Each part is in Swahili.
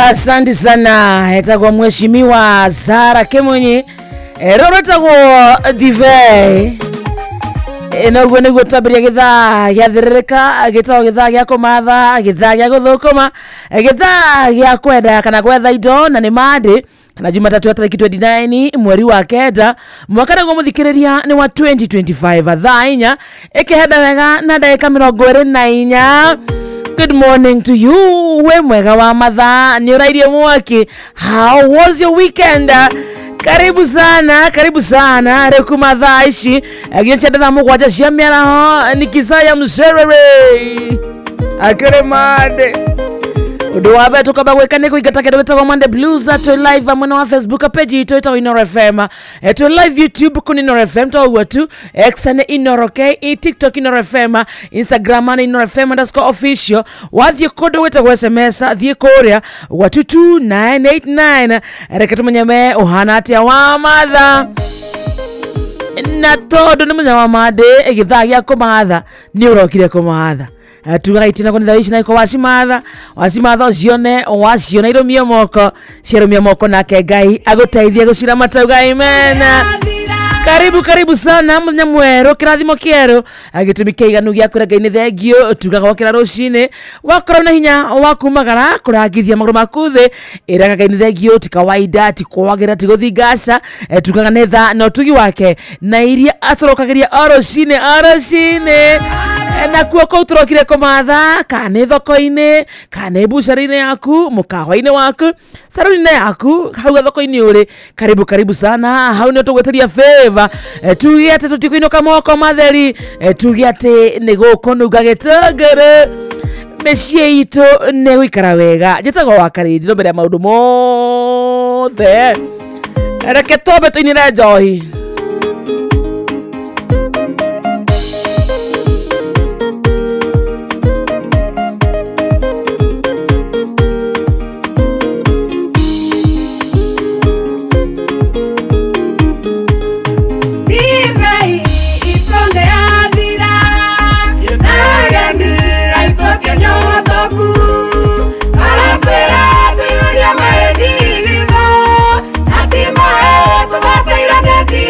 Asante sana etagwa mheshimiwa Zara Kemonyi rorotagwo Divey nagwo niguo tabiria githaa giathirika gitao githaa gia kumatha githaa gia guthukuma githaa gia kwenda kana gwetha indo na ni mandi kana Jumatatu ya tariki 29 mweri wa kenda mwaka nagwo muthikiriria ni wa 2025 thaa inya ikihenda wega na ndagika 24. Good morning to you, we mwega wa mathaa ni urairie mwaki. How was your weekend? Karibu sana reku mathaa ici agicia ndatha mugwanja cia miaraho ni Kisaya Mserere akere mande udo wabe tukaba gwekane kuigata kedo wetagwo Monday Blues to live amana wa Facebook page ito ito Inoro FM to live YouTube kuni Inoro FM to watu X na Inoro K TikTok Inoro FM Instagram na Inoro FM _official wathie kodo wetagwo SMS thie korea watu 2989 reketumanyame ohana atia wa matha na todo ni munya wa made egithaa gia kumatha ni urokire kumatha tugaitina koni thaici na iko wasimatha ucione iromia moko na Ngai aguteithie gucira matauga amen. Karibu sana munya mweru kirathimo kieru agitumike iganu gia kwira Ngai ni thengio tugaga wakira rucine wakorwo na hinya wakumagara kurangithia maguru makuthi iraga Ngai ni thengio ti kawaida ti kwagira ti guthingaca tugaga netha no tugi wake na iria aturokagiria rucine na kuoko uturokire kumatha kana thoko-ini kana bucari-ini yaku mukawa-ini waku saruni-ini yaku hau thoko-ini uri karibu sana hau ni tugweteria favor tugi ati tutikuinuka moko matheri tugi ati ni guko nuga gitangere mecii itu ni guikara wega njitagwo Wakarindi no mbere ya maundu mothe reke tobe tuinire njohi. Ati mae tu bata ira neti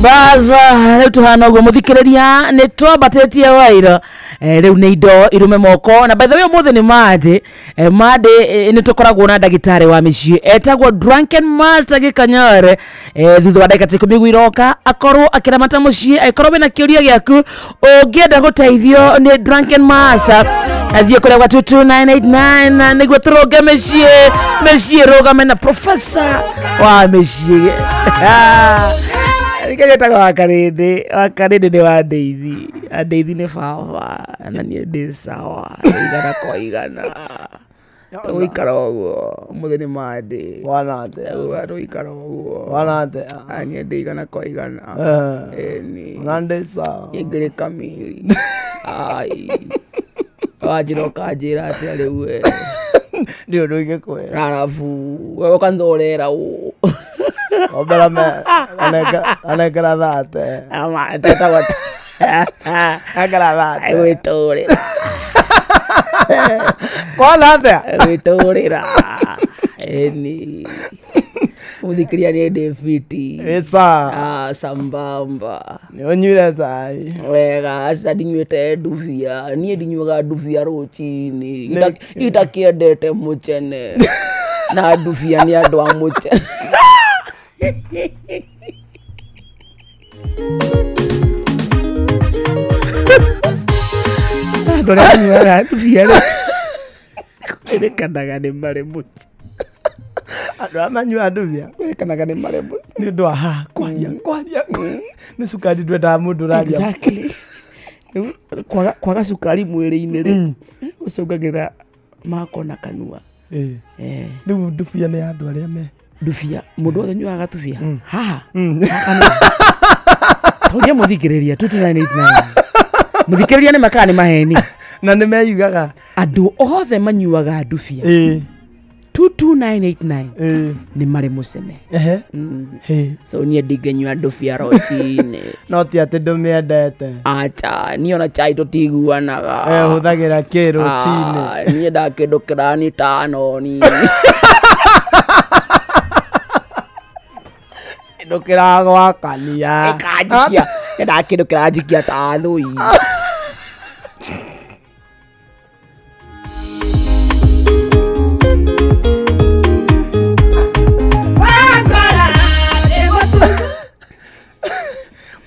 baza leo tuhana gwo muthikiriria ni twabatetie waira leo ni indo irume moko na by the way mothe ni made ni tukoragwo na ndagitari wa micii etagwo Drunken Master Gikanyore thutha wa ndagika 10 gwiroka akorwo akiramata mucii aikorwo na kiuria giaku ungienda guteithio ni Drunken Master athie kure kwa 22989 niguo turonge micii rugame na professor wa micii Nikagetaga wakarede ni wadeithi ni baba na ni ndi sawa igana kwa igana tuikara uguo muthe ni mande wanate tuikara uguo wanate ani ndi igana kwa igana ni ngande sawa ingire kamiri ai wajiro kajira ati riu ndio ndoige kwera arafu wewe kanzorera u obera me anegara thate ama tata wat agara thate ai witorera kola thate witorera eni udhikiria ni defiti esa sambamba ni onyure sai wega asa dinywete duvia ni dinywaga duvia rochini itakiendete muchene na duvia ni andu a muchene Dora ni wala duvia le kanaga ni mare much adwa manyu aduvia kanaga ni mare much ni ndo ha kwaria ni sukari ndwenda mundu raria exactly kwaga sukari mwiri-ini ri ucungagira makona kanua riu duvia ni andu aria me duvia mundu othe nyuaga duvia haha toria muthikiriria 22989 muthikiriria ni makani maheni na ni meyugaga andu othe manyuaga duvia 22989 ni mari mucene so ni ndigenywa duvia rochini no ti ati ndumiendete acha ni ona chai tutiguanaga huthagira kiruchini ni ndakindu kirani tano ni ndukira gwakania ikajikia ndakindu kirajikia ta thui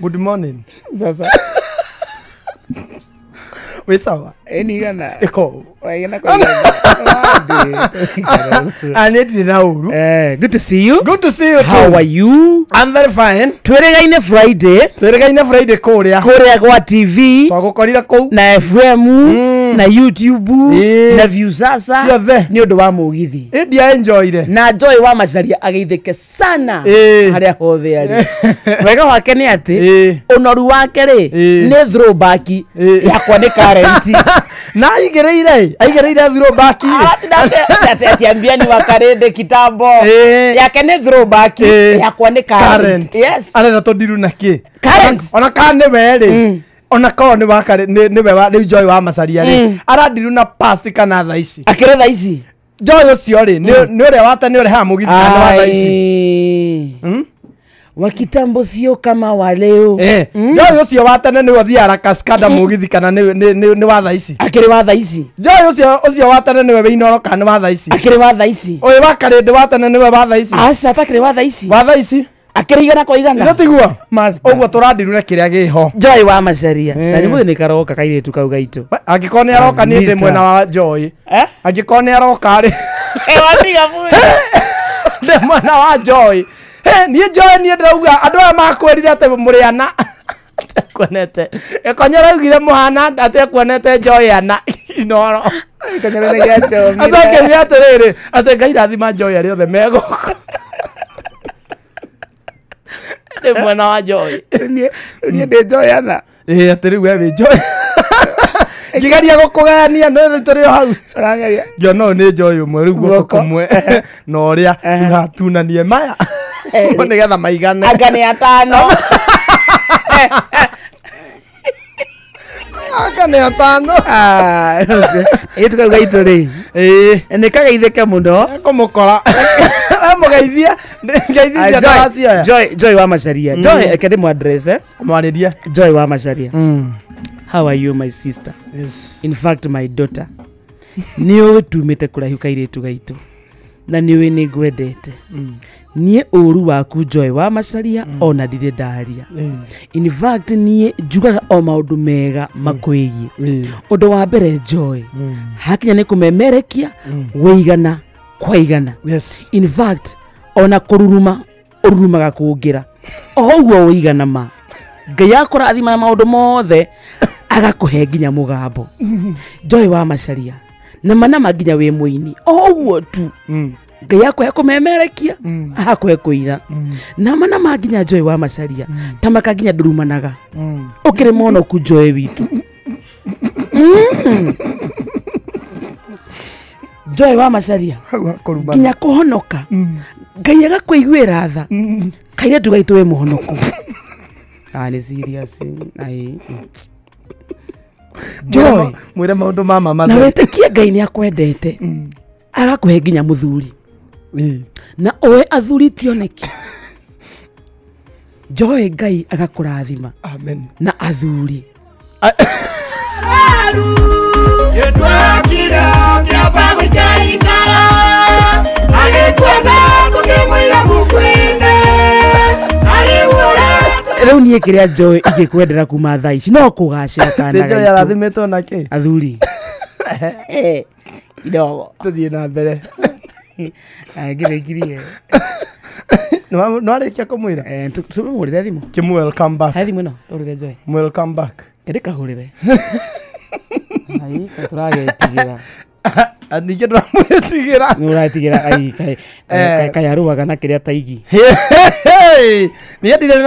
good morning sasa we sawa eni gana eko waigana kwa aneti na uru good to see you good to see you how too. are you I'm very fine tweregaine Friday kuria kwa TV twagukorira kou na FM na YouTube na views sasa ciothe ni undu wa mugithi india enjoyire na Joy wa Macharia ageithike sana haria hothe ari wega wake ni ati unoru wake ri ni throwback yakwa ni current na aigereire throwback atiambia ni wakarende kitambo yake ni throwback yakwa ni current yes arenda tondiru na ki current ona kana ni weri ona ko ni wakare ni we ni Joy wa Macharia ri arandiru na past kana tha ici akire tha ici Joy ucio ri ni ure wata ni ure ha mugithi kana wa tha ici wa kitambo sio kama wa leo Joy ucio watene ni wathia rakaskada mugithi kana ni wa tha ici akire wa tha ici Joy ucio watene ni we inoro kana wa tha ici akire wa tha ici oye wakare ndi watene ni we wa tha ici asa takire wa tha ici akire igana kwa igana ndatigwa ogwo turandirure kiria giho Joy wa Macharia na ni muthe ni karoka kairetu kau gaitu angikone aroka ni ndi mwena wa Joy angikone aroka ri watiga bure ndi mwena wa Joy ni Joy ni ndauga andu aya makwerire ate muriana kuonete ekonyera ugire muhana ate kuonete Joy ana inoro ikonyera ni gacho atake ni atiriri ate ngai rathima Joy ari othe mego ndi mwena wa Joy ni ndi Joy ana atiriu we Joy ngigeria gukugania no turi hau rangaria jo no ni Joy umwe riu guoko kumwe no ria ngatunanie maya ni getha maigane agane atano aka nä atano ä tukauga itå rä nä kageithä muno kå må kora må geithia ngeithia ciana Joy wa Macharia Joy eke ndä mwadresse mwarä rie Joy wa Macharia how are you my sister? Yes. In fact my daughter nä å tumä te kå rahiå kairä tu gaitå na nä å nä ngwendete niä å ru waku Joy wa Macharia ona ndirä ndaria in fact niä njugaga o maå ndå mega makwä giä å ndå wa mbere Joy hakinya nä kå memerekia wĩigana kwa igana. In fact ona kå ruruma å rurumaga kå ngä ra o ũguo wĩigana ma Ngai akũrathima na maå ndå mothe agakå he nginya må gambo Joy wa Macharia na manama nginya wĩ mũini o ũguo tu Ngai akũhe kũmemerekia agakũhe kũina na manama nginya Joy wa Macharia ta maka nginya ndurumanaga ũkĩrĩ monoku Joy witũ Joy wa Macharia nginya kũhonoka Ngai agakũiguĩra tha kaire tu gaitũ wĩ mũhonoku nĩ serious ai Joy mwĩre maũndũ mama na wĩtĩkie Ngai nĩ akwendete agakũhe nginya mũthuri na oe athuri tioneki Joy Ngai agakũrathima amen na athuri rĩu niĩ kĩrĩa Joy ingĩkwendera kuma thaa ici no kũgacĩra kana gaitũ Joy arathimetwo na kĩ athuri idogo tũthiĩ na mbere ngĩrĩkirie no arĩkia kũmwĩra tũmũhũrĩre thimũ kĩmũ welcome back he thimũ ĩno tũhũrĩre Joy welcome back ndĩkahũrĩre ai tũragetigĩra ningĩ ndĩramwĩtigĩra nĩ ũratigĩra ai kayarũaga na kĩrĩa taigi niĩ ndirĩ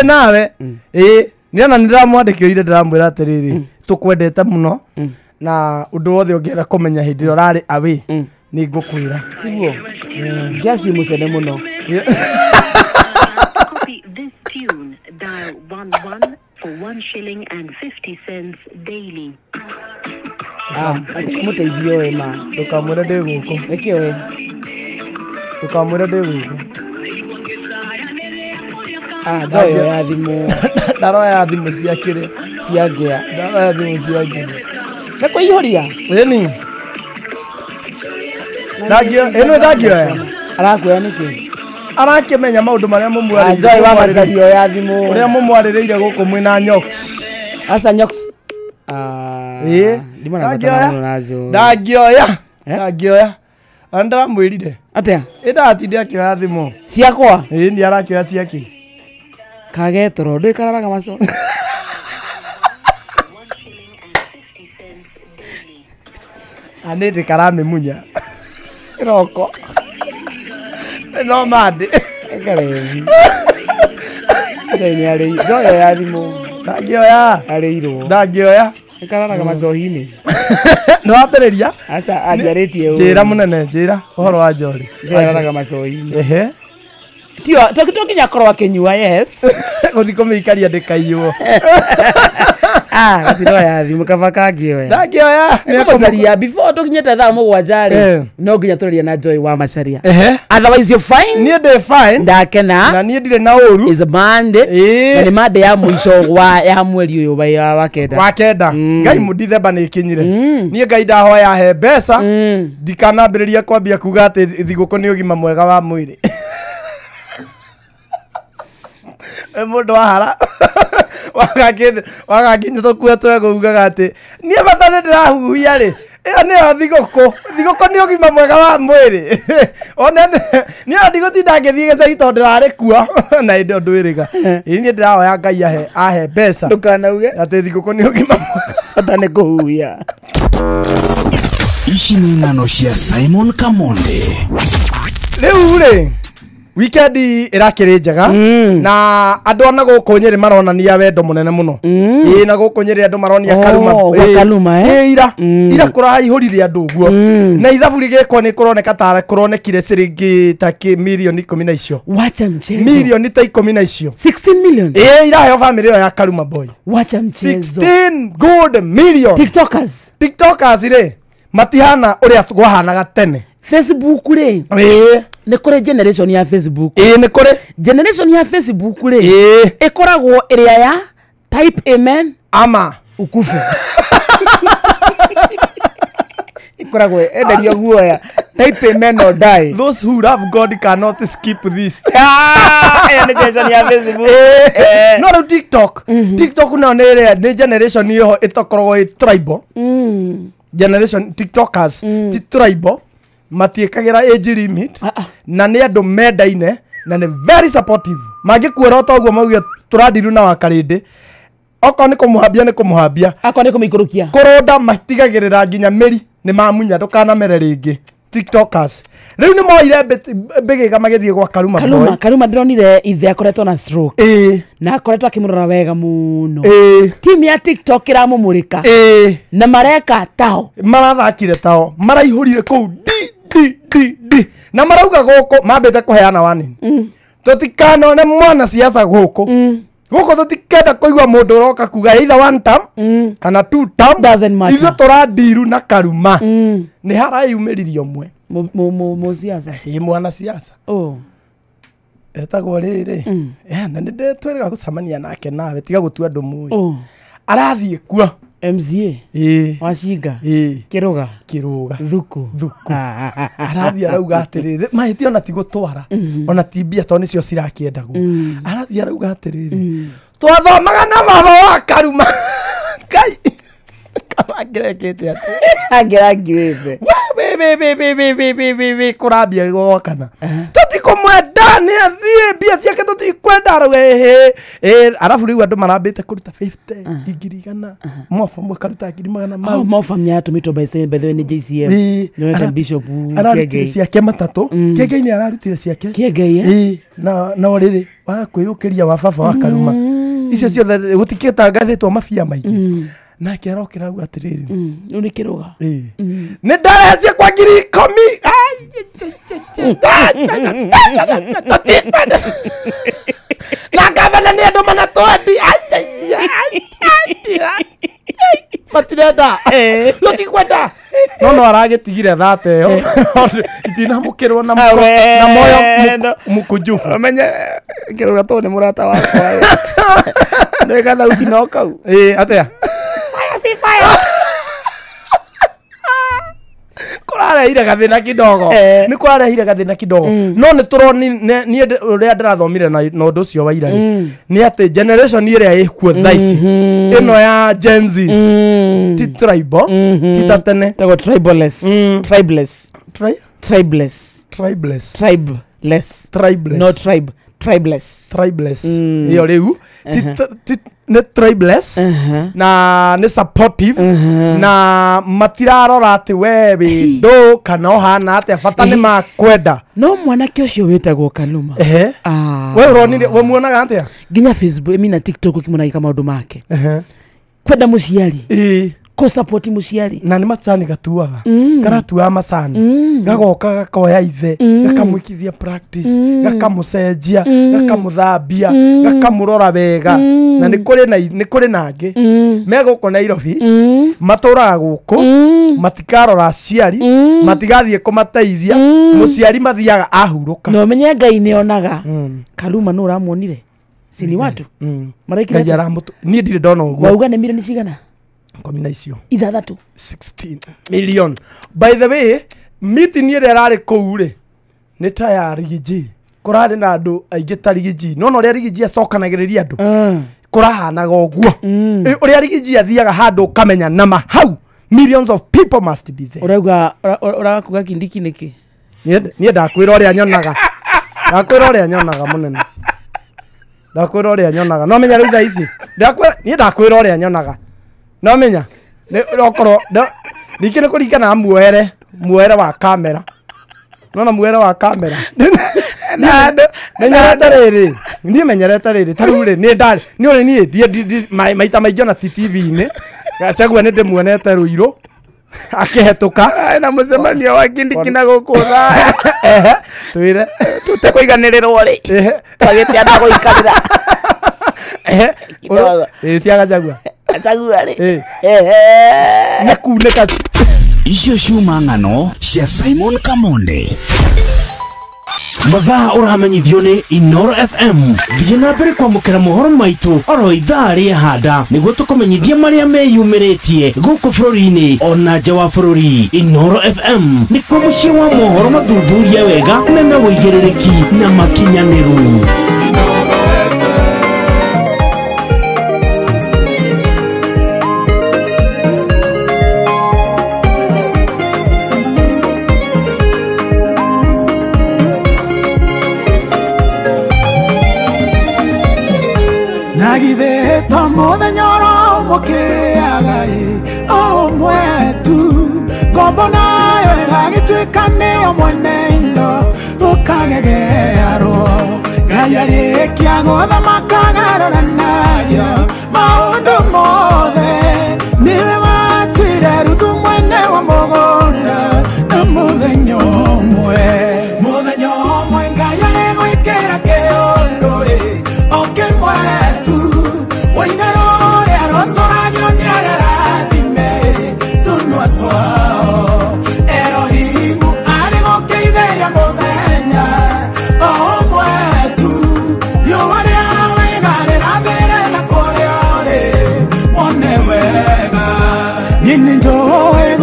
nawe nĩona nĩ ndĩramwandĩkĩire ndĩramwĩra atĩrĩrĩ tũkwendete mũno na ũndũ wothe ũngĩenda kũmenya hĩndĩ ĩrĩa ũrarĩ away nĩ ngũkwĩra tiguo ngĩaci mũcene mũno mũteithio we ma ndũkamwĩre ndĩ gũkũ nĩkĩo we ndũkamwĩre ndĩ gũkũ Joy ya thimũ ndaroya thimũ ciakĩrĩ cia ngĩa ndaroya thimũ cia ngĩa nĩ kũihũria ĩni ĩno ndangĩoya arakuoya nĩkĩ arakĩmenya maũndũ marĩa mũmwarĩire Joy wa Macharia ya thimũ ũrĩa mũmwarĩrĩire gũkũ mwĩna nyox asa nyox ndangĩoya ana ndĩramwĩrire atĩa ndatinde akĩoya thimũ ciakwa nĩ arakĩoya ciake kagetoro ndĩkararaga maco anĩ ndĩkaramĩmunya roko no mandĩ ngarevi Joy ya thimũ ndangĩoya arĩirwo ndangĩoya ĩkararaga macohi-inĩ nĩ wambĩrĩria aca anjarĩtie njĩra mũnene njĩra ũhoro wa Joy araraga macohi-inĩ ehe to nginya korwo akĩnyua yes gũthi kũmĩikaria ndĩkaiywo gũtirwo ya thimũ kaba kangĩoya ndangĩoya Macharia before tũkinyĩte thaa mũgwanja rĩ no nginya tũrĩrie na Joy wa Macharia otherwise you're fine niĩ ndĩ fine ndakena na niĩ ndirĩ na ũru is a Monday na nĩ Monday ya mũico ya mweri ũyũ wa kenda Ngai December nĩ ĩkinyire niĩ Ngai ndahoya he mbeca ndikanambĩrĩria kwambia kuga atĩ thigũkũ nĩ ũgima mwega wa mwĩrĩ mũndũ wahara wagakinya tũkue twegũugaga atĩ niĩ bata nĩ ndĩrahuhia rĩ ĩyo nĩyo thigũkũ nĩ ũgima mwega wa mwĩrĩ ona niĩ ndigũtinda ngĩthiĩ gĩcagi tondũ ndĩrarĩ kuo na ĩndo ndwĩrĩga niĩ ndĩrahoya Ngai ahe mbeca ndũkanauge atĩ thigũkũ nĩ ũgima mwega bata nĩ kũhuhia ici nĩ ng'ano cia Simon Kamonde rĩu rĩ weekend irakiri njega na andu ona guku Nyeri maronania wendo munene muno na guku Nyeri andu maronia Karuma ira kuraihurire andu guo na ithabu rigekwo ni kuroneka ta kuronekire ciringi ta milioni 10 na icio wacha mchezo milioni ta 10 na icio 16 million irahe family ya Karuma boy wacha mchezo 16 good million tiktokers ire matihana uria gwahanaga tene Facebook ri ni kuri generation ya Facebook ni kuri generation ya Facebook ri ikoragwo iria ya type amen ama ukufe ikoragwo enderio guoya type amen or die. Those who love God cannot skip this. Ni generation ya Facebook no TikTok no ni generation yo itokorwo tribal generation tiktokers ti tribal matiekagira age limit na ni andu mendaine na ni very supportive mangikuora otoguo mauge turadiru na wakarinde oko ni kumuhambia akwa ni kumikurukia kuronda matigagirira nginya meri ni mamunya ndukana mere ringi tiktokers riu ni moire bigiga magithie gwa Karuma ndironire ithe akoretwo na stroke na akoretwo akimurora wega muno team ya TikTok iramumurika na mareka tao marathakire tao maraihurire kou di na marauga guku mambite kuheana wani tutikano ne mwana siasa guku tutikenda kuigwa mundu roka kuga either one term kana two term ithu turadiru na Karuma ni harayumiririo mwe mo siasa mwana siasa etagwo riri na ndinde twirega gucamania nake nawe tiga gutua andu mui arathie kuo MCA Washinga Kiruga Thuku arathie arauga atiriri mahiti ona tigutwara ona tibia to nicio cirakiendagwo arathie arauga atiriri twathomaga na baba wa Karuma kai kabangerekete ati angirangirite kurambia gokana tutikumwenda ni athie bia ciake tutikwenda rwe arafu riu andu marambite kuruta 50 igirigana mofa mwakaruta ngirigana mau mofa myatumito by the way ni JCM Jonathan Bishop Kiegei ciake matatu Kiegei ni ararutire ciake Kiegei na oriri wa kwiyukiria wa baba wa Karuma icio ciothe gutikita ngathetwo mafia maingi na kero kirau atiriri ni Kiruga ni ndarece kwa 10,000 na gavana ni andu mana twandi matirenda tutikwenda no aragitigire thate yo itinamukirwo na moyo mukunjufu amenye Kiruga to ni murata wakwa no gatha ukinoka atia kurarehire gathina kidogo ni kurarehire gathina kidogo no ni turoni ni uria ndirathomire na undu ucio wa irari ni ati generation iria ikuo thaici ino ya Gen Z ti tribal ti tatene tago tribeless no tribeless iyo riu ni tribeless na ni supportive na matirarora ati we bindu kana ohana ati bata ni makwenda no mwanake ucio witagwo Karuma we uronire we muonaga atia ginya Facebook mina TikTok kimuna ika maundu make kwenda muciari ko support muciari na ni macani gatuaga garatua macani gagoka gakoya ithe gakamwikithia practice gakamucenjia gakamuthambia gakamurora wega na ni kuri nangi meguko Nairobi maturaga guku matikarora aciari matigathie kumateithia muciari mathiaga ahuruka no menye Ngai ni onaga Karuma no ramuonire sini watu maraikira yaramutu ni ndire ndona uguo wauga ni milioni cigana komina icio ithathatu 16 million by the way meeting ire rari kou ri ni ta ya Rigiji kurari na andu aingi ta Rigiji no ria Rigiji acokanagiriria andu kurahanaga uguo uria Rigiji athiaga handu kamenya nama hau millions of people must be there urauga Kindiki niki nie ndakwira uria nyonaga munene ndakwira uria nyonaga no menya riu ici ndakwira uria nyonaga no menya ne rokoro dikene kuringana muere wa kamera no na muere wa kamera menyerete riri ni menyerete riri tarure ni ndari ni uri ni maita maingĩ na TV-inĩ Gachagua nĩ ndĩmuonete Ruiru akĩhetũka na mũcemanio wa Kindiki gũkũ Thaya twĩre tũtekũiganĩrĩrwo rĩ twagĩte andũ gũikarĩra tia Gachagua rĩ nĩ kunĩka icio ciuma ng'ano cia Simon Kamonde mathaa ũramenyithio nĩ Inooro FM thiĩ na mbere kwamũkĩra mohoro maitũ oro ithaa rĩahanda nĩguo tũkũmenyithia marĩa meyumĩrĩtie gũkũ bũrũri-inĩ ona nja wa bũrũri. Inooro FM nĩkuo mũciĩ wa mohoro mathuthuria wega mena wĩigĩrĩrĩki na makinyanĩru. Nagithe mũthenya ũmũkĩaga o mwetu ngombo nayo ĩgagĩtuĩka nĩyo mwene indo ũkagegearwo Ngai arĩkia gũthamaka agarũranagia maũndũ mothe nĩwe watuire Ruthu mwene wa mũgũnda na mũthenya ũmwe Ngai arĩgwĩkĩra kĩũndũ o kĩmwe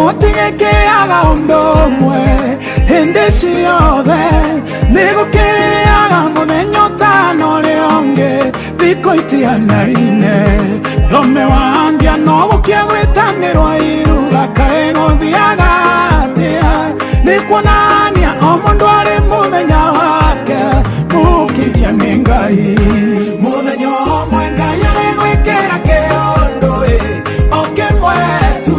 Gũtigĩkĩaga ũndũ ũmwe hĩndĩ ciothe nĩgũkĩaga mũthenya ũtano ũrĩa ũngĩ thikũ itianaine thome wangĩa no gũkĩa gwĩtanĩrwo iruga kaĩ gũthiaga atĩa nĩ kuonania o mũndũ arĩ mũthenya wake mũkithia nĩ Ngai mũthenya ũmwe Ngai arĩgwĩkĩra kĩũndũ o kĩmwe tu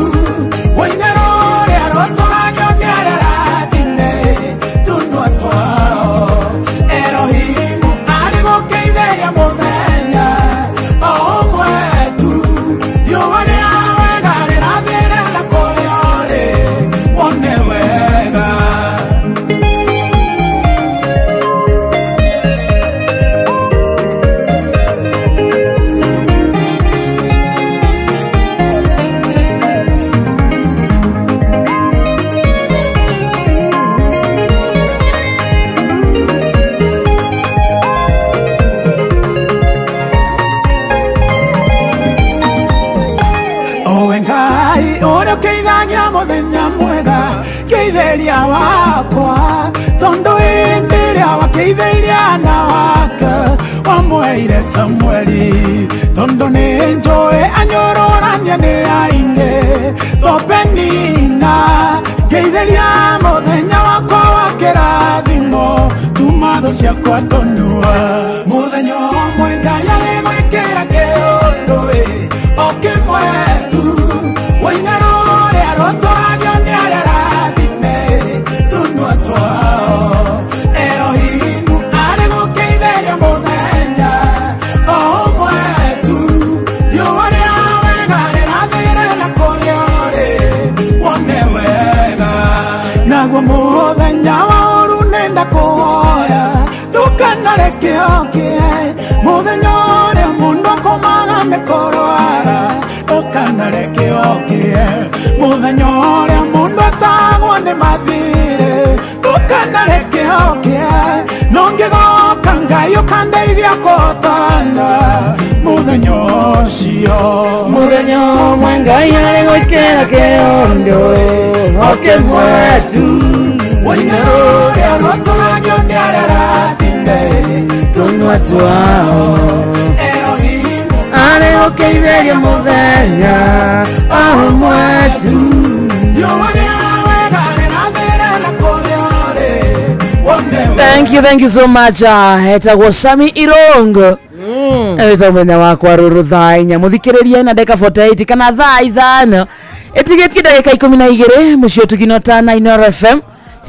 Kĩitheria wakwa tondũ hĩndĩ ĩrĩa wakĩithĩria na wake wamweire Samueli tondũ nĩ njũĩ anyũrũrania nĩ aingĩ thopenina ngĩithĩria mũthenya wakwa wa kĩrathimo tuma thũ ciakwa tũnua mũthenya ũmwe Ngai arĩgwĩkĩra kĩũndũ o kĩmwe tu woina rũrĩa rũtũragio nĩ arĩa mũthenya wa ũru nenda kũhoya ndũkanareke okie mũthenya ũrĩa mũndũ akomaga nĩ kũrwara ndũkanareke okie mũthenya ũrĩa mũndũ atagwo nĩ mathirĩ ndũkanareke okie no ngĩgoka Ngai ũkandeithia kũhotana mũthenya ũcio mũthenya ũmwe Ngai arĩgwĩkĩra kĩũndũ o kĩmwe tu woina rũrĩa rũtũragio nĩ arĩa rathime tũnua twao Erohimu arĩgũkĩithĩria mũthenya o ũmwe tu riũa rĩawega rĩrathĩrĩra kũrĩa ũrĩ thank you so much etagwo Sami Irongo eta mwenya wakwa rũrũ thaa inya mũthikĩrĩria na ndeka 48 kana thaa ithano ĩtigĩtie ndagĩka 12 mũciĩ tũkinota na Inooro FM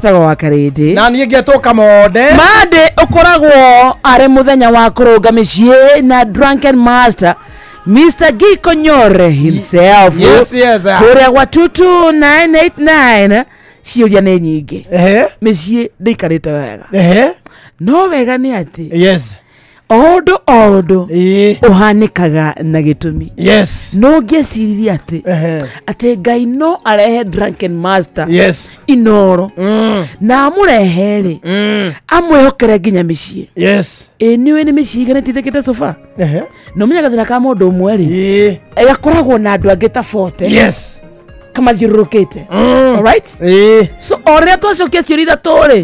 tago wa Karindi na niĩ ngĩetwo Mode Made ukoragwo are muthenya wa kurunga micii na Drunken Master Mr. Gikonyore himself. Yes. Kuria gwa 22989 ciuria nĩ nyingĩ. Micii ndĩikarĩte wega. No wega nĩ ati. Yes. Ondo uhanikaga na gĩtũmi. Yes. No ngĩciria ati Ngai no arehe Drunken Master. Yes. Inoro. Na amurehe amwĩhokere nginya mĩciĩ. Yes. Niwe nĩ mĩciĩ igana tithĩkĩte sofa. No menyaga thĩna ka mũndũ ũmwe rĩ. Gakoragwo na andũ angĩ ta 40. Yes. Kama thiũrũrũkĩte. Alright? So orĩa twacokia ciũria ithatũ rĩ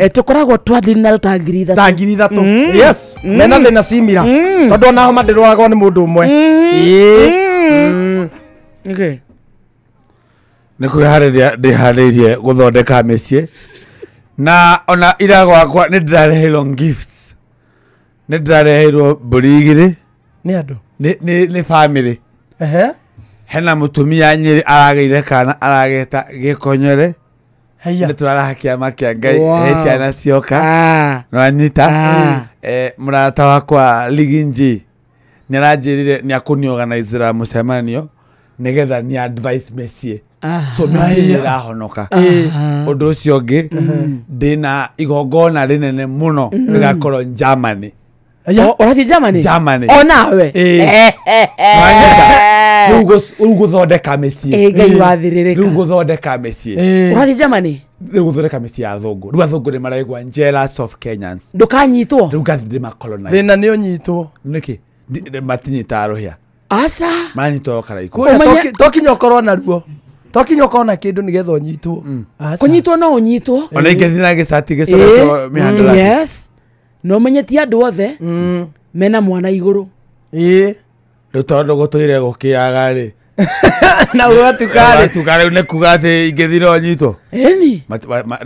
tũkoragwo twathiri na rũtangiri ithatũ. Yes. Mena thĩna simira. Tondũ ona homa ndĩroragwo nĩ mũndũ ũmwe. Okay. Ndĩharĩirie gũthondeka mĩciĩ na ona ira gwakwa nĩ ndĩrareheirwo gifts. Nĩ ndĩrareheirwo mbũri igĩrĩ. Nĩ andũ. Nĩ family. Hena mutumia Nyeri arageire kana arageta Gikonyore. Nĩ tũraraha kĩama kĩa Ngai he ciana cioka. No anyita mũrata wakwa Liginji nĩ aranjĩrire nĩ akũniorganize mũcemanio nĩgetha ni advice mĩciĩ. So mĩciĩ ĩrahonoka. Ũndũ ũcio ũngĩ ndĩna igongona rĩnene mũno rĩgakorwo Germany. Ũrathiĩ Germany? Germany. O nawe? Rĩu gũthondeka mĩciĩ. Ngai wathĩrĩrĩka. Rĩu gũthondeka mĩciĩ. Ũrathiĩ Germany? Rĩu gũthondeka mĩciĩ ya athũngũ. Rĩu athũngũ nĩ maraigua jealous of Kenyans. Ndũkanyitwo? Rĩu gathi ndĩmacolonize. Thĩna nĩ ũnyitwo. Nĩkĩ? Matinyita rũhĩa. Aca? Maranyitwo karaiko. Tokinya ũkorwo naruo. Tokinya ũkorwo na kĩndũ nĩgetha ũnyitwo. Kũnyitwo no ũnyitwo. Ona ingĩthiĩ na gĩcati gĩcoretwo mĩhandũra. Yes. No menyetie andũ othe mena mwana igũrũ. Rĩu tondũ gũtũire gũkĩaga rĩ. Na ũgatuka rĩu nĩ kuga atĩ ingĩthire ũnyitwo. Ĩni.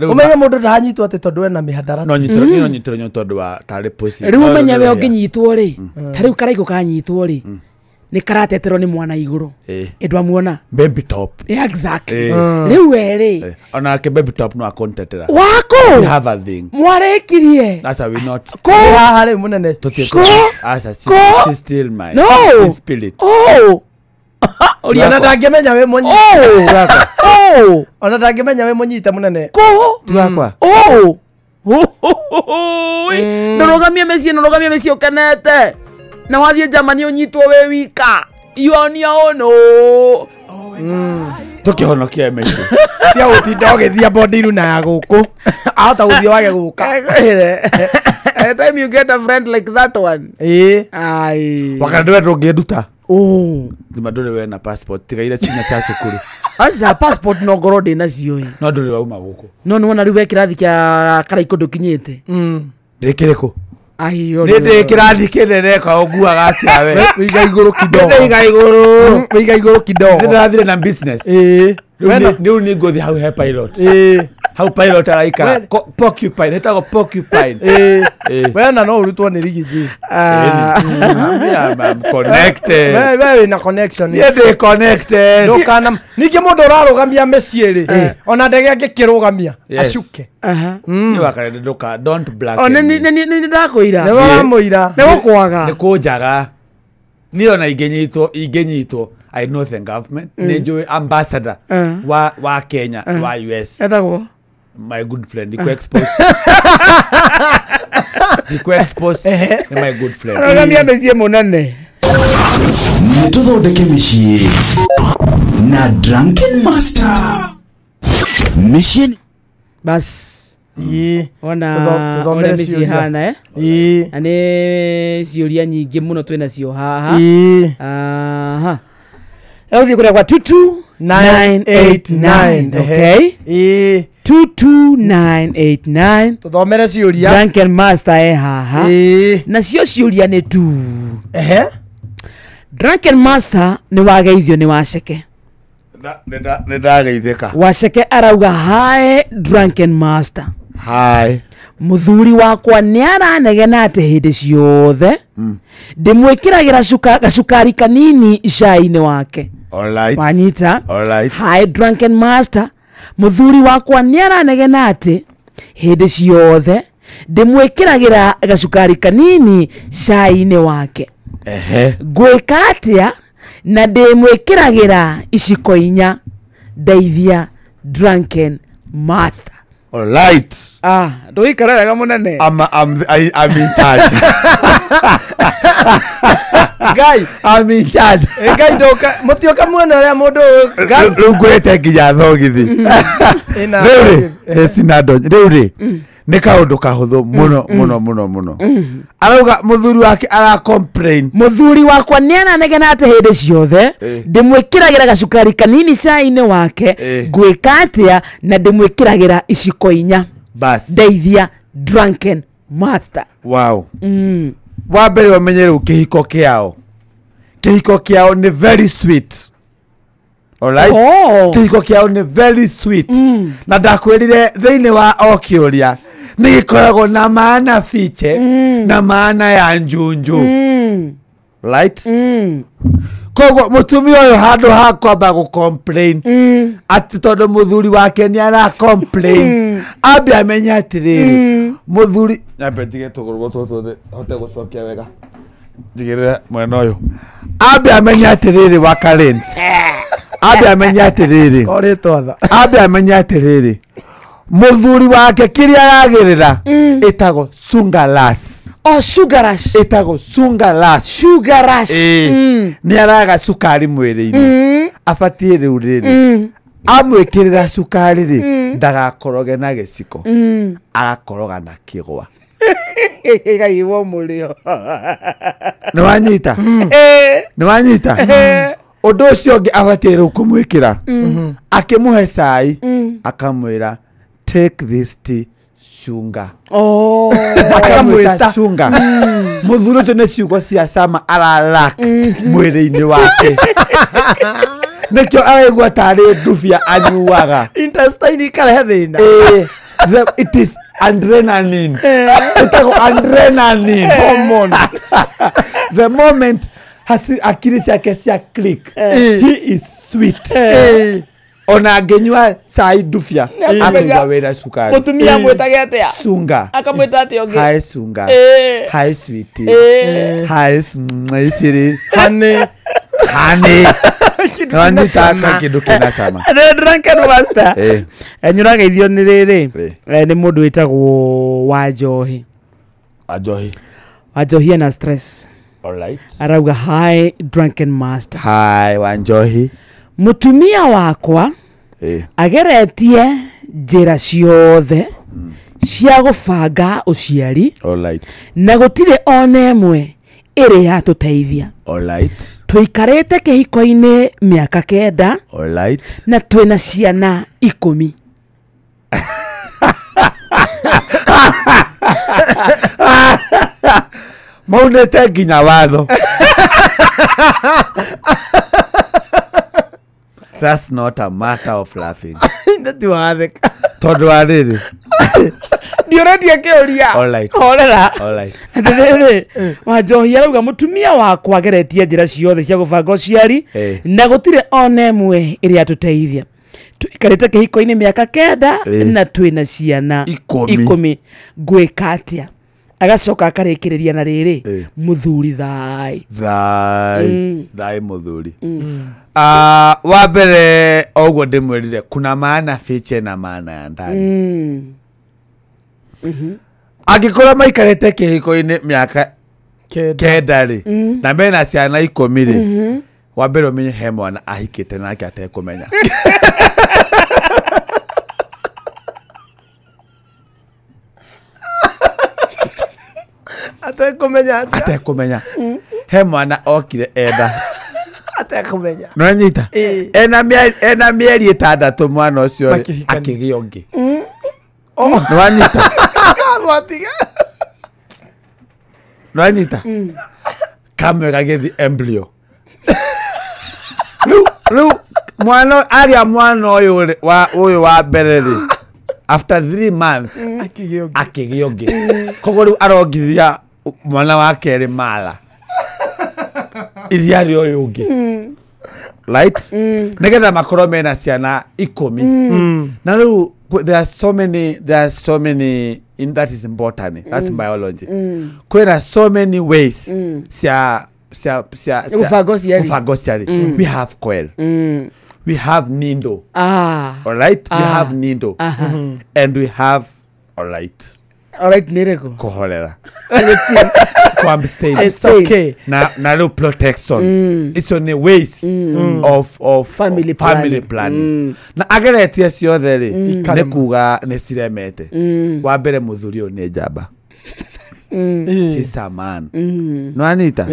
Ũmenye mũndũ ndanyitwo atĩ tondũ ena mĩhandarati. No nyitĩrwo nĩ tondũ wa tarĩ pussy. Rĩu ũmenye we ũngĩnyitwo rĩ. Ta rĩu karaigũ kanyitwo rĩ. Nĩ karateterwo nĩ mwana igũrũ. Ĩndũ amuona. Baby top. Exactly. Rĩu rĩ. Onake baby top no akontetera. Wako. We have a thing. Mwarekirie. That's how we not. Ko. Haha rĩ munene. Ko. Asa she's still mine. No. Spirit. Oh. Ona ndangĩmenya we mũnyite. Oh. Ona ndangĩmenya we mũnyite mũnene. Ko. Twakwa. Oh. Ndũrũgamie mĩciĩ ũkenete. Na wathiĩ Germany ũnyitwo wĩ wika. You on your own. Tũkĩhonokia mĩciĩ. Tia gũtinda ũgĩthia bondiru na ya gũkũ. Ahota gũthiĩ wage gũka. Every time you get a friend like that one. Ai. Wakandwe ndũngĩnduta. Oh. Thima ndũrĩ we na passport tigaire cinya cia cukuru. Asa passport no ngoro ndĩna cio. No ndũrĩ wauma gũkũ. No nĩ wona rĩu we kĩrathi kĩa karaiko ndũkinyĩte. Ndĩkĩrĩkũ? Ai yo. Nĩ kĩrathi kĩnene ka ũguaga atĩa we. Wiga igũrũ kidogo. Wiga igũrũ kidogo. Ndĩrathire na business. Rĩu nĩ ngũthi hau he pilot. Hau pilot araikara. Porcupine. Hetagwo porcupine. Wena no ũrutwo nĩ Rigiji. I'm connected. We na connection. Ndĩ connected. Ndũkana. Ningĩ mũndũ ũrarũgamia mĩciĩ rĩ. Ona ndege angĩkĩrũgamia. Acuke. Nĩ wakare ndũka. Don't black. O nĩ ndakũira. Nĩ wamũira. Nĩ gũkwaga. Nĩ kũnjaga. Niĩ ona ingĩnyitwo I know the government. Nĩ njũĩ ambassador wa Kenya wa US. Etagwo my good friend Iko expose. Iko expose my good friend. Rogamia mĩciĩ mũnene. Nĩ tũthondeke mĩciĩ na Drunken Master. Mĩciĩ Bas. Ona Tũthomere mĩciĩ ciũria. hana na nĩ ciũria nyingĩ mũno twĩnacio haha. Aha. Ũthiĩ kũrĩa kwa 22989. Okay. 22989. Tũthomere ciũria. Drunken Master haha. Na cio ciũria nĩ tu. Drunken Master nĩ wageithio nĩ Waceke. Nĩ ndageithĩka. Waceke arauga hi Drunken Master. Hi. Muthuri wakwa nĩ aranegena atĩ hĩndĩ ciothe ndĩmwĩkĩragĩra gacukari kanini cai-inĩ wake. All right. Wanyita. All right. Hi Drunken Master. muthuri wakwa niaranegena ati hindi ciothe ndimwikiragira gacukari kanini cai-ini wake. Gwika atia na ndimwikiragira iciko 4 ndeithia drunken master. All right. Nduikara wega munene. I'm in charge. Guy, I'm in charge. Guy ndoka mutioka muone ria mundu rungurete nginya thogithi. Rĩu sinadonye rĩu nĩ kaũndũ kahũthũ mũno. Arauga mũthuri wake ara complain. Muthuri wakwa niananegena ati hindi ciothe ndimwikiragira gacukari kanini cai-ini wake. Gwika atia na ndimwikiragira iciko 4 bas ndeithia drunken master. Wow. Wa mbere wamenye rĩu kĩhiko kĩao nĩ very sweet. Alright. Kĩhiko kĩao nĩ very sweet. Na ndakwĩrire thĩinĩ wa o kĩũria nĩ gĩkoragwo na maana fiche na maana ya njunju. Right? Koguo mũtumia ũyũ handũ ha kwamba gũcomplain atĩ tondũ mũthuri wake nĩ ara complain, ambe amenye atĩrĩrĩ mũthuri nyambe ndige tũgũrũ tũtũ hote gũcokia wega ndigĩrĩre mwena ũyũ, ambe amenye atĩrĩrĩ wa Karens, ambe amenye atĩrĩrĩ ambe amenye atĩrĩrĩ muthuri wake kĩrĩa aragĩrĩra ĩtagwo sungalas. Sugaras. Ĩtagwo sungalas. Nĩ araga cukari mwĩrĩ-inĩ. Abatie rĩu rĩrĩ amwĩkĩrĩra cukari rĩ ndagakoroge na gĩciko, agakoroga na kĩgwa. Gaiwo mũrĩo. Nĩwanyita ũndũ ũcio ũngĩ abatie rĩu kũmwĩkĩra akĩmũhe cai akamwĩra take this tea shunga. Akamwĩta shunga. Mũthuri ũcio nĩ ciugo cia cama aralak mwĩrĩ-inĩ wake. Nĩkĩo araigua tarĩ ndubia anyuaga. Intestine ikarehe thĩna. It is adrenaline. Ĩtagwo adrenaline hormone. The moment akiri ciake cia click, he is sweet. Ona angenyua cai ndubia akaigua wĩra cukari. Mutumia mwĩtage atia? Sunga. Akamwĩta atia ũngĩ? Hi Sunga. Hi sweetie. Hi sweetie. Honey. Nĩtaka kĩndũ kĩna cama. Drunken master. Nyũrageithio nĩ rĩrĩ nĩ mũndũ wĩtagwo Wanjohi. Wanjohi ena stress. Alright. Arauga hi drunken master. Hi Wanjohi. Mutumia wakwa ageretie njĩra ciothe cia gũbanga ũciari. Alright. Na gũtirĩ ona ĩmwe ĩrĩ yatũteithia. Alright. Tũikarĩte kĩhiko-inĩ mĩaka 9. Alright. Na twĩna ciana 10. Maunĩte nginya watho. That's not a matter of laughing. Ndatiwatheka. Tondũ wa rĩrĩ ndiũretie kĩũria. Alright. Alright. Ndĩrĩ Wanjohi arauga mutumia wakwa ageretie njĩra ciothe cia gũbanga ũciari na gũtirĩ ona ĩmwe ĩrĩa yatũteithia. Tũikarĩte kĩhiko-inĩ mĩaka 9 na twĩna ciana 10. Gwĩka atĩa? Agacoka akarĩkĩrĩria na rĩrĩ muthuri thai muthuri. Wa mbere oguo ndĩmwĩrire kuna maana fiche na maana ya ndani. Angĩkorwo maikarĩte kĩhiko-inĩ mĩaka 9 rĩ na mena ciana 10 rĩ, wa mbere ũmenye he mwana ahikĩte nake atekũmenya. Atekũmenya. He mwana okire enda atekũmenya. Nĩwanyita? Ena mĩeri 6 mwana ũcio akĩgĩa ũngĩ. Nĩwanyita? Nĩwanyita? Kamwe gagĩthi embryo. Rĩu mwana arĩa mwana ũyũ wa mbere rĩ after 3 months akĩgĩa ũngĩ. Koguo rĩu arongithia mwana wa kerĩ mala iria rĩo ũyũ ũngĩ. right negetha makoro mena ciana 10 na riu there are so many in that is important that's biology kwena so many ways cia ufagosiari we have coil we have nindo all right we have nindo and we have all right nireko kohorera it's okay na no protection it's on the ways of family planning na ageretie ciothe ri ne kuga ne ciremete wa mbere muthurio ne njamba she's a man no anita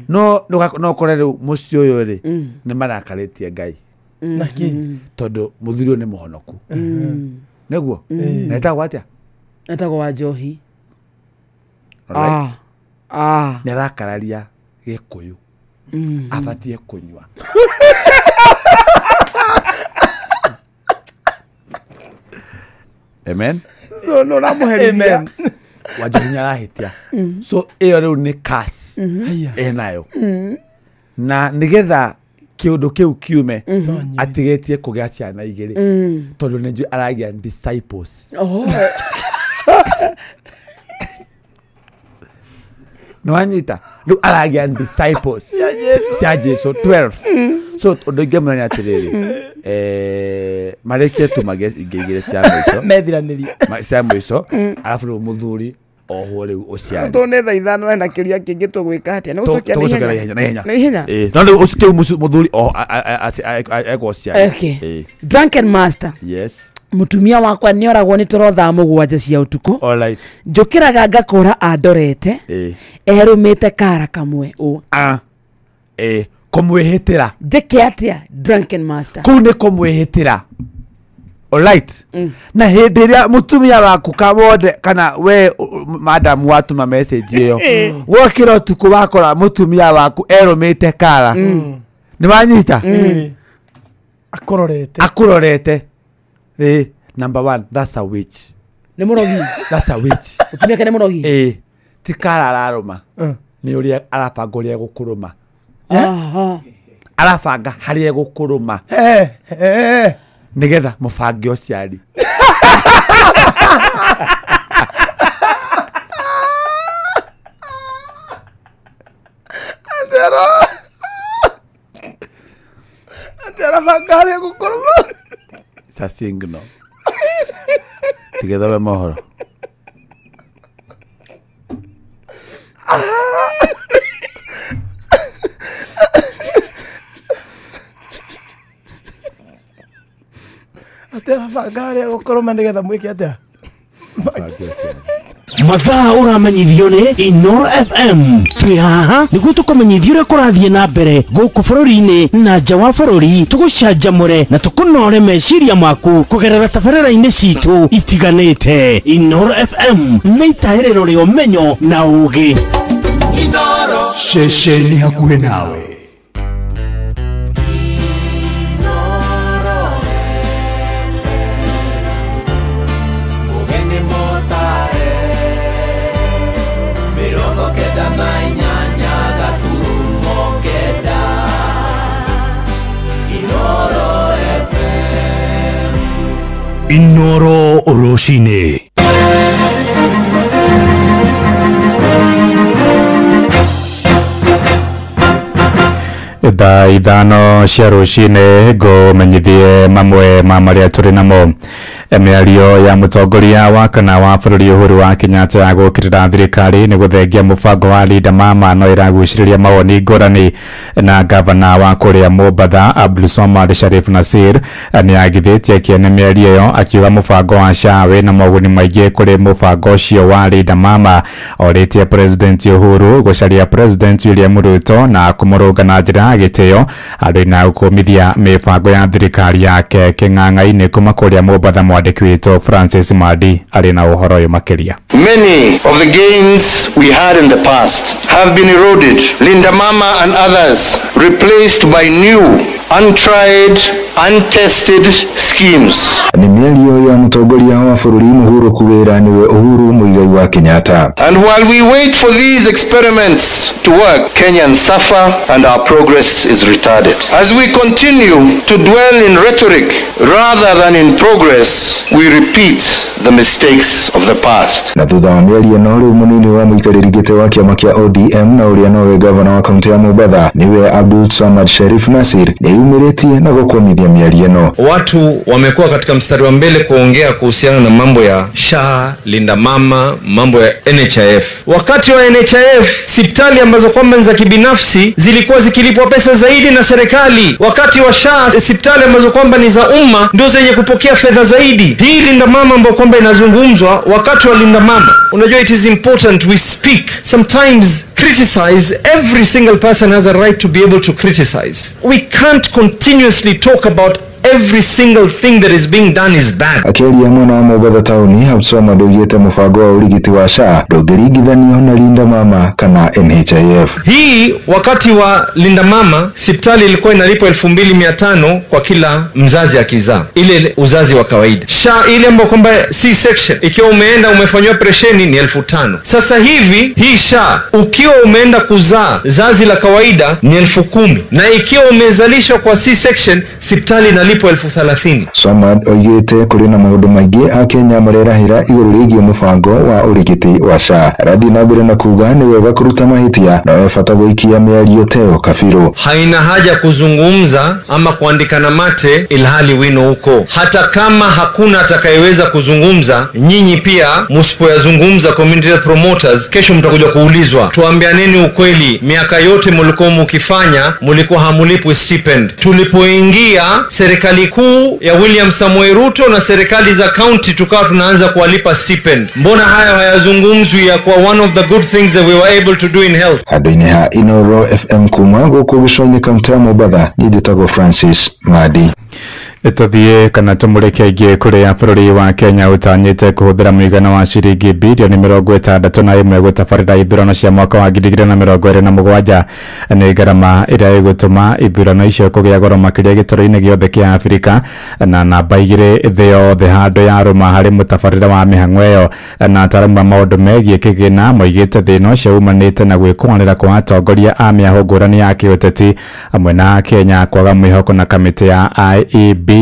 no korere mucio uyu ri ne marakaritie ngai naki todo muthurio ne muhonoku neguo neta gwatia Etagwo wa Njohi. Nerakararia Gikuyu. Abatie kunywa. Amen. So no ramuherithia. Wajunya rahitia. So iyo riu ni curse. Enayo. Na nigetha kiundu kiu kiume atigetie kugia ciana igiri tondu ninju aragia disciples. No anyita lu aragia disciples cia Jesu 12 so odogye mwana atiriri mareke tumage igigire cia mwiso methiraniri cia mwiso alafu muthuri oho riu ociari to ne thaithano ena kiria kingi tugwika atia no ucokia na ihenya no ucike muthuri ego ociari drunken master yes mutumia wakwa ni oragwo ni turotha mugwanja cia utuku all right njukiraga ngakora andorete erumite kara kamwe komwehitira ndike atia drunken master kune komwehitira all right na hindiria mutumia waku kamode kana we madam watu ma message iyo wokira utuku wakora mutumia waku erumite kara ni manyita akurorete number 1 that's a witch ni murogi that's a witch utumia ne murogi tikara araruma ni uri arapanguria gukuruma arafanga harie gukuruma nigetha mubange ociari andera bangaria gukuruma sa signal together mohoro atera bangaria gukuruma nigetha mwiki atia mathaa uramenyithio ni Inoro FM twi haha niguo tukumenyithia uria kurathie na mbere guku bururi-ini na nja wa bururi tugucanjamure na tukunore meciria maku kugerera tabarĩra-inĩ citu itiganĩte. Inoro FM nĩ itaĩrĩro rĩa ũmenyo na ũũgĩ. Inoro ceceni hakuhĩ nawe. Inoro Oroshine. Thaa ithano cia rucine ngumenyithie mamwe ma maria turi namo. Mĩario ya mũtongoria wa kana wa bũrũri Uhuru wa Kenyatta ya gũkĩrĩra thirikari nĩ gũthengia mũbango wa Linda Mama no ĩragucĩrĩria mawoni ngũrani, na gavana wa kũrĩa Mombatha Abdulswamad Sharif Nassir nĩ agithĩtie kĩene mĩario ĩyo akiuga mũbango wa SHA wĩna moguni maingĩ kũrĩ mũbango ũcio wa Linda Mama. Orĩtie President Uhuru gũcaria President William Ruto na kũmũrũnga na njĩra ya gĩtĩo handũ-inĩ ha gũkũmithia mĩbango ya thirikari yake kĩng'ang'a-inĩ kuma kũrĩa Mombatha mwandiki witũ Francis Madi arĩ na ũhoro ũyũ makĩria. Many of the gains we had in the past have been eroded. Linda Mama and others replaced by new, untried, untested schemes. Ni mĩario ya mũtongoria wa bũrũri mũhurũku wĩra niwe Uhuru Muigai wa Kenyatta. And while we wait for these experiments to work, Kenyans suffer and our progress is retarded. As we continue to dwell in rhetoric rather than in progress, we repeat the mistakes of the past. Na thutha wa mĩario no rĩu mũnini wa mũikarĩri gĩtĩ wa kĩama kĩa ODM na ũrĩa nowe gavana wa kaunti ya Mombasa niwe Abdul Samad Sharif Nasir nĩyumĩrĩtie na gũkwamithia mĩario ĩno. Watu wamekuwa katika mstari wa mbele kuongea kuhusiana na mambo ya SHA, Linda Mama, mambo ya NHIF. Wakati wa NHIF, hospitali ambazo kwamba za kibinafsi zilikuwa zikilipwa pesa zaidi na serikali. Wakati wa SHA, hospitali ambazo kwamba ni za umma ndio zenye kupokea fedha zaidi. Hii Linda Mama ambayo kwamba inazungumzwa wakati wa Linda Mama. Unajua, it is important we speak. Sometimes criticize. Every single person has a right to be able to criticize. We can't continuously talk about every single thing that is being done is bad. Akĩaria mwana wa Mombasa tauni Abdulswamad oigĩte mũbango wa ũrigiti wa SHA ndũngĩringithanio na Linda Mama kana NHIF. Hii wakati wa Linda Mama hospitali ilikuwa inalipa 2500 kwa kila mzazi akizaa, ile uzazi wa kawaida. SHA ile ambayo kwamba C-section ikiwa umeenda umefanywa operesheni ni 1500. Sasa hivi hii SHA ukiwa umeenda kuzaa zazi la kawaida ni 10,000, na ikiwa umezalishwa kwa C-section hospitali inalipa 30,000. Samad oigĩte kũrĩ na maũndũ maingĩ a Kenya marerahĩra igũrũ rĩgiĩ mũbango wa ũrigiti wa SHA. Arathi na mbere na kuuga nĩ wega kũruta mahĩtia na webata gũikia mĩario teo kabirũ. Haina haja kuzungumza ama kuandikana mate ilhali wino huko. Hata kama hakuna atakayeweza kuzungumza, nyinyi pia msipoyazungumza community promoters, kesho mtakuja kuulizwa. Tuambianeni ukweli, miaka yote mlikuwa mkifanya, mlikuwa hamulipwi stipend. Tulipoingia serikali kuu ya William Samoei Ruto na serikali za county tukawa tunaanza kuwalipa stipend. Mbona haya hayazungumzwi ya kwa one of the good things that we were able to do in health? Handũ-inĩ ha Inoro FM kuma gũkũ gĩcũa-inĩ kaunti ya Mombasa, niĩ njĩtagwo Francis Madi. Tuthiĩ kana tũmũrĩke aingĩ kũrĩa bũrũri wa Kenya ũtanyĩte kũhũthĩra mũigana wa ciringi birioni 61 gũtabarĩra ithurano cia mwaka wa 2027 nĩ ngarama ĩrĩa ĩgũtũma ithurano icio kũgĩa goro makĩria gĩtarũ-inĩ gĩothe kĩa Afrika na namba 2 thĩ yothe handũ ya rũma harĩ mũtabarĩra wa mĩhang'o ĩyo. Na ataaramu a maũndũ megiĩ kĩgĩna moigĩte thĩna ũcio umanĩte na gwĩkũanĩra kwa atongoria a mĩahũ ngũrani ya kĩũteti hamwe na Kenya kwaga mwĩhoko na kamĩtĩ ya IEBC.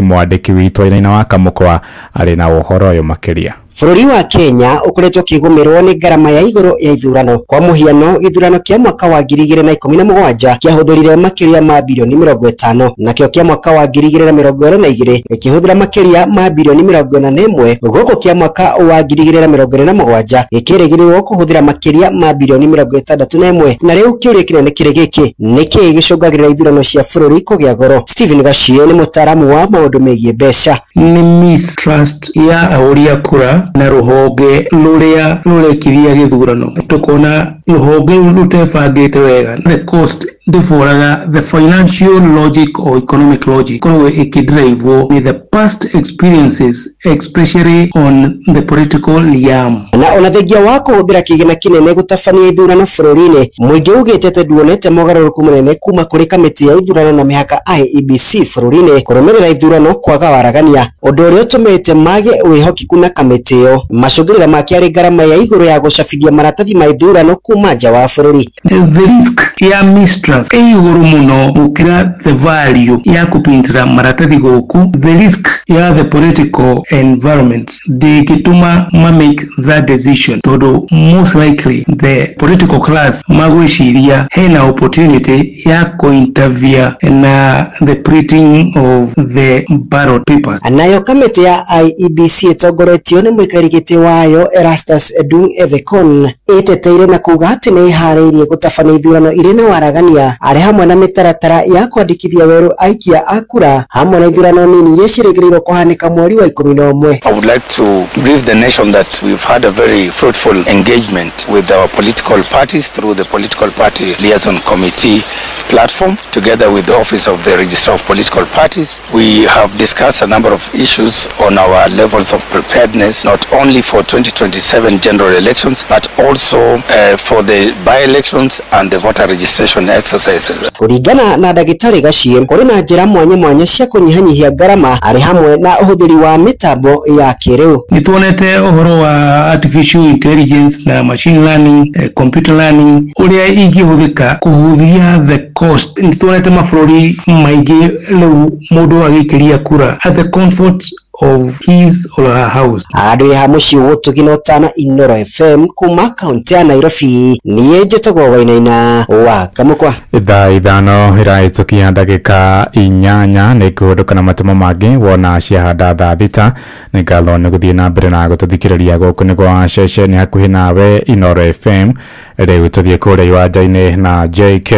Mwandĩki witũ Aina wa Kamũkwa arĩ na ũhoro ũyũ makĩria. Bũrũri wa Kenya ukoretwo kĩgũmĩrwo nĩ ngarama ya igũrũ ya ithurano. Kwa mũhiano, gĩthurano kĩa mwaka wa 2017 kĩahũthĩrire makĩria ma birioni 50, nakĩo kĩa mwaka wa 2022 gĩkĩhũthĩra makĩria ma birioni 41, gũkũ kĩa mwaka wa 2027 gĩkĩrĩgĩrĩrwo kũhũthĩra makĩria ma birioni 61. Na rĩu kĩũria kĩnene kĩrĩ gĩkĩ, nĩkĩ gĩcũngagĩrĩra ithurano cia bũrũri kũgĩa goro? Stephen Gachie nĩ mũtaaramu wa maũndũ megiĩ mbeca. Nĩ mistrust ya ahũri a kura na ruhonge ruria rurekiria githurano. Tukona ruhonge rutebangite wega, the cost ndĩbũraga the financial logic or economic logic korwo ikidrive with the past experiences, especially on the political yam. Na ona thengia wa kũhũthĩra kĩgĩna kĩnene gũtabania ithurano bũrũri-inĩ, mũingĩ ugĩte atĩ nduonete mogarũrũku manene kuma kũrĩ kamĩtĩ ya ithurano na mĩhaka IEBC bũrũri-inĩ kũrũmĩrĩra ithurano kwaga waragania, ũndũ ũrĩa ũtũmĩte mage wĩhokeku na kamĩtĩ ĩyo. Macũngĩrĩra make arĩ ngarama ya igũrũ ya gũcabithia maratathi ma ithurano kuma nja wa bũrũri. The risk ya mistrust igũrũ mũno gũkĩra the value ya kũpintĩra maratathi gũkũ. The risk ya the political environment ndĩgĩtũma make that decision, tondũ most likely the political class magwĩciria hena opportunity ya kũintervene na the printing of the ballot papers. Nayo kamĩtĩ ya IEBC ĩtongoretio nĩ mũikarĩri gĩtĩ wayo Erastus Edung Ethekon ĩteteire na kuga atĩ nĩ ĩharĩirie gũtabania ithurano irĩ na waragania Kenya arĩ hamwe na mĩtaratara ya kwandĩkithia werũ aikia a kura hamwe na ithurano nini iria cirĩgĩrĩirwo kũhanĩka mweri wa 11. I would like to brief the nation that we've had a very fruitful engagement with our political parties through the Political Party Liaison Committee platform, together with the Office of the Registrar of Political Parties. We have discussed a number of issues on our levels of preparedness, not only for 2027 general elections, but also for the by-elections and the voter registration exercises. Kũringana na ndagĩtarĩ Gacie, kũrĩ na njĩra mwanya mwanya cia kũnyihanyihia ngarama arĩ hamwe na ũhũthĩri wa mĩtambo ya kĩrĩu. Nĩtuonete ũhoro wa artificial intelligence na machine learning, computer learning ũrĩa ingĩhũthĩka kũhũthia the cost. Nĩtuonete mabũrũri maingĩ rĩu mũndũ agĩikĩria kura at the comfort of his or her house. Andũ ya mũciĩ wotũgino tana Inoro FM kuma kaunti ya Nairobi niĩ njĩtagwo Wainaina wa Kamũkwa. Thaa ithano iraĩtũkia ndagĩka 8 nĩ kũhũndũka na matũmo mangĩ wona ciahanda thaa thita nĩ ngatho nĩ gũthiĩ na mbere na gũtũthikĩrĩria gũkũ nĩ gwa ceceni hakuhĩ nawe Inoro FM rĩu tũthiĩ kũrĩa iwanja-inĩ na JK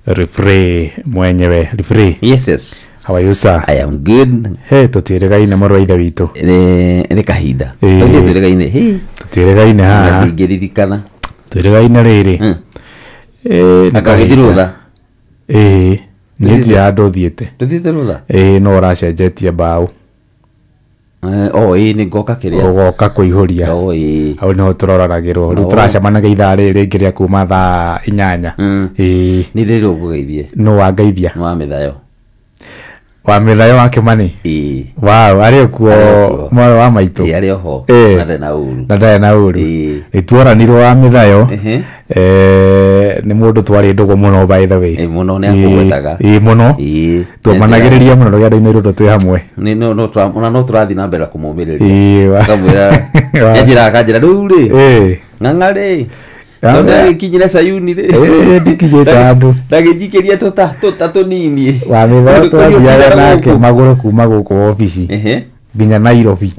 Referee mwenyewe. Referee. Yes. How are you, sir? I am good. Hey, tutiregaine moro ida witũ. Nĩ kahinda. Tutiregaine. Hey. Tutiregaine ha. Ngĩririkana. Tutiregaine rĩrĩ. Nakagĩthirwo tha. Nĩ ndia andũ thiĩte. Tuthiĩte rũtha. No ũracenjetie mbaũ. Nĩ ngoka kĩrĩa. Ũgoka kũihũria. Hau nĩho tũroraragĩrwo. Rĩu tũracemanaga ithaa rĩrĩ rĩngĩ rĩa kuma thaa 8. Nĩ rĩrĩ ũgũgeithie. No wangeithia. Nĩ wa mĩthayo. Wa mĩthayo wa Kĩmani. Wow, arĩ kuo mwana wa maitũ. Arĩ oho. Na ndarĩ na ũru. Nĩtuoranirwo wa mĩthayo. Nĩ mũndũ twarĩ ndũgũ mũno by the way. Mũno nĩ akũgwetaga. Mũno. Tũmanagĩrĩria mũno rũgendo inĩ rũtũ twĩ hamwe. No tũrathiĩ na mbere kũmũmĩrĩria. Kamwĩra kanjĩra rĩu rĩ. Ng'ang'arĩ. Ndagĩkinyire Sayuni rĩ. Ndikinyĩte andũ. Ndagĩjikĩria tũta tũnini. Wa mĩthayo twathiaga nake magũrũ kuma gũkũ ofici. Nginya Nairobi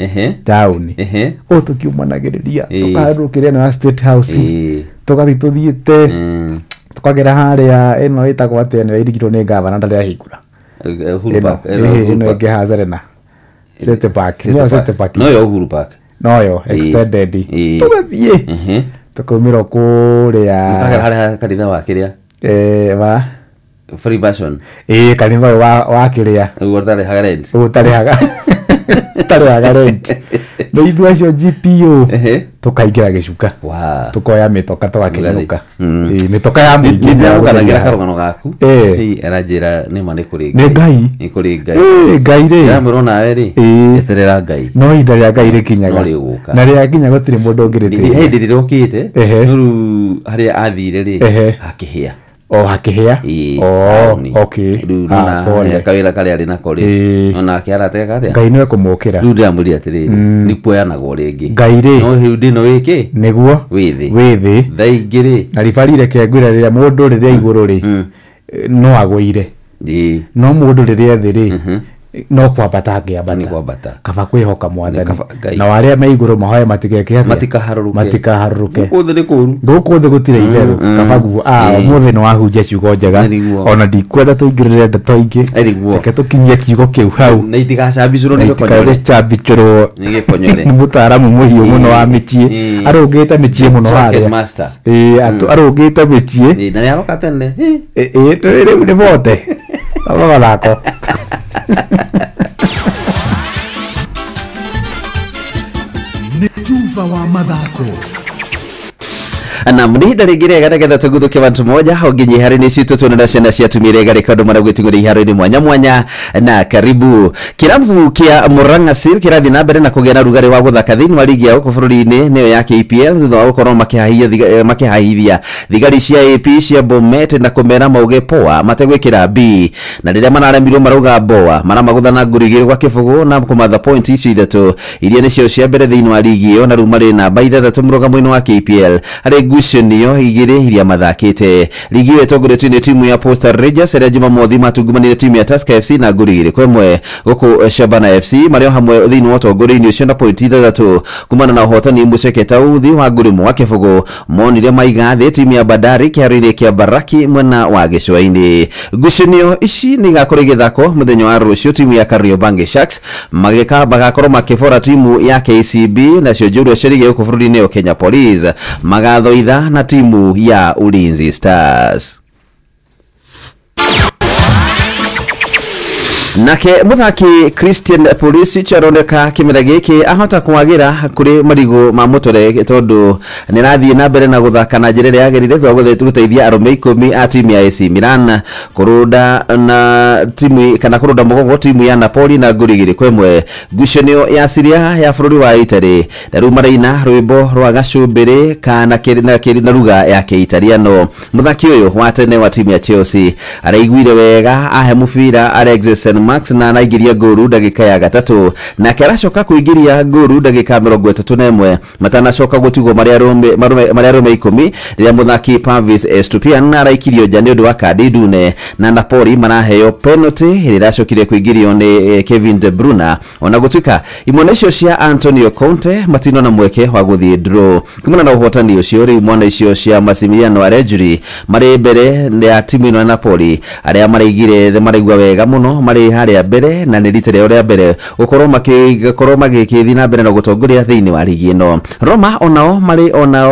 town. Tũkiumanagĩrĩria tũkaharũkĩria na State House. Tũgathiĩ tũthiĩte tukagera harĩa ĩno ĩtagwo atĩ nĩ irigirwo nĩ gavana ndarĩ ahingũra. Uhuru Park. Ĩno ĩngĩ Hazarena. City Park. City Park. No yo Uhuru Park. No yo extended. Tũgathiĩ. Tukaumĩra kũrĩa. Tukagera harĩa kanitha wa kĩrĩa. Wa Free Version. Kanitha wa kĩrĩa. Ũtarĩhaga rent. Ũtarĩhaga. Ũtarĩhaga rent. Nĩ ithuĩ acio GPO. Tukaingĩra gĩcuka. Tukoya mĩtoka tũgakĩinũka. Mĩtoka ya mũingĩ. Nĩũkanagira karũgano gaku. Aranjĩra nĩma nĩ kũrĩ Ngai. Nĩ Ngai. Nĩ kũrĩ Ngai. Ngai rĩ. Ndamũrwo nawe rĩ. Eterera Ngai. No ihinda rĩa Ngai rĩkinyaga. Na rĩakinya gũtirĩ mũndũ ũngĩrĩtĩria. Hĩndĩ rĩrĩa ũkĩte. Rĩu harĩa athire rĩ. Hakĩhĩa. Hakĩhĩa. Okay. Rĩu kawĩra karĩa arĩ nako rĩ. Onake aratega atĩa. Ngai nĩwe kũmũkĩra. Rĩu ndĩramũria atĩrĩrĩ. Nĩ kuoyanagwo rĩngĩ. Ngai rĩ. No hĩu ndĩno wĩkĩ. Nĩguo. Wĩthĩ. Thaa ingĩ rĩ. Na ribarire kengwĩra rĩrĩa mũndũ rĩrĩa igũrũ rĩ. No agũire. No mũndũ rĩrĩa thĩ rĩ. No kwambata angĩambata. Kaba kwĩhoka Mwathani. Na warĩa me igũrũ mahoye matigeke matikaharũrũke. Gũkũ thĩ gũtirĩ itherũ. Kaba guo ũmũthĩ nĩ wahunjia ciugo njega. Ona ndikwenda tũingĩrĩre ndeto ingĩ. Reke tũkinyie kiugo kĩu hau. Na itigacambicũrwo nĩ gĩkonyore. Nĩ mũtaaramu mũhiũ mũno wa mĩciĩ. Arũngĩte mĩciĩ mũno harĩa. Arũngĩte mĩciĩ. Na nĩaroka tene. Rĩu nĩ bote. Gathako. Nĩ tuva wa mathako. Na mnihinda rĩngĩ rĩega nĩgetha tũguthũke bantu moja nginya iharo-inĩ citũ tuonera ciana ciatumire garĩka andũ maragwĩting'ũria iharo-inĩ mwanya mwanya na karibu. Kĩrabu kĩa Murang'a Seal kĩrathiĩ na mbere na kũgĩa na rugarĩ wa gũthaka thĩinĩ wa ligi ya gũkũ bũrũri-inĩ nĩyo ya KPL thutha wa gũkorwo makĩhahithia thigari cia AP cia Bomet na kũmera mauge poa mategwĩkĩra B, na rĩrĩa manaremirwo marauga boa maramagũthana ngũri igĩrĩ gwa kĩbũgũ na kũmatha point icio ithatũ iria nĩcio cia mbere thĩinĩ wa ligi ĩyo, na rĩu marĩ namba ithathatũ mũrũgamo-inĩ wa KPL harĩ ngucanio igiri iria mathakite. Ligi ĩyo ĩtongoretio nĩ timu ya Posta Rangers ĩrĩa Jumamothi matungumanire timu ya Tusker FC na ngũri igĩrĩ kwa ĩmwe, gũkũ Shabana FC marĩ hamwe thĩinĩ wa ũtongoria-inĩ ũcio na pointi 3 kumana na ũhotani mũceke tauthi wa ngũrimo wa kĩbũgũ monire maiga thĩ timu ya Bandari kĩharo-inĩ kĩa Baraki mwena wa gĩcũa-inĩ. Ngucanio ici nĩ igakorwo igĩthakwo mũthenya wa rũciũ, timu ya Kariobangi Sharks magakorwo makĩbora timu ya KCB nacio njorua ciarĩgĩa gũkũ bũrũri-inĩ wa Kenya Police magathoitha na timu ya Ulinzi Stars. Nake muthaki Christian Pulisic aroneka kimera giki ahota kwagira kuri marigo ma mutore tondu ni rathie na mbere na guthaka na njira ya gerire thwa guteithia arume 10 a timu ya AC Milan kurunda na timu kana kurunda mugongo timu ya Napoli na ngũri igĩrĩ kwa ĩmwe. Ngucanio ya Syria ya bũrũri wa Italy na rĩu maraina rwĩmbo rwa gacumbĩrĩ kana na ruga ya Kiitaliano. Muthaki ũyũ wa tene wa timu ya Chelsea araiguire wega ahe mũbira Alexis Max na anaingiria ngũru ndagika ya gatatu na keracoka kuingiria ngũru ndagika 31 matanacoka gutigwo maria arume 10 rĩrĩa muthaki Pavis Estupian araikirio nja nĩ ũndũ wa kadi ndune na Napoli maraheo penalty ĩrĩa iracokire kuingirio nĩ Kevin De Bruyne. Ona gũtuĩka imwana icio cia Antonio Conte matino na mweke wa gũthiĩ draw kumana na ũhotani ũcio, rĩu imwana icio cia Massimiliano Allegri marĩ mbere ya timu ĩno ya Napoli arĩa maraigua wega mũno marĩ harĩa mbere na nĩ rita rĩao rĩa mbere gũkorwo magĩgĩthiĩ na mbere na gũtongoria thĩinĩ wa ligi ĩno. Roma onao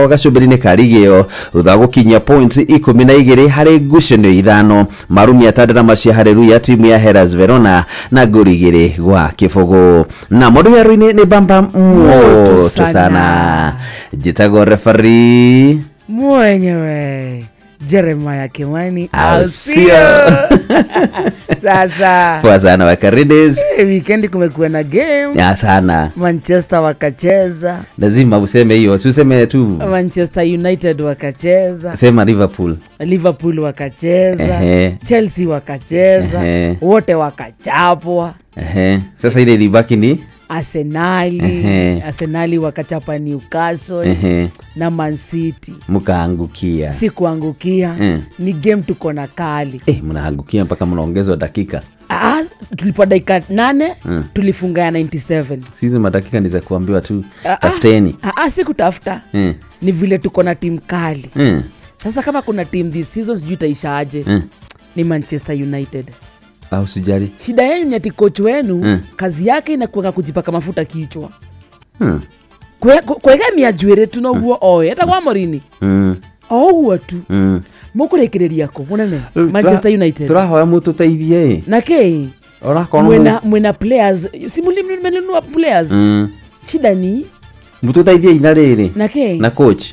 gacumbĩrĩ-inĩ ka ligi ĩyo thutha gũkinyia points 12 harĩ ngucanio 5 marumia tandara cia Haleluya timu ya Hellas Verona na ngũri 2 gwa kĩbũgũ. Na mũndũ heru-inĩ nĩ Bamba moto sana njĩtagwo referee mwenyewe Jeremiah Kimani Alcio. Sasa kwa sana Wakarides weekend kumekuwa na game ya sana. Manchester wakacheza, lazima useme hiyo, si useme tu Manchester United wakacheza, sema Liverpool wakacheza, Chelsea wakacheza, wote wakachapwa. Sasa ile libaki ni Arsenali wakachapa Newcastle na Man City. Mkaangukia. Si kuangukia, ni game tuko na kali. Mnaangukia mpaka mnaongezwa dakika. Tulipo dakika 8 tulifunga ya 97. Sisi madakika ni za kuambiwa tu tafuteni. Si kutafuta. Ni vile tuko na timu kali. Sasa kama kuna team this season sijui itaisha aje. Ni Manchester United. Usijali. Shida yenu ni ati coach wenu kazi yake inakuwa kujipaka mafuta kichwa. Kwegemia njuĩrĩ tu noguo oe eta kwa morini. Oguo tu. Mukurekereria ko munene Manchester United. Turahoya mututeithie. Na ke mwena players simulimenunua players. Shida ni mututeithie ina rĩrĩ. Na ke na coach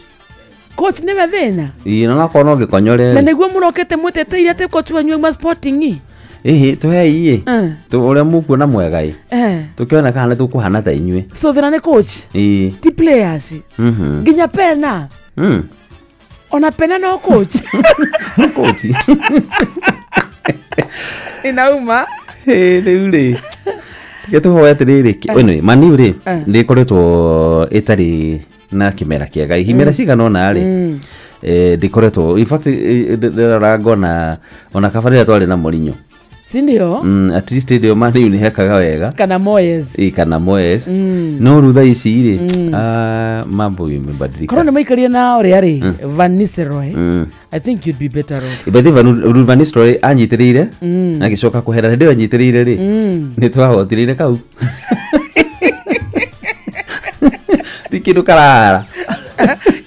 nĩ mathĩna. Na kono gĩkonyore. Na nĩguo mũrokete mweteteire ate coach wanyu ma Sporting. Tuheiye ũrĩa mũkuona mwega tukiona kana tukuhana ta inyuĩ. So thina nĩ coach ti players. Nginya pena ona pena no coach. Coach inauma rĩu gĩtũhoya atĩrĩrĩ mani rĩ ndĩkoretwo ĩtarĩ na kĩmera kĩega ihimera cigana ona rĩ ndĩkoretwo in fact ndĩrarangona ona kabarĩra twarĩ na Mourinho. Sindio? At least ndio maana ni hekaga wega. Kana Moyes. No rutha ici ri. Mambo yamebadilika. Korona maikaria na ore ari Van Nistelrooy. I think you'd be better off. Ibadi Van Nistelrooy anyitĩrĩire na gicoka kuhera ndio anyitĩrĩire ri. Ni twahotirire kau. Tikiru karara.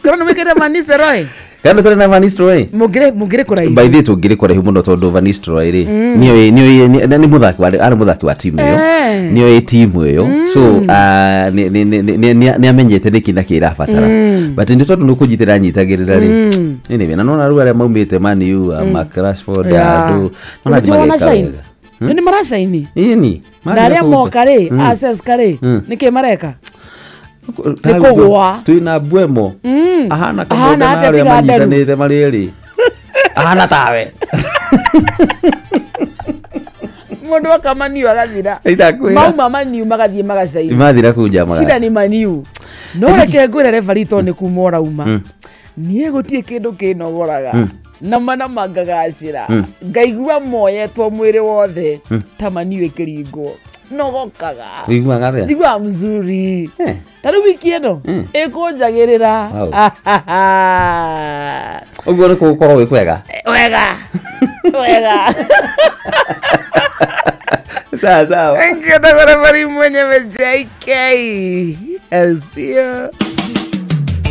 Korona maikaria Van Nistelrooy. Kana tũrĩ na Van Nistelrooy mugire kũraihu. By the way tũngire kũraihu mũno tondũ Van Nistelrooy rĩ nĩ mũthaki wa timu ĩyo, nĩoĩ timu ĩyo, so nĩ amenyete nĩkĩ na kĩrabatara, but nĩ tondũ nĩ kũnyitĩra nyitagĩrĩra rĩ nĩ na nona rĩu arĩa maumĩte Man U Mark Rashford andũ nona mageka wega nĩ maracaini ni na arĩa moka rĩ access karĩ nĩkĩ mareka nikogwa tuina Mbwemo ahana kama arĩa manyitanĩte marĩ erĩ ahana tawe mundu akamaniu agathira mauma maniu magathie magacaina mathira kuja shida ni maniu no reke ngwire referee to ni kuma urauma niä gå tiä kä ndå kä nogoraga na mana mangagacira ngaigua moyetwo mwä rä wothe tamani wä kä ringwo nogokaga njigua mzuri tarä wiki ä no ä kå njagä rä ra å guo nä kå gå korwo gwä kwega wega sawa ngenda barabara mwenyewe JK Elsia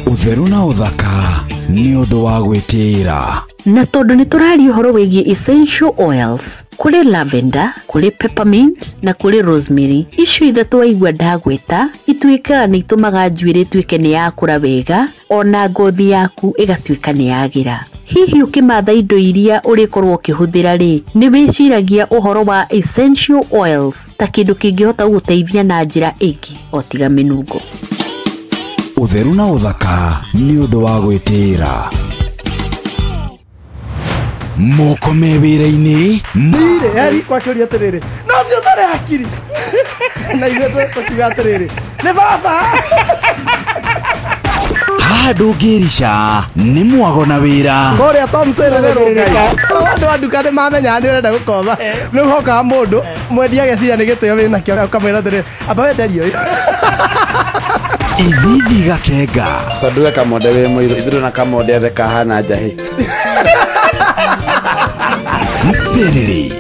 Utheru na uthaka ni undu wa gwitira. Na tondu ni turaria uhoro wigie essential oils kuri lavender, kuri peppermint na kuri rosemary. Icio ithatu waigua ndagweta ituikaga ni itumaga njuiri ituike ni yakura wega ona ngothi yaku igatuika ni yagira. Hihi ukimatha indo iria urikorwo ukihuthira ri ni wiciragia uhoro wa essential oils ta kindu kingihota guteithia na njira ingi otiga minungo. Utheru na uthaka ni undu wa gwitira. Moko me wira-ini ndire yari kwakiuria atiriri no cio tare hakiri na ithuĩ tũkiuga atiriri nĩ baba haha ndũngĩrica nĩ mwago na wĩra kũrĩa Tom Sererero Ngai andũ a nduka nĩ mamenya nĩ ũrenda gũkomba rĩu hokaga mũndũ mwendia ageciria nĩ gĩtĩo wĩna kĩo ũkamwĩra atĩrĩrĩ amba wenderio ithithi gakenga tondũ we kamonde wĩ mũirũ ithuĩ na kamonde othe kahana njahĩ Mserere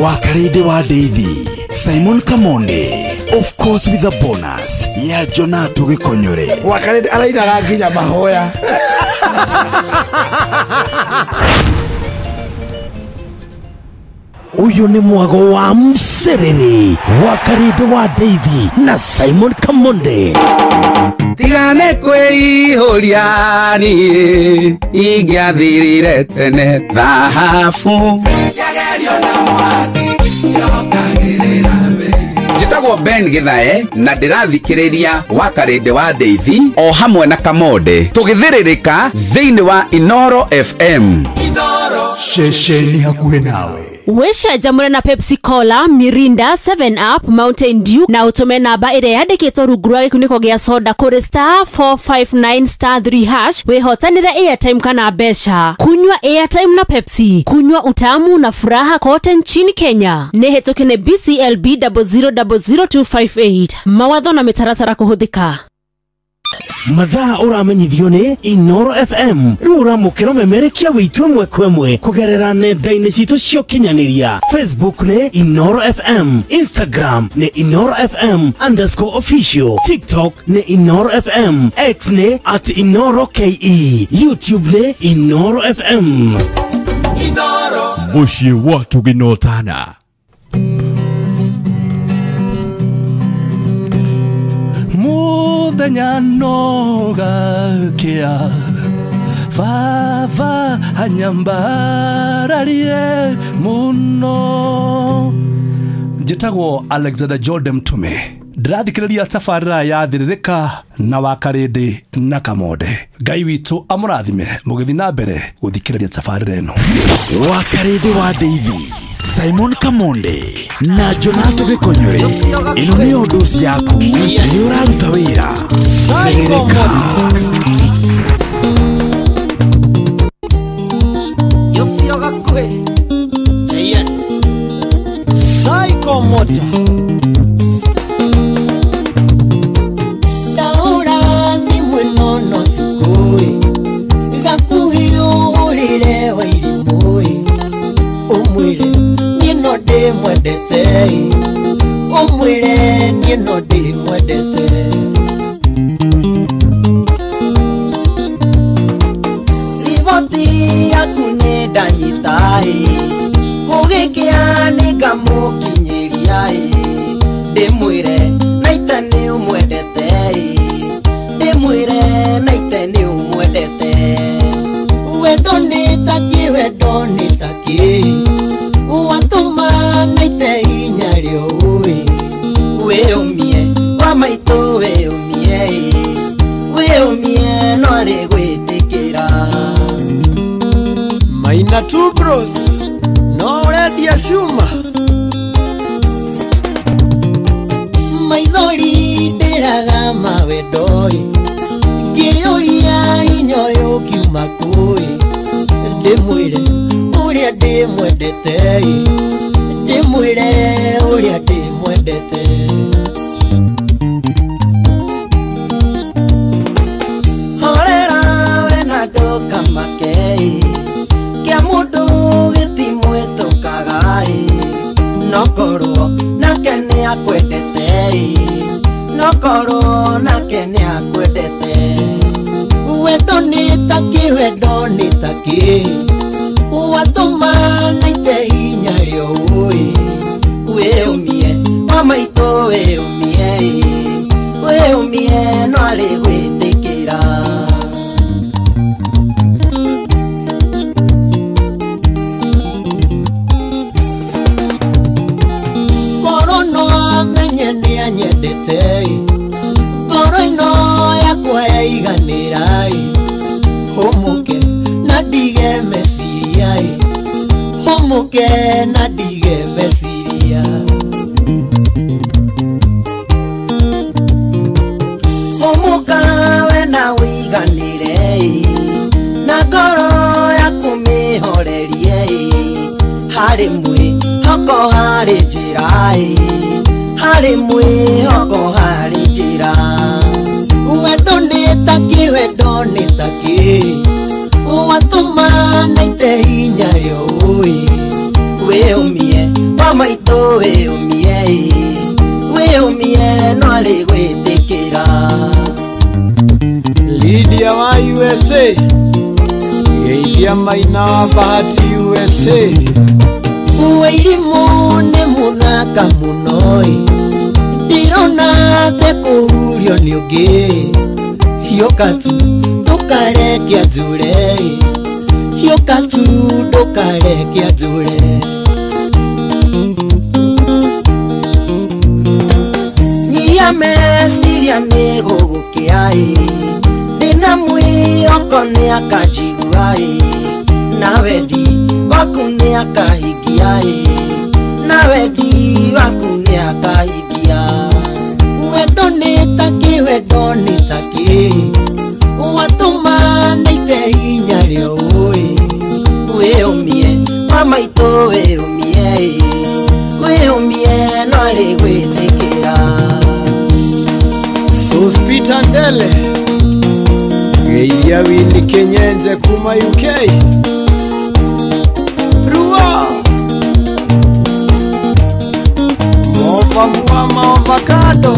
Wakarede wa Deithi Simon Kamonde of course with a bonus ya Jonato Gikonyore Wakarede arainaga nginya mahoya Uyu ni mwago wa Mserere Wakarede wa Deithi na Simon Kamonde tigane kwĩihũria niĩ ingĩathirire tene thahabu njĩtagwo Ben Gĩthae na ndĩrathikĩrĩria Wakarede wa Deithi o hamwe na Kamonde tũgĩthĩrĩrĩka thĩinĩ wa Inoro FM Shesheni hakuhĩ nawe Wĩcenjamũre na Pepsi Cola, Mirinda, 7 Up, Mountain Dew na ũtũme namba ĩrĩa yandĩkĩtwo rungu rwa gĩkunĩko gĩa soda kũrĩ *459*3# wĩhotanĩre airtime kana mbeca. Kunywa airtime na Pepsi, kunywa utamu na furaha kote nchini Kenya. Nĩ hĩtũkie nĩ BCLB 0000258. Mawatho na mĩtaratara kũhũthĩka. Mathaa uramenyithio ni Inoro FM rĩu ũramũkĩra memerekia wĩtwe mwekwe kugerera nenda-inĩ citũ cia ũkinyanĩria. Facebook ni Inoro FM, Instagram ni Inoro FM_official, TikTok ni Inoro FM, X ni @InoroKE, YouTube ni Inoro FM. Inoro muciĩ watu ginotana muthenya nogakia baba anyambararie muno njĩtagwo Alexander Jordan Mtume ndĩrathikĩrĩria tabarĩra ya thĩrĩrĩka na Wakarede na Kamonde. Ngai witũ amũrathime mũgĩthiĩ na mbere gũthikĩrĩria tabarĩra ĩno. Wakarede wa Deithi, Simon Kamonde na Jonato Gikonyore, ĩno nĩyo dosi yaku nĩ ũraruta wĩra thĩrĩrĩka. Yosio gakwe Jayen Psycho moja Daura ni mwenono tukui Gakuhiyo ulile wa ilimui Umwile nino de mwedete Umwile nino de mwedete Livoti yakune danyitai Kugikia niga mukinyiriai Demwire naita ni umwedete Demwire naita ni umwedete Wedo nitaki Watuma naita inyario Weumie Wamaito weumie Nore gwitikira Maina two bros No ready asuma Maithori ndĩraga mawendoi Ngĩyũria hinya ũyũ ũkiuma kũĩ, ndĩmwĩre ũrĩa ndĩmwendete, ndĩmwĩre ũrĩa ndĩmwendete. Horera we na ndũkamake, kĩa mũndũ gĩtimwĩtũkaga, nokorwo nake nĩakwendete, nokorwo nake nĩakwendete. Wendo nĩtaki, wendo nĩtaki, watũma naite hinya rĩũĩ. Wĩyũmie mama itũ, wĩyũmie, wĩyũmie no arĩ gwĩtĩkĩra. Ngoro no amenye nĩanyendete, ngoro ĩno yakwa yaiganĩra, hũmũke na ndige meciria, hũmũke na ndige meciria. Hũmũka we na wĩiganĩre, na ngoro yaku mĩhorerie, harĩ mwĩhoko harĩ njĩra, harĩ mwĩhoko harĩ njĩra. Wendo nĩtaki, wendo nĩtaki, watũma naite hinya rĩũĩ. Wĩyũmie mama itũ, wĩyũmie, wĩyũmie no arĩ gwĩtĩkĩra. Lydia wa USA, Geithia Maina wa Bahati USA. Wĩirimũ nĩ mũthaka mũno, ndirona te kũhurio nĩ ũngĩ. Hiũka tu ndũkareke anjũre, hiũka tu ndũkareke anjũre. Nyia meciria nĩ gũgũkĩa, ndĩna mwĩhoko nĩakanjigua, na wendi waku nĩakahingia, na wendi waku nĩakahingia. Wendo nĩtaki, wendo nĩtaki, watũma naite hinya rĩũĩ. Wĩyũmie mama itũ, wĩyũmie, wĩyũmie no arĩ gwĩtĩkĩra. Sospita Ndele, Geithia Winnie Kenyenje kuma UK. Rua Mova Muama Avocado,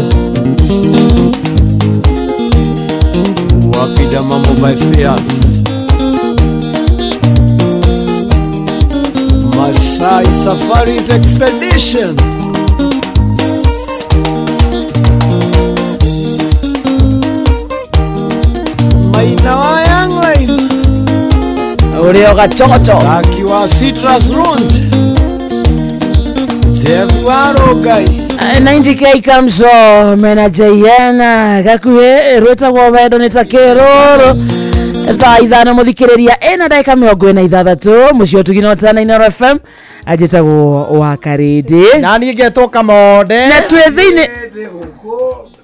Wapida Mambo by Spears, Masai Safaris Expedition, Maina wa Young Line, Urioga Chocho, Taki wa Citrus Lounge, Jeff wa Rogai, 90k kamso manager yana gakuhe rwetagwo wendo nĩtaki rũrũ thaa ithano mũthikĩrĩria ena ndagĩka 46 mũciĩ ũtugino tana Inooro FM ajĩtagwo wa Karĩndĩ na niĩ ngetwo Kamode na twĩ thĩinĩ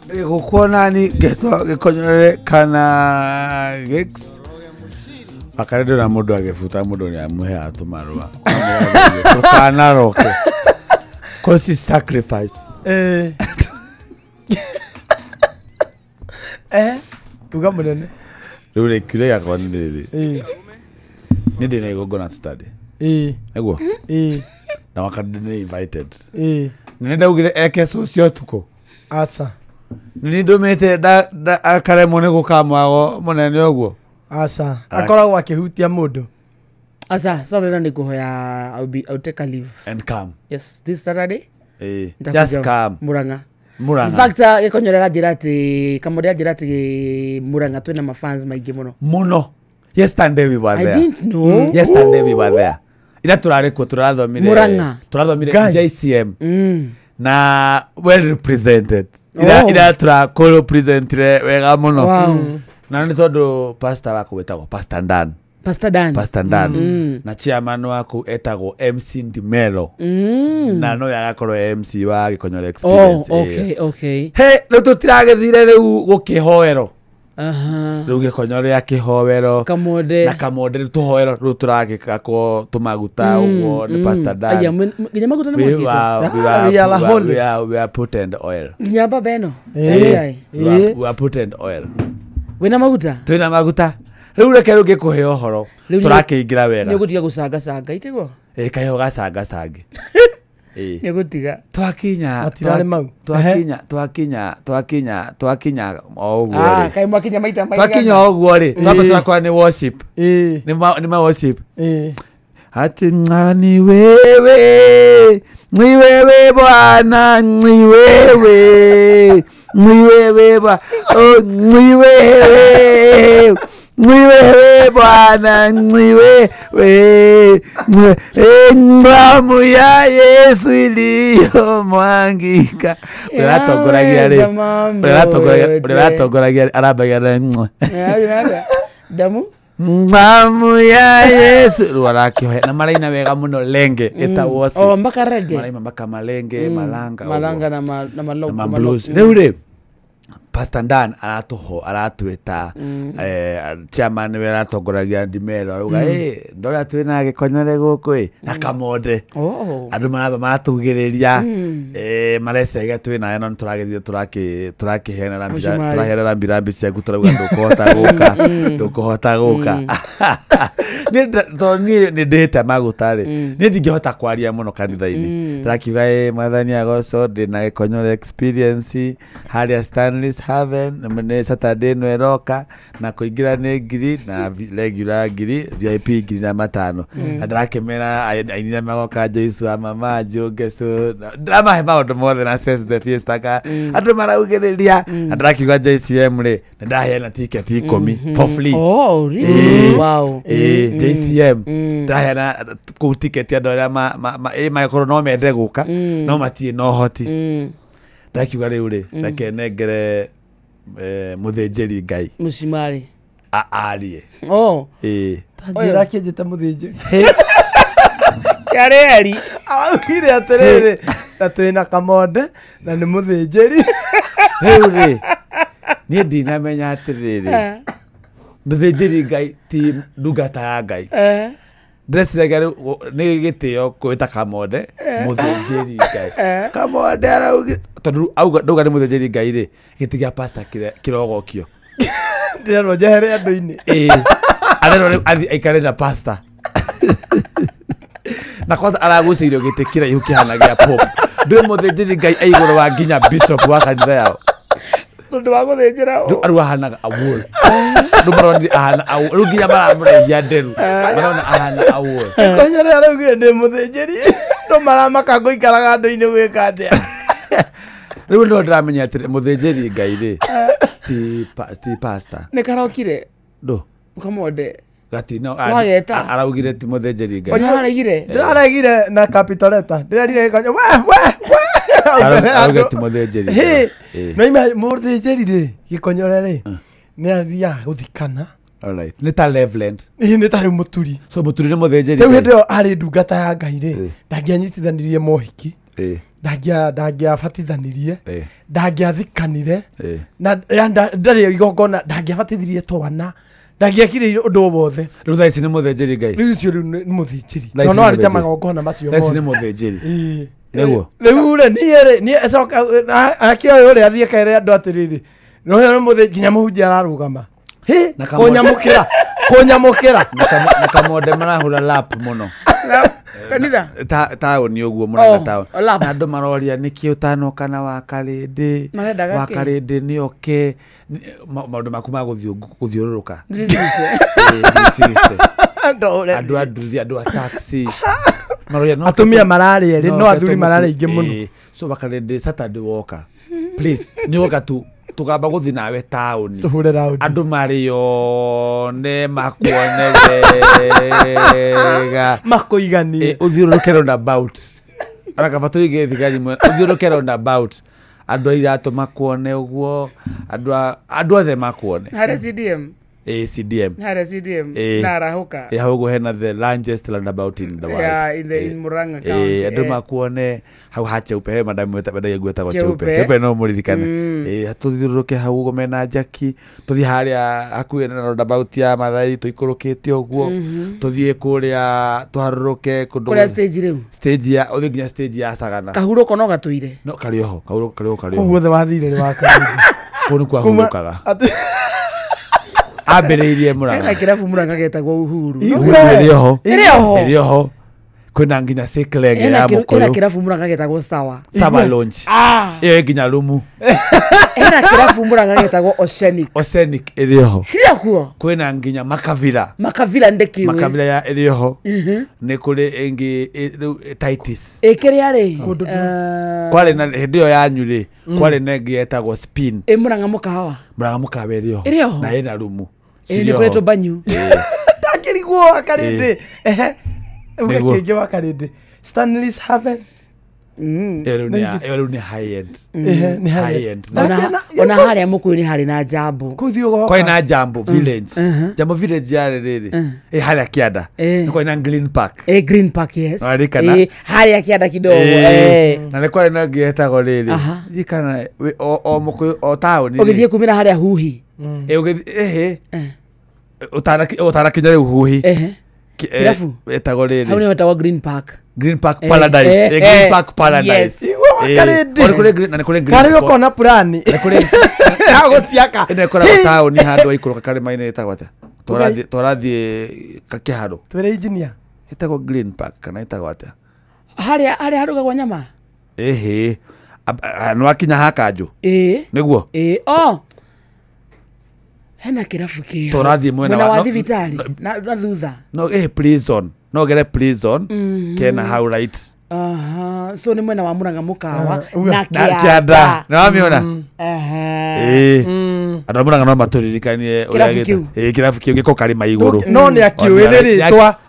ndĩgũkwo nani ngetwo Gĩkonyore kana Gix Akarĩndĩ na mũndũ agĩbuta mũndũ nĩamũheaga tũmarũa tũkanaroke cause sacrifice uga mũnene rĩu rĩkire yakwa nĩ rĩrĩ nĩ ndĩna igongona study nĩguo na wakati nĩ invited nĩ ndaugire eke socio tuko aca nĩ ndũmĩte akaremwo nĩ gũkamwago mũnene ũguo aca akoragwo akĩhutia mũndũ. Asa Saturday nikuhoya I'll take a leave and come. Yes, this Saturday. Just come. Muranga. In fact, Gĩkonyore njĩra ati Kamode njĩra ati Muranga twina mafans maingĩ muno. Muno. Yesterday we were there. I didn't know. Yesterday we were there. Ila turareko turathomire Muranga. Turathomire JCM. Na well represented. Ila turarepresentire wega muno. Na nĩ tondũ pastor wako wetagwo Pastor Dan. Pastor Dan. Na chairman wako etagwo MC Ndimelo. Na no yagakorwo MC wa Gĩkonyore Experience. Oh, okay. Hey, rĩu tũtiragethire rĩu gũkĩhoero. Rĩu gĩkonyo rĩa kĩhoero Kamode na kamode tũhoero rĩu tũragĩka ko tũmaguta ũguo nĩ Pastor Dan. Aya nginya maguta nĩ mwakĩte. We are put and oil. Nginya baba eno. We are put and oil. Wena maguta? Twĩna maguta. Rĩu reke rĩu ngĩkũhe ũhoro tũrakĩingĩra wega. Nĩ ũgũtiga gũcanga itiguo? Kaĩho gacanga. Nĩ gũtiga. Twakinya o ũguo. Kaĩ mwakinya maita maigana. Twakinya o ũguo rĩ. Twamba tũrakora nĩ worship. Nĩ ma worship. Ati ni wewe Bwana, ni wewe Bwana, Bwana, damu ya Yesu iliyomwagika. Uratogoragia arabagia damu ya Yesu warakiohe na maraina wega muno lenge eta wose mbaka rege maraima mbaka malenge malanga na maloko na blues rĩu Pastor Dan aratuĩta chairman we aratongoragia ndimero auga ndora twĩna gĩkonyore gũkũ na kamode andũ maratugĩrĩria marecega twĩna eno tũrakĩheana rambirambi ciaku tũrauga ndũkũhota gũka niĩ ndĩte maguta rĩ niĩ ndingĩhota kwaria mũno kanitha-inĩ ndĩrakiuga mwathani agoco ndĩna gĩkonyore experience harĩa Stanley's Haven nĩ Saturday no eroka na kũingĩra nĩ ngiri na regular ngiri VIP ngiri na 500 ndĩrakĩmera ainire magoka Jesu mama Jogesu ndamahe maũndũ mothe na sense the fiesta ka andũ maraugĩrĩria ndĩrakiuga JCM rĩ ndaheana ticket 10 for free. Oh really? Wow. JCM ndaheana kũ ticket andũ arĩa makorwo no mende gũka no matirĩ no hoti ndakiuga rĩu rĩ ndakenengere mũthĩnjĩri Ngai mũcimari arie tanjĩra kĩnjĩte mũthĩnjĩri yareri augire atĩrĩrĩ na twĩna kamode na nĩ mũthĩnjĩri rĩu rĩ niĩ ndinamenya atĩrĩrĩ mũthĩnjĩri Ngai ti ndungata ya Ngai ndĩreciria nĩ gĩtĩo kwĩta kamode mũthĩnjĩri Ngai kamode araugire tondũ ndauga nĩ mũthĩnjĩri Ngai rĩ gĩtĩ gĩa pastor kĩrogokio ndĩrerwo njehere andũ-inĩ arerwo aikare na pastor na kwanza aragucĩirio gĩtĩ kĩraihu kĩhana gĩa pop ndĩrĩ mũthĩnjĩri Ngai aigũrũ wa nginya bishop wa kanitha yao ndũ wa gũthĩnjĩra rĩu ahanaga awol ndũ maroni ahana rĩu nginya maramũrehia nderu marona ahana awol konyere araugire ndĩ mũthĩnjĩri ndũ maramaka ngũikaraga andũ-inĩ gwĩka atĩa rĩu no ndĩramenya atĩrĩ mũthĩnjĩri Ngai rĩ ti pastor nĩ karokire ndũ kamode gatino wageta araugire ti mũthĩnjĩri Ngai ndĩraregire na capital letter ndĩrerire gĩkonyo araugire ti mũthĩnjĩri no ima mũthĩnjĩri rĩ gĩkonyore rĩ nĩ athiaga gũthikana nĩ ta Reverend nĩ ta rĩu mũturi so mũturi nĩ mũthĩnjĩri rĩu hĩndĩ ĩyo arĩ ndungata ya Ngai rĩ ndangĩanyitithanirie mohiki ndangĩabatithanirie ndangĩathikanire na ndarĩ igongona ndangĩabatithirie twana ndangĩakire ũndũ wothe rĩu thaa ici nĩ mũthĩnjĩri Ngai rĩu ũcio rĩu nĩ mũthĩnjĩri no arĩte magongona macio mothe thaa ici nĩ mũthĩnjĩri nĩguo rĩu rĩ niĩ acoka akĩoya ũrĩa athiĩ kaĩre andũ atĩrĩrĩ no nĩ mũthĩnjĩri nginya mũhunjia ararũgama kũnyamũkĩra na kamode marahũra lap mũno kanitha taũni ũguo mũno na taũni na andũ maroria nĩkĩ ũtanoka na wakarĩndĩ nĩoke maũndũ maku ma gũthiũrũrũka andũ a nduthi andũ a taxi atumia mararĩ erĩ no athuri mararĩ aingĩ mũno so wakarĩndĩ Saturday woka please nĩoka tu tugamba guthi nawe tauni andu mariyone makuone wega makuiganie uthiuruke roundabout arakaba tuige thigari mwe uthiuruke roundabout andu airatu makuone uguo andu othe makuone hare CDM CDM. Hara CDM. Na arahuka. Haugo hena the largest roundabout in the world. Yeah, in Murang'a County. Andu makuone hau hacha upe he madam weta gweta go cheupe. Cheupe no muririkane. Tuthiuruke hau go mena jaki, tuthi haria hakuye na roundabout ya Mathai tuikurukite oguo. Tuthie kuria tuharuruke kundu. Kuria stage riu. Stage ya othinya stage ya Sagana. Kahuruko no gatuire. No karioho, karioho. Kuguothe wathire ni waka. Kunu kwa hurukaga. Abereirie Murang'a. Ena kirabu Murang'a getagwo Uhuru. Irioho. Kwina nginya Cycling ya Mukoyo. Ena kirabu Murang'a getagwo Sawa. Sawa Lounge. Iyo nginya rumu. Ena kirabu Murang'a getagwo Oceanic. Oceanic irioho. Cia kuo. Kwina nginya Makavira. Makavira ndekiwe. Makavira ya irioho. Ni kuri engi Titus. Ekere ari. Kwale na hendio ya nyuri. Kwale nengi etagwo Spin. Murang'a mukawa. Murang'a mukawa irioho. Na ina rumu. Ni kwetu banyu. Takiriguo akarinde. Ugekenje wakarinde. Stanley's Haven. Eru ni high end. Ni high end. Ona haria mukuyu ni hari na Jambo. Kuthio kwa ina Jambo village. Jambo village ya riri. Haria Kianda. Kwa ina Green Park. Green Park yes. Haria Kianda kidogo. Na ni kwa ina gietagwo riri. Jikana o mukuyu o town. Ogithie kumira haria Huhi. Utara kinya Huhi. Kirafu etagwo riri. Hau ni wetagwo Green Park. Green Park Paradise. Green Park Paradise. Na kule kare yoko na plani. Na kule hago siaka. Ene kora town ni handu aikuru kakare maine etagwo ata. Torathie kakeharo. Twere engineer. Etagwo Green Park kana etagwo ata. Haria harugagwo nyama. No akinya hakanju. Niguo. Hena kirafu kia. Torathie mwena wa thibitari na thutha. No prison. No gere prison. Kena how right. So ni mwena wa Murang'a mukawa na Kianda. Na wamiona? Andũ Murang'a no maturirikanie kirafu kiu giko karima iguru. No ni akiuwe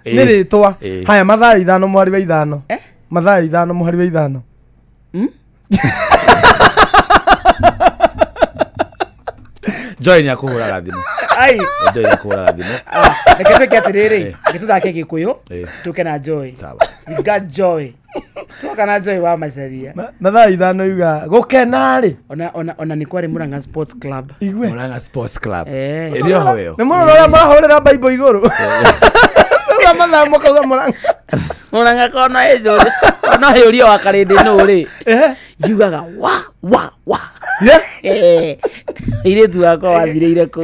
ni ritwa. Haya mathaa 5 mwari wa 5. Mathaa 5 mwari wa 5. Join ya kuhuraga thimu. Ai. Join ya kuhuraga thimu. Reketwe kiatiriri. Gituthake Gikuyu. Tuke na Joy. Sawa. You've got joy. Tuka na Joy wa macaria. Mathaa 5 yuga gukena ri. Ona ni kwari Murang'a Sports Club. Murang'a Sports Club. Irio hoyo. Ni muno ria marahurira Bible iguru. Tuga mathaa mukauga Murang'a. Murang'a kona ejo. Ona yurio wa karindi no ri. Yugaga wa. Ile tuako wathireire ku.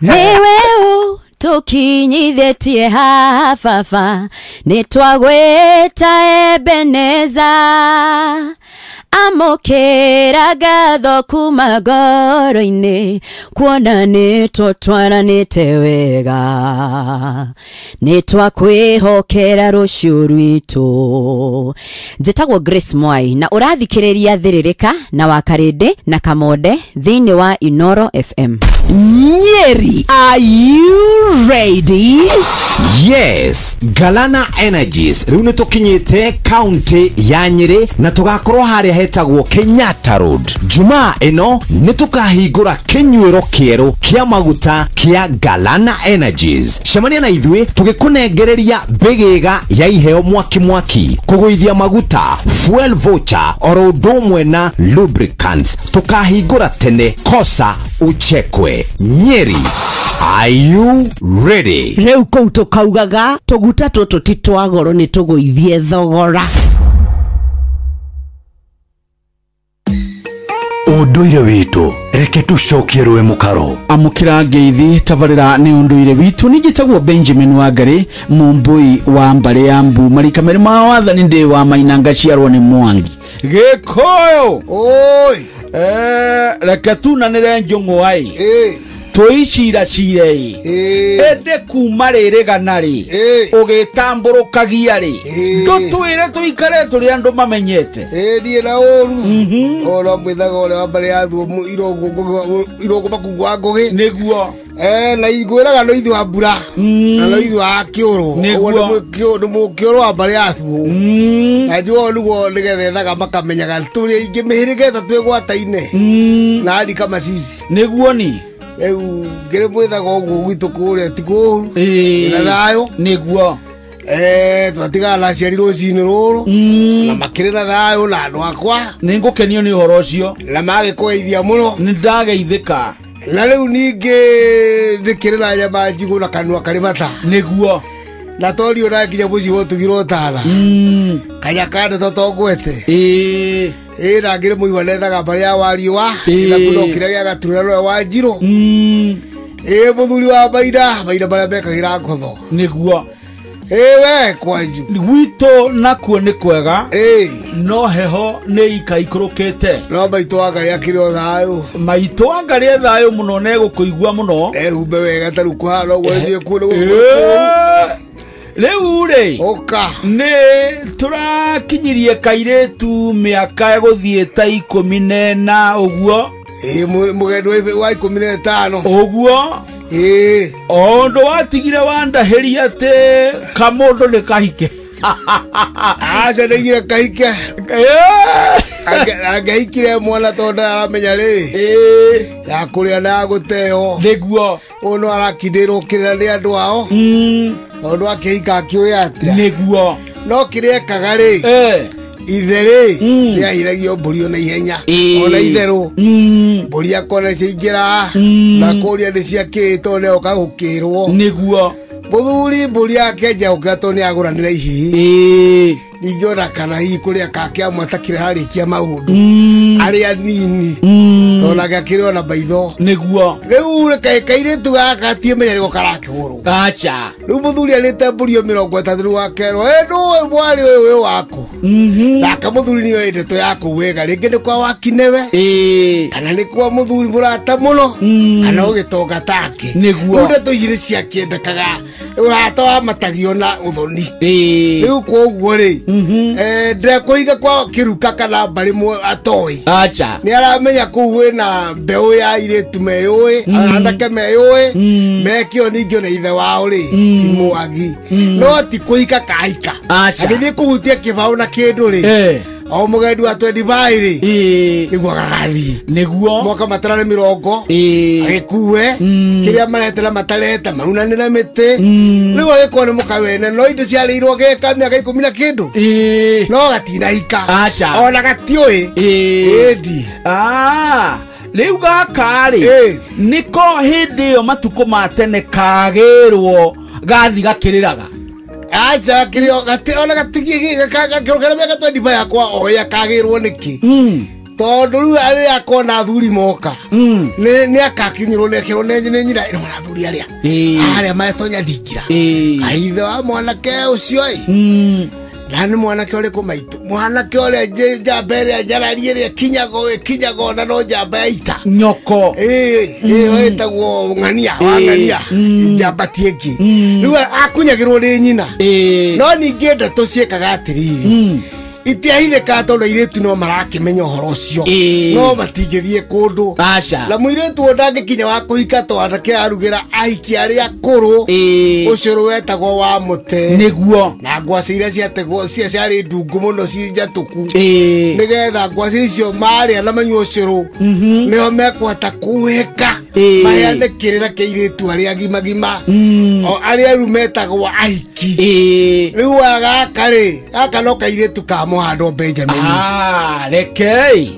Niwe tukinyithetie hafafa nitwagweta Ebeneza amukira gatho kuma ngoro-ini kuona nitutwaranite wega nitwakwihokera rucio rwitu. Njitagwo Grace Mwai na urathikiriria Thiririka na Wakarindi na Kamonde thiini wa Inoro FM. Nyeri, are you ready? Yes, Galana Energies riu nitukinyite county ya Nyeri na tugakorwo haria hetagwo Kenyatta Road. Jumaa ino nitukahingura kinyuiro kieru kia maguta kia Galana Energies. Cemania na ithue tugikunengereria bigiga ya iheo mwaki kuguithia maguta, fuel voucher oro ndomwe na lubricants. Tukahingura tene, kosa uchekwe. Nyeri, are you ready? Reu kou tukaugaga tuguta tutu titwagoro ni tuguithie thogora. Unduire witu reke tucokie rwe mukaro. Amukira ngeithi tabarira ni unduire witu. Nijitagwo Benjamin Wangari mumbui wa mbare ya Mbu marika meri ma wathani ndi wa Mainanga ciarwo ni Mwangi Gikoyo. Oi reke tunanire njungu ai tuicira cirei ende kuma riri ganari ugitamburukagia ri tutwire tuikare turi andu mamenyete die na oru ora mwithaga ore wa mbere ya thumu irogo makugwa ngugi niguo na igwiraga no ithu wa mbura na no ithu wa kiuru niguo mukiuru wa mbere ya thumu na juo niguo nigethethaga makamenyaga turi ingi mihirige ta twigwataine na ari kama sisi niguo ni Rĩu ngĩrĩ mwĩthaga ũguo gwitũ kũrĩa ti kũũru na thayũ nĩguo twatigana na aciari rũcinĩ rũrũ na makĩrĩ na thayũ na andũ akwa nĩ ngũkenio nĩ ũhoro ũcio na magĩkũgeithia mũno nĩ ndageithĩka na rĩu ningĩ ndĩkĩrĩ na nyama njigũ na kanua karĩ mata nĩguo na torio na nginya mũciĩ wotugirwo tana kanya kande totongwete na ngĩrĩ mũigua nethaga mbarĩ ya wariũa na kuno kĩrĩa gĩa gaturano we wa njirũ mũthuri wa maina marĩa mekagĩra ngotho nĩguo we kwanju gwitũ nakuo nĩ kwega no heho nĩ ikaikũrũkĩte no maitũ wa Ngai akĩrĩ o thayũ maitũ wa Ngai e thayũ mũno na egũkũigua mũno ehumbe wega ta rĩu kũhana ũguo thiĩ kuo rĩu rĩ ũka nĩ tũrakinyirie kairĩtu mĩaka gũthiĩ ta 14 ũguo mũgendo wa 15 ũguo o ndũ watigire wandahĩria atĩ kamũndũ nĩ kahike aca nĩigire kahike angĩhikire mwana tondũ aramenya rĩ ya kũrĩa na ya gũteo nĩguo ũyũ no arakindĩrwo kĩrĩra nĩ andũ ao tondũ akĩhika akĩoya atĩa nĩguo no kĩrĩa ekaga rĩ ithe rĩ nĩ ahithagio mbũri ona ihenya ona itherũ mbũri akona ciaingĩra na kũria nĩ ciakĩtwo neoka gũkĩrwo nĩguo mũthuri mbũri yake njaũkĩratwo nĩ agũranĩra ihi ningĩ ona kana hihi kũrĩa kake amwe atakĩrĩ harĩkia maũndũ arĩa nini tondũ nake akĩrĩ ona maitho nĩguo rĩu kairĩtu gaka atiĩmenya nĩgo karakĩgũrwo aca rĩu mũthuri arĩte mbũri 30 rĩu akerwo ndũĩ mwarĩ ũyũ waku nake mũthuri nĩoĩ ndeto yaku wega rĩngĩ nĩ kwa wakinewe kana nĩ kwa mũthuri mũrata mũno kana ũgĩtonga take nĩguo ndeto igĩrĩ ciakĩendekaga ũrata wa matagio na ũthoni rĩu koguo rĩ ndekũiga kwa kĩruka kana mbarĩ atoĩ aca nĩ aramenya kũu wĩna mbeũ ya irĩtu meyũĩ anake meyũĩ mekĩo ningĩ ona ithe wao rĩ ti mwagi no ti kũhika kahika agĩthiĩ kũhutia kĩbaũ na kĩndũ rĩ o mũgendi wa 25 rĩ nĩguo agagathiĩ nĩguo mwaka matarane 50 agĩkue kĩrĩa maretera matareta maunanĩra mĩtĩ rĩu agĩkorwo nĩ mũkawene no indo ciarĩirwo gĩka mĩaka 10 na kĩndũ no gatinahika ona gatiũĩ ĩndi rĩu gaka rĩ nĩko hĩndĩ ĩyo matukũ ma tene kagĩrwo gathi gakĩrĩraga acha kirio ona gatigie gakĩrogera mĩaka 25 yakwa oya kagĩrwo nĩkĩ tondũ rĩu arĩa akona thuri moka nĩ akakinyirwo nekĩrwo nĩ nyina ĩno thuri arĩa metonya thingira kaithe wa mwanake ũcio na nĩ mwanake ũrĩkũ maitũ mwanake ũrĩa njamba ĩrĩa njararie ĩrĩa kinyaga ona no njamba ya ita nyoko ĩtagwo ng'ania wa ng'ania njamba tiĩngĩ rĩu akunyagĩrwo nĩ nyina no ningĩ ndeto ciĩkaga atĩrĩrĩ itiahithĩka tondũ airĩtu no marakĩmenya ũhoro ũcio no matingĩthiĩ kũndũ na mũirĩtu ũyũ ndangĩkinya wa kũhika tondũ anake arugĩra ahiki arĩa akũrũ ũcũrũ wetagwo wa mũte nĩguo na ngwacĩ iria ciategwo ciarĩ ndungu mũno cinjatũku nĩgetha ngwacĩ icio marĩa na manyua ũcũrũ nĩho mekũhota kũhĩka maheane kĩrĩra kĩa airĩtu arĩa agimagima o arĩa rĩu metagwo ahiki rĩu agaka rĩ gaka no kairĩtu ka mũhando Benjamin rekei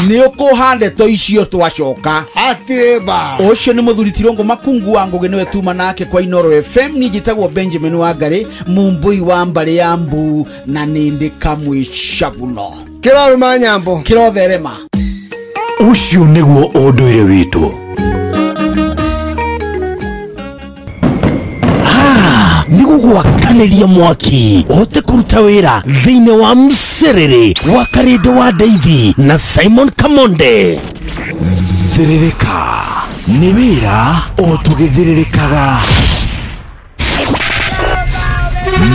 nĩ ũkũha ndeto icio twacoka hatirĩ mbara ũcio nĩ mũthuri Tirũngũ Makungu wa Ngũgĩ nĩwe tuma nake kwa Inooro FM niĩ njĩtagwo Benjamin Wangari mũmbui wa mbarĩ ya Mbu na nĩ ndĩ kamwĩcaguno kĩrarũma nyambo kĩrotherema ũcio nĩguo ũndũire witũ nĩgũgwakanĩria mwaki ũhote kũruta wĩra thĩinĩ wa Mserere wa Karĩndĩ wa Ndeithi na Simon Kamonde. Thĩrĩrĩka nĩ wĩra o tũgĩthĩrĩrĩkaga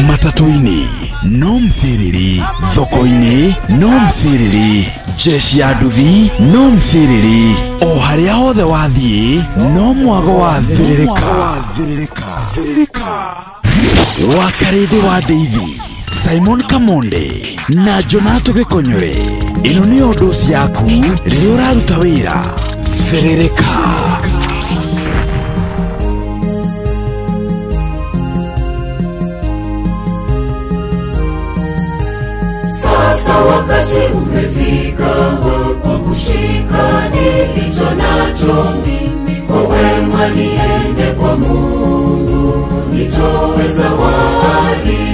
matatũ-inĩ no Mserere, thoko-inĩ no Mserere, jeshi ya nduthi no Mserere, o harĩa hothe wathiĩ no mwago wa Thĩrĩrĩka. Wa Karĩndĩ wa Ndeithi, Simon Kamonde na Jonato Gĩkonyore. Ĩno nĩ Ũndũ Ũci yaku rĩrĩa ũraruta wĩra. Thĩrĩrĩka. Sasa wakati umefika wa kushika nilicho nacho mimi, kwa wema niende kwa Mungu nitoe zawadi.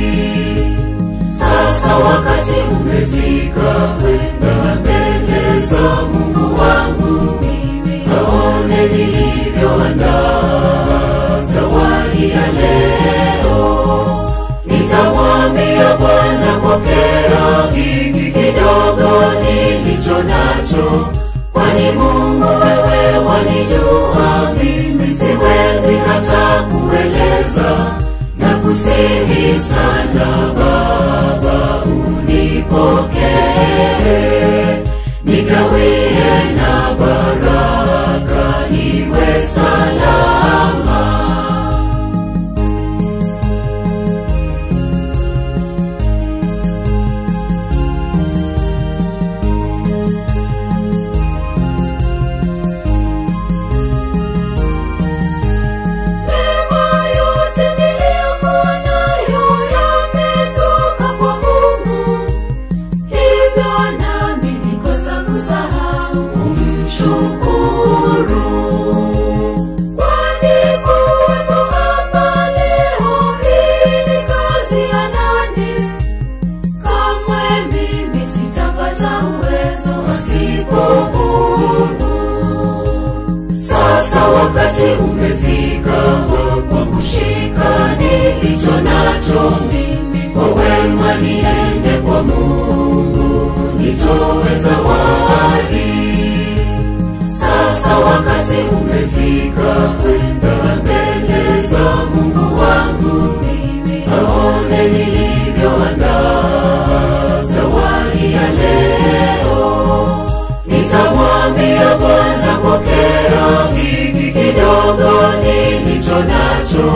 Sasa wakati umefika kwenda mbele za Mungu wangu mimi, aone nilivyoandaa zawadi ya leo. Nitamwambia Bwana, pokea hiki kidogo nilicho nacho, kwani Mungu wewe wanijua mimi siwezi hata kueleza, na kusihi sana Baba unipokee, nigawie na baraka niwe salama. Sasa wakati umefika wa kushika nilicho nacho mimi, kwa wema niende kwa Mungu nitoe zawadi. Sasa wakati umefika kwenda mbele za Mungu wangu mimi, aone nilivyoandaa zawadi ya leo. Nitamwambia Bwana, pokea hiki kidogo nilicho nacho,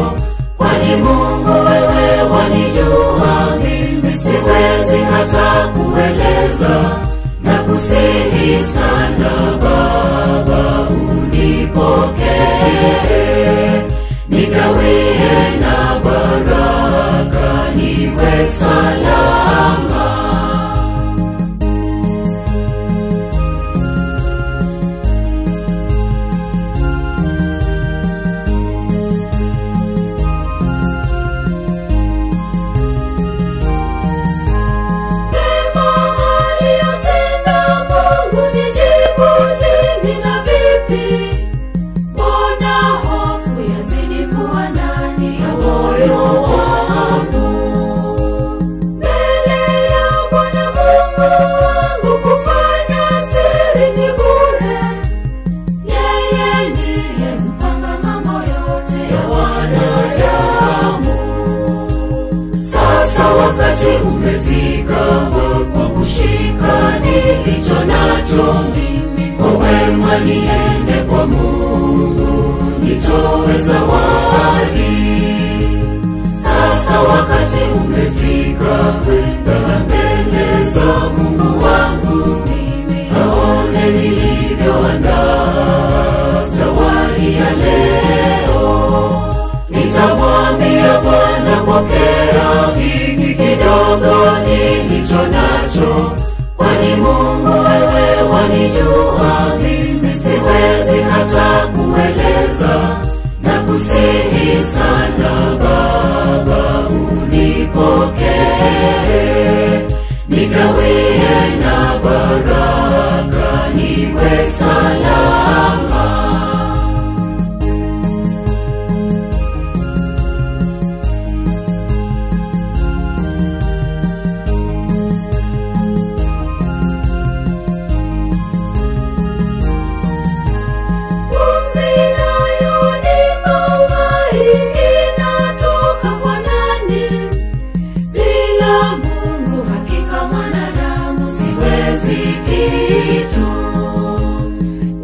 kwani Mungu wewe wanijua mimi siwezi hata kueleza, na kusihi sana Baba unipokee, nigawie na baraka niwe salama. Wakati umefika wa kushika nilicho nacho mimi, kwa wema niende kwa Mungu nitoe zawadi. Sasa wakati umefika kwenda mbele za Mungu wangu mimi, aone nilivyoandaa zawadi ya leo. Nitamwambia Bwana, pokea hiki kidogo nilicho nacho, kwani Mungu wewe wanijua mimi siwezi hata kueleza, na kusihi sana Baba unipokee, nigawie na baraka niwe salama.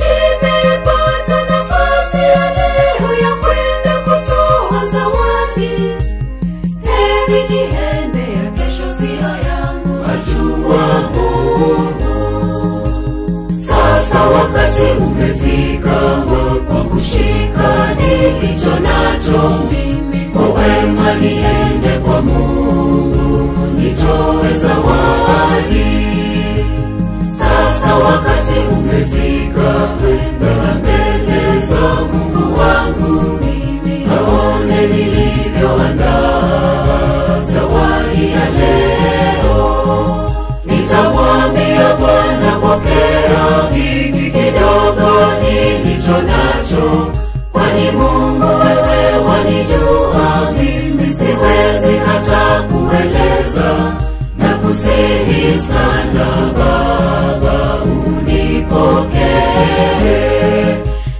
Nimepata nafasi ya leo ya kwenda kutoa zawadi. Heri niende, ya kesho siyo yangu, ajua Mungu. Sasa wakati umefika wa kushika nilicho nacho mimi, kwa wema niende kwa Mungu nitoe zawadi. nakusihi sana Baba, unipokee,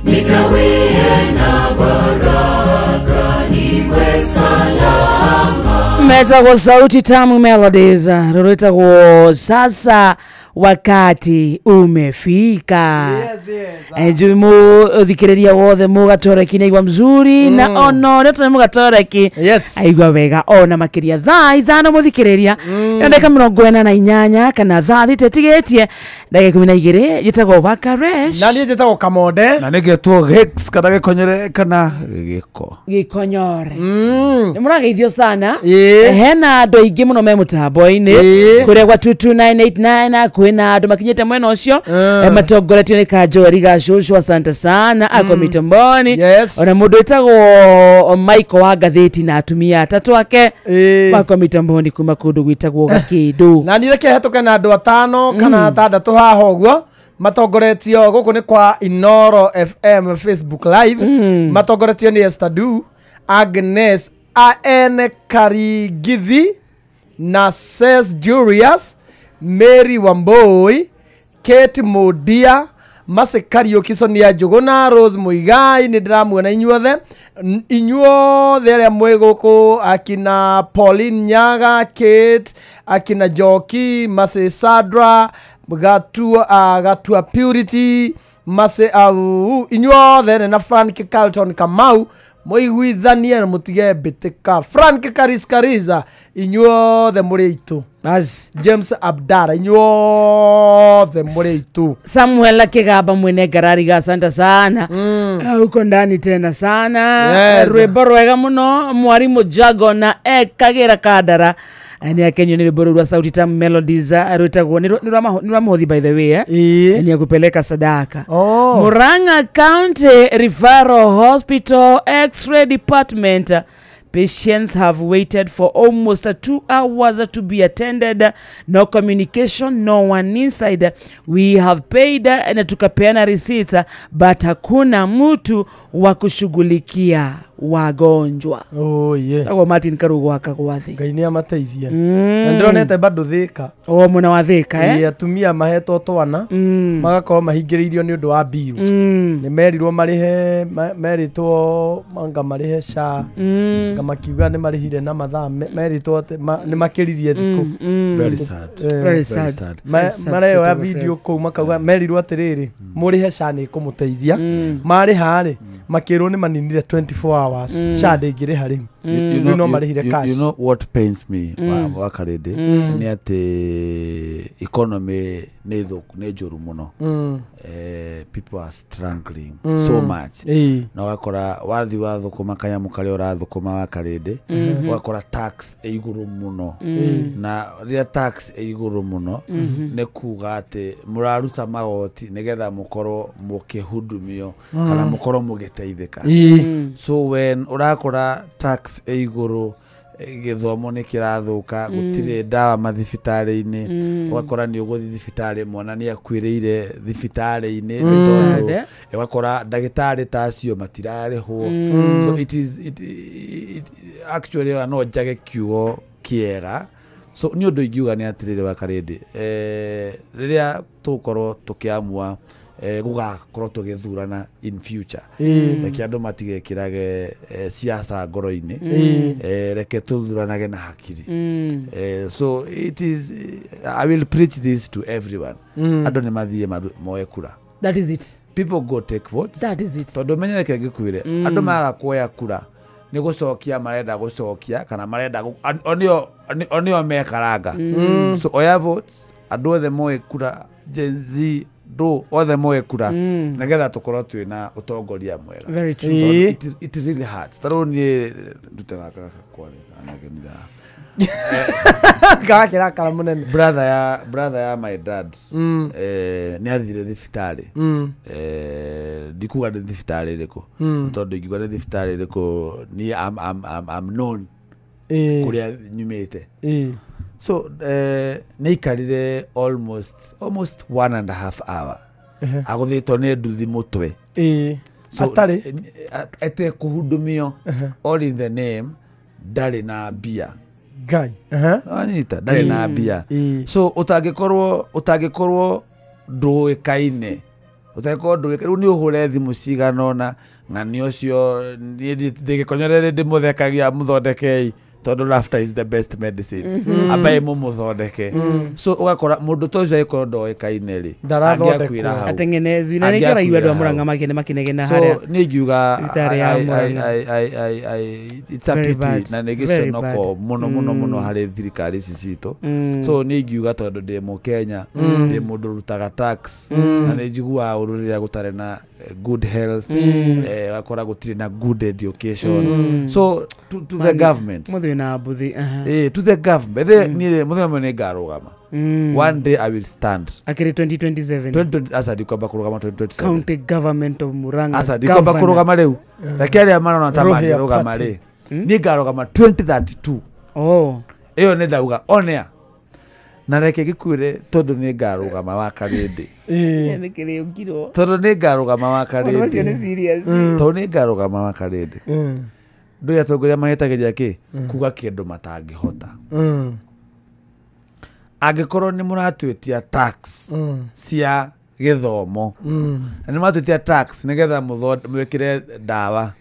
nikawie na baraka, niwe salama. Metagwo sauti tamu melodies, rurutagwo sasa wakati umefika. Jumu thikiriria wothe mugatoreki na igwa mzuri na ono neto mugatoreki aigwa wega ona makiria thaa ithano muthikiriria ndeka 48 kana thaa thitetigetie ndeka 12 gitagwo Bakaresh na nie gitagwo Kamode na nigetwo Hex kana gikonyore kana gikonyore nimurageithio sana hena andu aingi muno me mutambo-ini kuria gwa 22989 kwina andu makinyete mwena ucio matongoretio ni Kanjori Gacũcũ, asante sana ako mitamboni ona mundu itagwo Michael wa ngathĩti na atumia atatu ake wako mitamboni kuma kundu gwitagwo Gakindu na nireke hetoke na andu 5 kana 6 haha uguo matongoretio guku ni kwa Inoro FM Facebook live matongoretio ni Estadu, Agnes AN Karigithi na Ses Julius, Mary Wamboi, Kate Modia, Mase Kariuki Sonia Jogona, Rose Muigai ni ndiramuona inyuothe aria mwe guku akina Pauline Nyaga, Kate, akina Joki, Mase Sadra, Gatua Purity, Mase inyuothe na Frank Carlton Kamau moiguithanie na mutige bitika Frank Kariza inyuothe muri itu as James Abdara inyuothe muri itu Samuel Kigamba mwene Ngarari, asante sana uko ndani tena sana rwimbo rwega muno mwarimu Jago na Kagira Kadara ani akenyo ni rwimbo rwa sauti tamu melodies rwitagwo ni rwamahothi by the way ni akupeleka sadaka Murang'a County Referral Hospital X-ray Department. Patients have waited for almost 2 hours to be attended. No communication, no one inside. We have paid na tukapeana receipt, but hakuna mtu wa kushughulikia wagonjwa. Tago Martin Karugo akagwathi. Ngai amateithia. Na ndronete bado thika. Muna wa thika atumia mahetwo twana magakorwo mahingiriirio ni undu wa biu. Ni merirwo marihe meritwo manga marihe sha. Makiuga ni marihire na mathaa meritwo ni makiririe thiku. Very sad. Mareo ya video ko makauga merirwo atiriri murihe sha ni kumuteithia. Mari hari makirwo ni maninire 24 hours. Sha ndingire hari. You know what pains me wakarede ni ati economy ni njuru muno. People are struggling so much. Na wakora wathi wathukuma kanyamu karia urathukuma wakarede wakora tax iguru muno na ria tax iguru muno ne kuga ati muraruta magoti nigetha mukorwo mukihudumio kana mukorwo mugiteithika. So when urakora tax iguru githomo ni kirathuka gutire ndawa mathibitari-ini wakora ni uguthi thibitari mwana ni akwiriire thibitari-ini wakora ndagitari tacio matirarihwo. So it actually no jage kiugo kiega. So ni undu ingiuga ni atirire wakarindi riria tukorwo tukiamua gugakorwo tugithurana in future reke andu matigekirage siasa ngoro-ini reke tuthuranage na hakiri. So it is I will preach this to everyone. Andu ni mathie moe kura. That is it. People go take votes. That is it. Tondu menyereke ngikwire andu maga kuoya kura ni gucokia marenda gucokia kana marenda onio mekaranga. So oya votes andu othe moe kura Gen Z do othe moe kura nigetha tukorwo twina utongoria mwega. Very true. It really hurts. Taro ni ndutaga kwale anagenira kira kara munene brother ya my dad ni athire thibitari ndikuga ndi thibitari riko tondu ingikuga ndi thibitari riko ni I'm known kuria nyumite. So neikarire almost 1.5 hour aguthitwo ni nduthi mutwe atari ete kuhudumio all in the name ndari na bia Ngai. Anyita ndari na mbia. So utangĩkorwo ndũĩkaine. Utangĩkorwo ndũĩkaine ni ũhũre thimũ ciganona ng'ani ũcio ndĩgĩkonyore ndĩmũthekagia mũthondekei tondu laughter is the best medicine. Abaye mũthondeke. So ugakora mũndũ tocio aikorwo ndoĩkaine ri. Angĩakwĩra hau. Atengenezwi na nĩkĩora iwe andũ amũranga makinegena harĩa. So nĩngiuga it's a pity na nĩgĩconoko mũno harĩ thirikari ici citũ. So nĩngiuga tondu ndĩ Mũkenya, ndĩ mũndũ rutaga tax na nĩnjiguaga ũru rĩrĩa gũtarĩ na good health, akora gũtirĩ na good education. So to the government. Na buthi to the government ni muthemane ngarugama one day I will stand akiri 2027 asa dikwamba kurugama 2027 county government of Murang'a asa dikwamba kurugama riu lakini marona tamani rugama ri ni ngarugama 2032 iyo ne dauga onea na reke gikwire tondu ni ngarugama wa karindi nekere ugiro tondu ni ngarugama wa karindi tondu ni ngarugama wa karindi ndu ya tongoria mahetageria ki kuga kindu matangihota angikorwo ni muratwetia tax cia githomo ni muratwetia tax nigetha mwekire dawa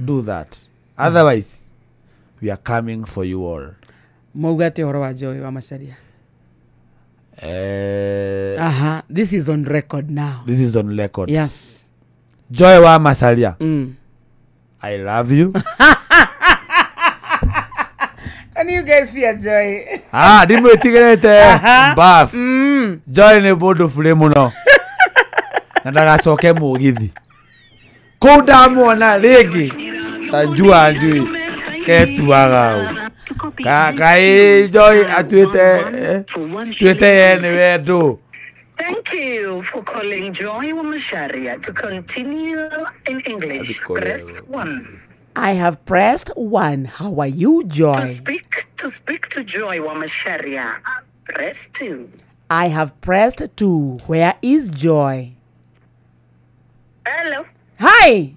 do that otherwise we are coming for you all. Maugate horo wa Joy wa Macharia. This is on record now. This is on record. Yes. Joy wa Macharia. I love you. And you guys fear Joy. Ndimwĩtigĩrĩte Buff. Joy nĩ mũndũ burĩ mũno. Na ndagacoke mũgithi. Kũu ndamwona rĩngĩ ta njui ketuaga ũũ. Kaĩ Joy atuĩte ye nĩ wendo. Thank you for calling Joy wa Macharia. To continue in English, press 1. I have pressed 1. How are you, Joy? To speak to Joy wa Macharia, press 2. I have pressed 2. Where is Joy? Hello. Hi.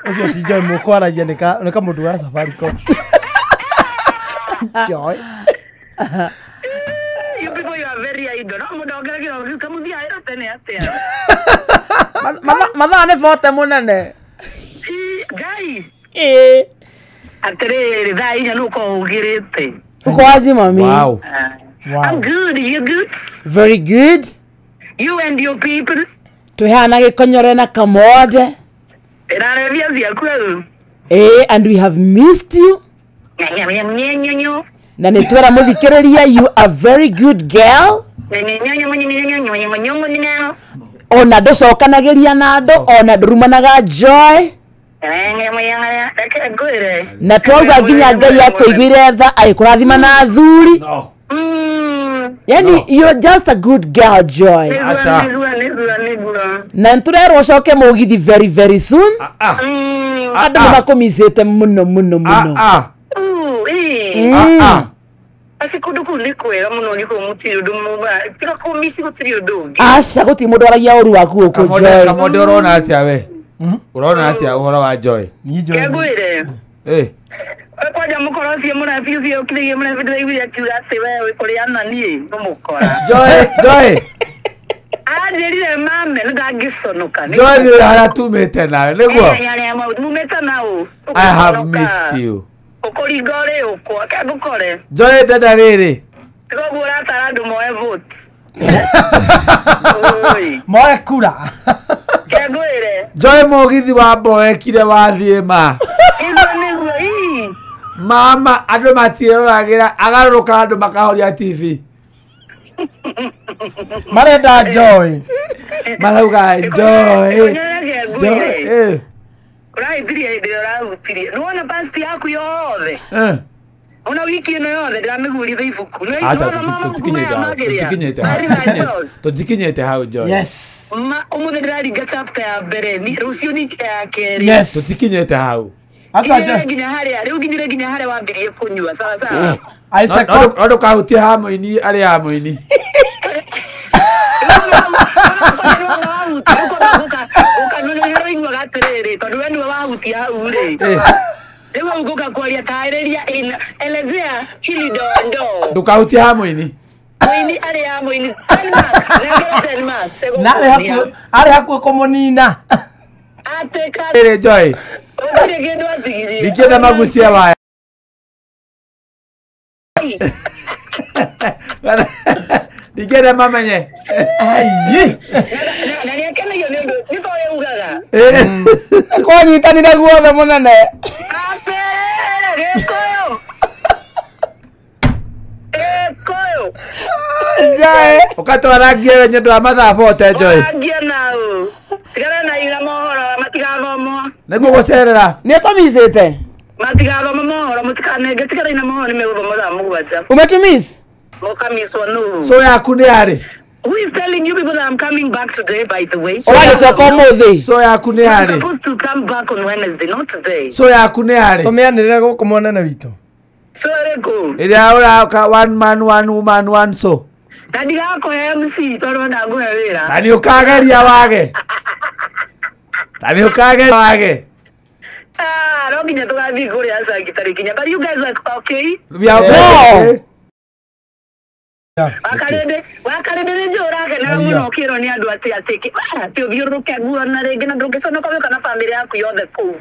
Ucio si Joy mũkwaragia nĩ kamũndũ wa Safaricom. Joy. You people, you are very idle. No, muda kira kamuthia ira tene atia. Mathaa nĩ bote mũnene. Guy. Atere thaa inya nuko ugirite. Uko aje mami? Wow. I'm good. You good? Very good. You and your people. Tuhana gikonyore na kamode. Irarevia ziaku. And we have missed you. Na nitwera muthikiriria, you are very good girl. Ona ndũcokanagiria na andũ, ona ndũrumanaga Joy. Na twauga nginya Ngai akũiguire tha agĩkũrathima na athuri. Yani you're just a good girl, Joy. Na nturerwo ucoke mũgithi very very soon. Andũ nĩmakũmicĩte mũno. Asikundu kuni kwera muno niko mutiri undu muba tika komisi gutiri undu asa guti mundu aragia uru waku uko Joy kamode urona atia we urona atia uhoro wa Joy ni Joy kegwire kwaja mukorosie murafiusie ukirigie murafidira iwi akiura ati wewe kuri anani numukora Joy ajerire mame ndagisonoka Joy ni haratumete nawe niguo mumeta nao I have missed you. Okorigore uko akagukore Joy dada riri tugura tarandu moe vote moe kura kegwire Joy mugithi wa mboe kire wathie ma mama andu matirораgira agaruka andu makahoria TV marenda Joy marauga Joy Urahithirie ndio urahutirie nuona pasti yaku yothe una wiki ino yothe ndiramiguria ibuku tutikinyete hau Joy umuthi ndiraringa chapter ya mbere ni rucio ni ya keri tutikinyete hau nginya haria riu nginya haria wambirie kunyua sawa ndo kahutia hamoini ari hamoini Lewa ugoka kwaria taereria ina elezea hili dondo. Ndukauti hamwe-ini. Mwini ari hamwe-ini 10 marks. Nengere 10 marks. Na ari hakuo kumunina. Ateka. Ere Joy. Ugire kindu atigiri. Ndikienda magucia waya. Ndikienda mamenye. Ai. Na niakena yo nendo. Niko ye ugaga. Kwa nyitanira guothe munene. Ate, ekoyo. Ekoyo. Jae. Ukatwaragia wenye ndo amathaa bote Joy. Wagia nao. Tigana na ira mohoro matigathomo. Niguo gucerera. Ni utomizite. Matigathomo mohoro mutikanenge tigana ina mohoro nimeguthomo thaa mugwanja. Umetumiss? Mukamiswa no. So yaku ni ari. Who is telling you people that I'm coming back today, by the way? So yaku ni I'm ari. supposed to come back on Wednesday, not today. So yaku ni ari. Tumeanirira guku mwanene witu. So reko. Ira uraka one man one woman one so. Nadi gako MC toro na guhe wira. Tani ukageria wage. Tani ukageria wage. Ah, no ginya tugathi kuri asa gitari kinya. But you guys are okay? We are okay. Wakarede ni njora kana muno kiro ni andu ati atiki. Tio thiuruke guo na ringi na ndungiconoka we kana family yaku yothe kuu.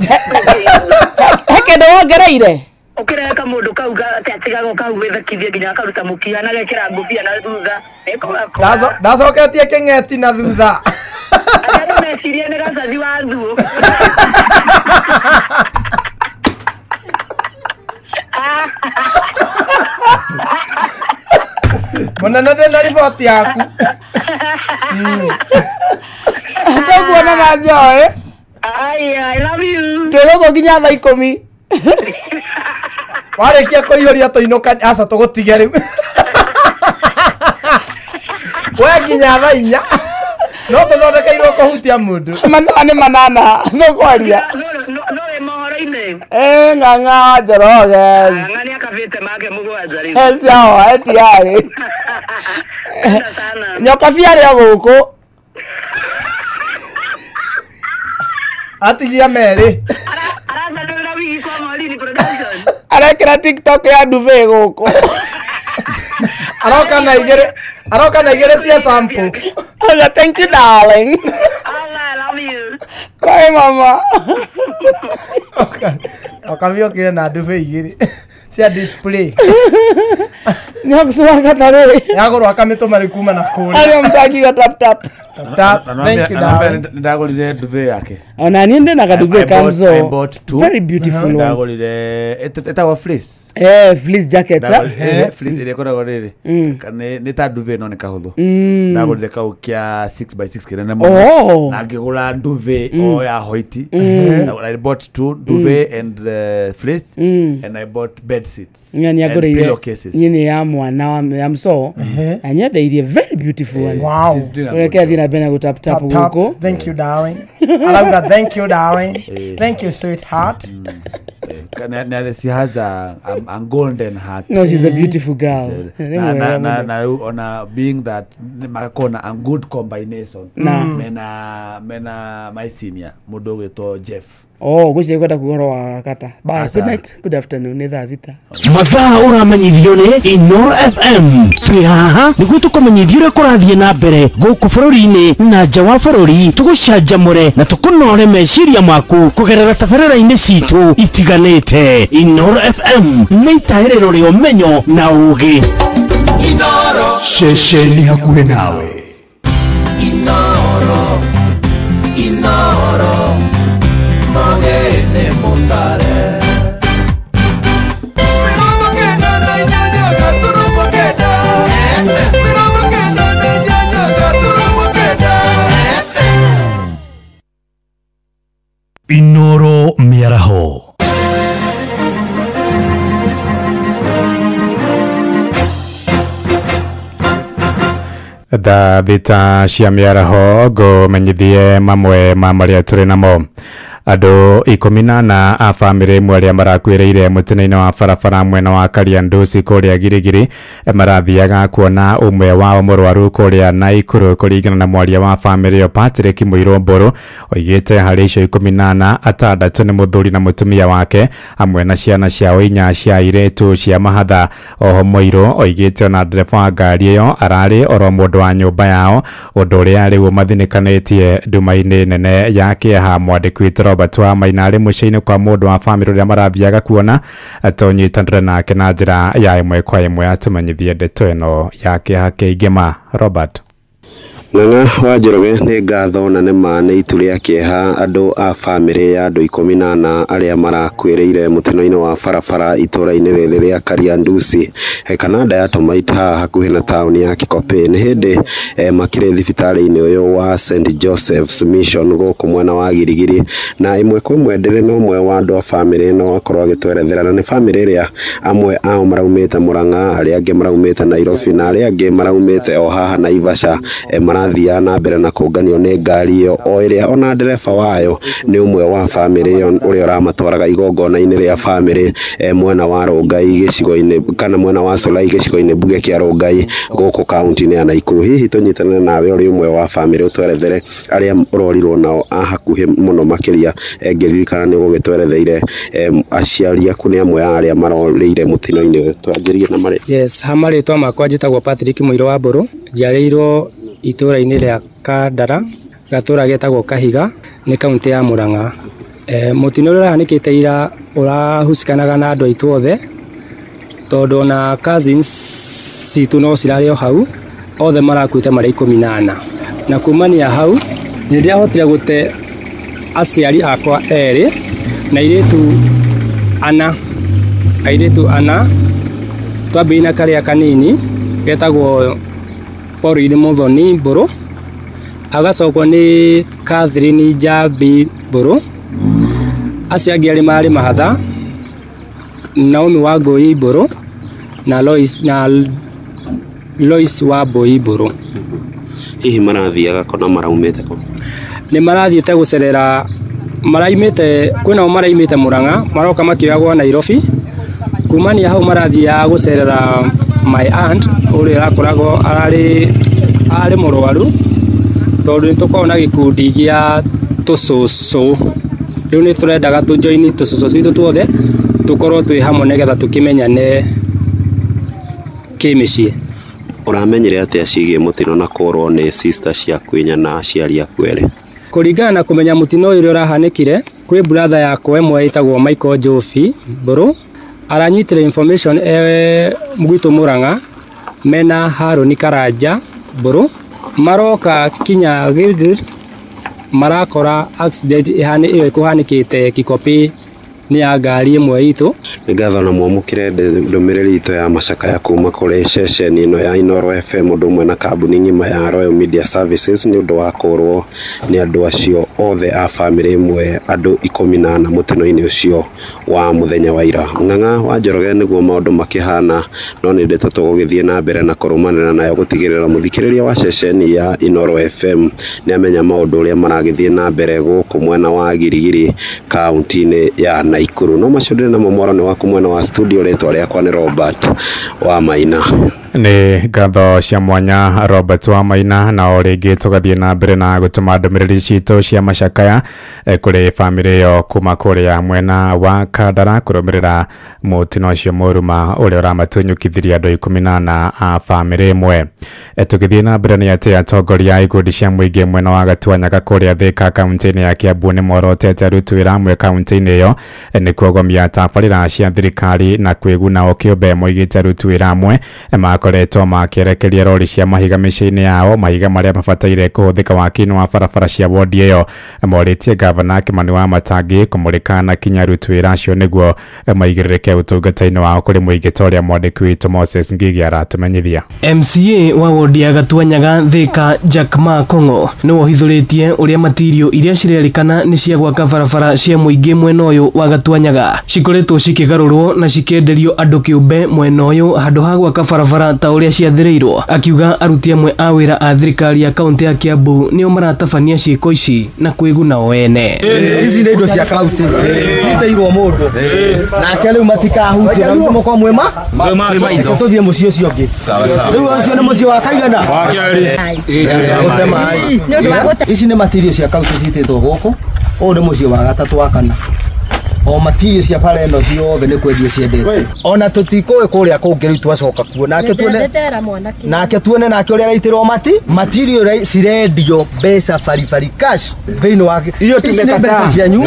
Heke ndo wongereire. Ukireka mundu kauga ati atigago kau wethekithie ginya akaruta mukia na gekira ngufia na thutha. Ndacoketie king'eti na thutha. Andũ meciria nĩ gacathi wa thuo. Munene ndĩ na riboti yaku. Ndakuona na Joy. I love you. Twĩgũkũ nginya thaa 10. Warĩkia kũiyũria tũinũka aca tũgũtige rĩu. We nginya thaa 4. No tũthondekeirwo kũhutia mũndũ. Manana nĩ manana. Nĩkwaria. No mohoro-inĩ. Ng'ang'a Njoroge. Ng'ang'a nĩ akabĩte make mũgwanja rĩu. Sawa, etiarĩ. Nyoka biarĩ o gũkũ. Atigia merĩ. Aracanũrĩra wigi kwa Morini Production. Arekĩra TikTok ya Duve gũkũ. Aroka na igĩrĩ cia sample. Thank you darling. I love you. Bye mama. Okamiokire na Duve igĩrĩ cia display. Nyakusuaka tare. Yagũrwo akamitũma rĩ kuma na kũrĩa. Arĩa mtakiga tap tap. Thank you darling. Ndagũrire Duve yake. Ona niĩ ndĩ na kaduve kamzo. I bought two. Very beautiful ones. Ndagũrire etagwo fleece. Fleece jackets. Fleece ile koragwo rĩrĩ. Nĩ ta Duve no nĩ kahũthũ. Ndagũrire kau kĩa 6x6 kĩnene mũno. Na ngĩgũra Duve o ya white. I bought two Duve and fleece and I bought bed seats and pillow cases. Nyine ya mwana wa mso. Anyendeirie very beautiful ones. Wow. Weke thina bena go tap tap gũkũ. Thank you darling. Alauga thank you darling. Thank you sweetheart. She has a golden heart. No, she's a beautiful girl. Na being that makona a good combination. Mena my senior mudogo to Jeff. Oh, gũciĩ kwenda kugoro wa kata. Bye, good night, good afternoon, nĩ thaa thita. Mathaa ũramenyithio nĩ Inoro FM. Twĩ haha nĩguo tũkũmenyithia ũrĩa kũrathiĩ na mbere gũkũ bũrũri-inĩ na nja wa bũrũri, tũgũcanjamũre na tũkũnore meciria maku kũgerera tabarĩra-inĩ citũ itiganĩte. Inoro FM nĩ itaĩrĩro rĩa ũmenyo na ũũgĩ. Inoro ceceni hakuhĩ nawe. Inoro Mogene Montare. Inoro Miaraho. Thaa thita cia mĩaraho ngũmenyithie mamwe ma marĩa tũrĩ namo. Andũ 14 a bamĩrĩ ĩmwe arĩa marakuĩrĩire mũtino-inĩ wa barabara mwena wa Kariandusi kũrĩa Girigiri marathiaga kuona ũmwe wao mũrwaru kũrĩa Naikuru, kũringana na mwaria wa bamĩrĩ ĩyo Patrick Mũirũ Mbũrũ. Oigĩte harĩ icio 14, 6 nĩ mũthuri na mũtumia wake hamwe na ciana ciao 4 cia airĩtu cia mahatha. Oho Mũirũ oigĩte ona ndereba wa ngari ĩyo ararĩ oro mũndũ wa nyũmba yao, ũndũ ũrĩa rĩu mathinĩkanĩtie nduma-inĩ nene ya kĩeha. Mwandĩki witũ Robert wa Maina arĩ mũciĩ-inĩ kwa mũndũ wa bamĩrĩ ũrĩa marathiaga kuona, tũnyitanĩre nake na njĩra ya ĩmwe kwa ĩmwe atumenyithie ndeto ĩno ya kĩeha kĩingĩ ma. Robert Ng'ang'a wa Njoroge nĩ ngatho na nĩma nĩ itu rĩa kĩeha andũ a bamĩrĩ ya andũ 14 arĩa marakuĩrĩire mũtino-inĩ wa barabara itũra-inĩ rĩrĩ rĩa Kariandusi kanada ya Tomaita hakuhĩ na taũni ya Kikope. Nĩ hĩndĩ makĩrĩ thibitarĩ-inĩ ũyũ wa St Joseph's Mission gũkũ mwena wa Girigiri, na ĩmwe kwa ĩmwe ndĩrĩ na ũmwe wa andũ a bamĩrĩ ĩno akorwo agĩtwerethera, na nĩ bamĩrĩ ĩrĩa amwe ao maraumĩte Murang'a, arĩa angĩ maraumĩte Nairobi na arĩa angĩ maraumĩte o haha Naivasha. Marathiaga na mbere na kũnganio nĩ ngari ĩyo o ĩrĩa ona ndereba wayo nĩ ũmwe wa bamĩrĩ ĩyo ũrĩa ũramatwaraga igongona-inĩ rĩa bamĩrĩ mwena wa Rongai gĩcigo-inĩ kana mwena wa Solai gĩcigo-inĩ mbuge kĩa Rongai gũkũ kaunti-inĩ ya Naikuru. Hihi tũnyitanĩre nawe ũrĩ ũmwe wa bamĩrĩ ũtwerethere arĩa ũrorirwo nao a hakuhĩ mũno makĩria, ngĩririkana nĩ gũgĩtweretheire aciari aku nĩ amwe a arĩa marorĩire mũtino-inĩ ũyũ. Twanjĩrie na marĩ. Yes, hamarĩtwa makwa njĩtagwo Patrick Mũirũ wa Mbũrũ, njiarĩirwo itũra-inĩ rĩa Kandara, gatũra getagwo Kahiga, nĩ kaunti ya Murang'a. Mũtino ũrĩa ũrahanĩkĩte ira ũrahusikanaga na andũ aitũ othe, tondũ na cousins citũ no cirarĩ o hau, othe marakuĩte marĩ 14, na kumania hau nĩ ndĩrahotire gũte aciari akwa erĩ na airĩtu 4 twambĩrĩirie na karĩa kanini getagwo Pauline Muthoni Mbũrũ, agacokwo nĩ Catherine Njambi Mbũrũ, acio angĩ arĩ marĩ mahatha Naomi Wangũi Mbũrũ na Lois Wambũi Mbũrũ. Hihi marathiaga kona maraumĩte kũ? Nĩ marathiĩte gũcerera, maraimĩte kwĩnao maraimĩte Murang'a maroka makĩoyagwo Nairobi, kumania hau marathiaga gũcerera my aunt ũrĩa arakoragwo arĩ mũrwaru, tondũ nĩ tũkoragwo na gĩkundi gĩa tũcũcũ. Rĩu nĩ tũrendaga tũjoini tũcũcũ twitũ tuothe tũkorwo twĩ hamwe nĩgetha tũkĩmenyane kĩmĩciĩ. Ũramenyire atĩa ciĩgiĩ mũtino na kũrwo nĩ sister ciaku na aciari aku erĩ? Kũringana na kũmenya mũtino ũyũ ũrahanĩkire, kwĩ brother yakwa ĩmwe ĩtagwo Michael Njobi Mbũrũ, aranyitire information gwitũ Murang'a mena Haroni Karanja Mbũrũ, maroka kinya Gilgil marakora accident ĩyo ĩkũhanĩkĩte Kikope nĩ ya ngari ĩmwe itũ. Nĩ ngatho na mwamũkĩre ndũmĩrĩri itũ ya macakaya kuma kũrĩ ceceni ĩno ya Inooro FM ũndũ ũmwe na kambuni ng'ima ya Royal Media Services nĩ ũndũ wa kũrwo nĩ andũ acio othe a bamĩrĩ ĩmwe, andũ 14 mũtino-inĩ ũcio wa mũthenya wa ira. Ng'ang'a wa Njoroge nĩguo maũndũ makĩhana, no nĩ ndeto tũgũgĩthiĩ na mbere na kũrũmanĩra nayo gũtigĩrĩra mũthikĩrĩria wa ceceni ya Inooro FM nĩ amenya maũndũ ũrĩa maragĩthiĩ na mbere gũkũ mwena wa Girigiri kaunti-inĩ ya Naikuru. No macũndĩre na momoro nĩ waku mwena wa studio, rĩtwa rĩakwa nĩ Robert wa Maina. Nĩ ngatho cia mwanya Robert wa Maina, na o rĩngĩ tũgathiĩ na mbere na gũtũma ndũmĩrĩri citũ cia macakaya kũrĩ bamĩrĩ ĩyo kuma kũrĩa mwena wa Kandara kũrũmĩrĩra mũtino ũcio mũruma ũrĩa ũramatunyũkithirie andũ 14 a bamĩrĩ ĩmwe. Tũgĩthiĩ na mbere nĩ atĩ atongoria a ikundi cia mũingĩ mwena wa Gatuanyaga kũrĩa Thika kaunti-inĩ ya Kiambu nĩ morotete aruti wĩra amwe kaunti-inĩ ĩyo nĩ kuogomia tabarĩra cia thirikari na kwĩguna o kĩũmbe. Moigĩte aruti wĩra amwe makoretwo makĩrekeria rori cia mahiga mĩciĩ-inĩ yao, mahiga marĩa mabataire kũhũthĩka waki-inĩ wa barabara cia wondi ĩyo. Morĩtie gavana Kimani Wamatangi kũmũrĩka na kinya aruti wĩra acio nĩguo maigĩrĩrĩke ũtungata-inĩ wao kũrĩ mũingĩ ta ũrĩa mwandĩki witũ Moses Ngigi aratũmenyithia. MCA wa wodi ya Gatuanyaga Thika Jack Makong'o nĩ wohithũrĩtie ũrĩa matirio iria cirerĩkana nĩ cia gwaka barabara cia mũingĩ mwena ũyũ wa Gatwanyaga cikoretwo cikigarurwo na cikenderio andu kiumbe mwena uyu handu ha gwaka barabara ta uria ciathiriirwo. Akiuga aruti amwe a wira a thirikari ya kaunti ya Kiambu nio maratabania ciiko ici na kwiguna o ene. Ici nĩ indo cia kaunti iteirwo mundu nake riu matikahutia na moko mwema tuthie mucio cio ngi riu acio nĩ mucio wa kaigana wa kiari ici nĩ material cia kaunti citĩtwo gũkũ ũũ nĩ mucio wa gatatũ wa kana o material cia bara ĩno ciothe nĩ kwendia ciendete ona tũtikoĩ kũrĩa kũngĩ rĩu twacoka kuo nake tuone nake ũrĩa araitĩrwo material cirendio mbeca baribari cash thĩinĩ wa ici nĩ mbeca cianyu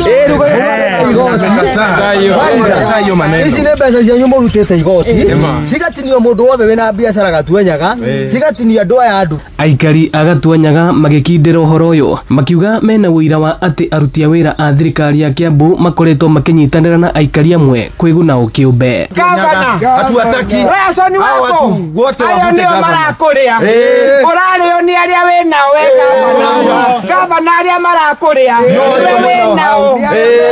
ici nĩ mbeca cianyu mũrutĩte igoti cigatinio mũndũ wothe wĩna biacara Gatwanyaga cigatinio andũ aya andu. Aikari a Gatwanyaga magĩkindĩra ũhoro ũyũ makiuga mena ũira wa atĩ aruti a wĩra a thirikari ya Kiambu makoretwo makinyitanĩra na aikari amwe kwĩguna o kĩũmbe. Raconi wako ayo nĩo marakũrĩa ũrarĩo nĩ arĩa wĩnao gavana arĩa marakũrĩa wĩnao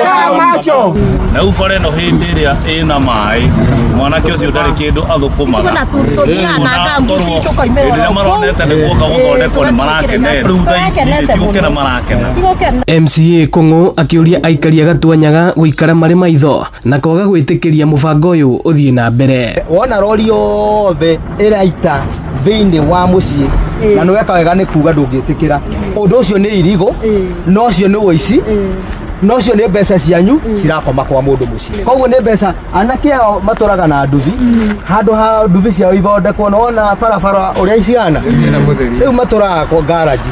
kamacho na ubare no hĩndĩ ĩrĩa ĩna maĩ mwanake ũcio ndarĩ kĩndũ athũkũmaga rĩrĩa maronete nĩ guoka gũthondekwo nĩ marakenera rĩu thaa ici nĩtigũkena marakena. MCA Kũng'ũ akĩũria aikari a Gatwanyaga gũikara marĩ maitho na kwaga gwĩtĩkĩria mũbango ũyũ ũthiĩ na mbere. Wona rori yothe ĩraita thĩinĩ wa mũciĩ na nĩweka wega nĩ kuga ndũngĩtĩkĩra ũndũ ũcio nĩ irigo no cio nĩ ũici no cio nĩ mbeca cianyu cirakoma kwa mũndũ mũciĩ koguo nĩ mbeca anake ao matũraga na nduthi handũ ha nduthi ciao ithondekwo nona barabara ũrĩa icihana rĩu matũraga kwa garage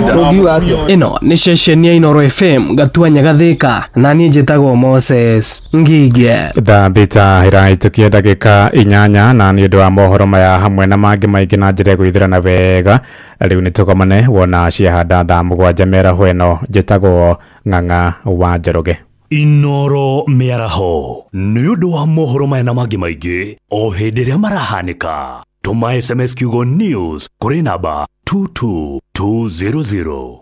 ndũngiuga atĩa. Ĩno nĩ ceceni ya Inooro FM Gatwanyaga Thika na niĩ njĩtagwo Moses Ngige. Thaa thita ĩrahĩtũkia ndagĩka 8 na nĩ ũndũ wa mohoro maya hamwe na mangĩ maingĩ na njĩra gwĩthirana wega rĩu nĩ tũkomane wona ciahanda thaa 7 mĩaraho ĩno njĩtagwo Ng'ang'a wa Njoroge. Inooro mĩaraho nĩ ũndũ wa mohoro maya na mangĩ maingĩ o hĩndĩ ĩrĩa marahanĩka tũma SMS kiugo news kũrĩ namba 22200.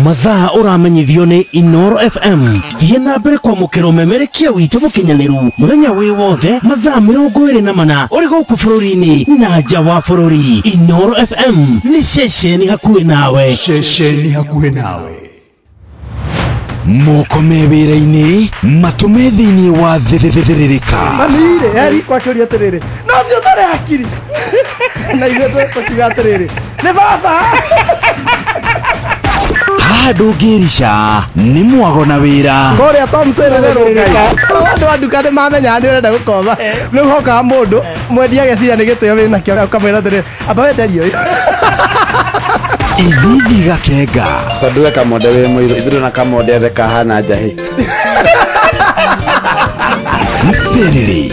mathaa ũramenyithio nĩ Inooro FM. Thiĩ na mbere kwamũkĩra ũmemerekia witũ mũkinyanĩru mũthenya wĩ wothe mathaa 24 ũrĩ gũkũ bũrũri-inĩ na nja wa bũrũri. Inooro FM nĩ ceceni hakuhĩ nawe. Ceceni hakuhĩ nawe. Moko me wĩra-inĩ matũme thĩinĩ wa thĩrĩrĩka. Mamire eri kwa kĩũria atĩrĩrĩ no cio tarĩ akiri na ithuĩ tũkiuga atĩrĩrĩ nĩ baba ndũngĩrica nĩ mwago na wĩra kũrĩa Tom Sererero ngai andũ a nduka nĩ mamenya nĩ ũrenda gũkoma rĩu hokaga mũndũ mwendia ageciria nĩ gĩtĩo wĩna kĩo ũkamwĩra atĩrĩrĩ amba wenderio ithithi gakenga tondũ we Kamonde wĩ mũirũ ithuĩ na Kamonde ethe kahana njahĩ mserere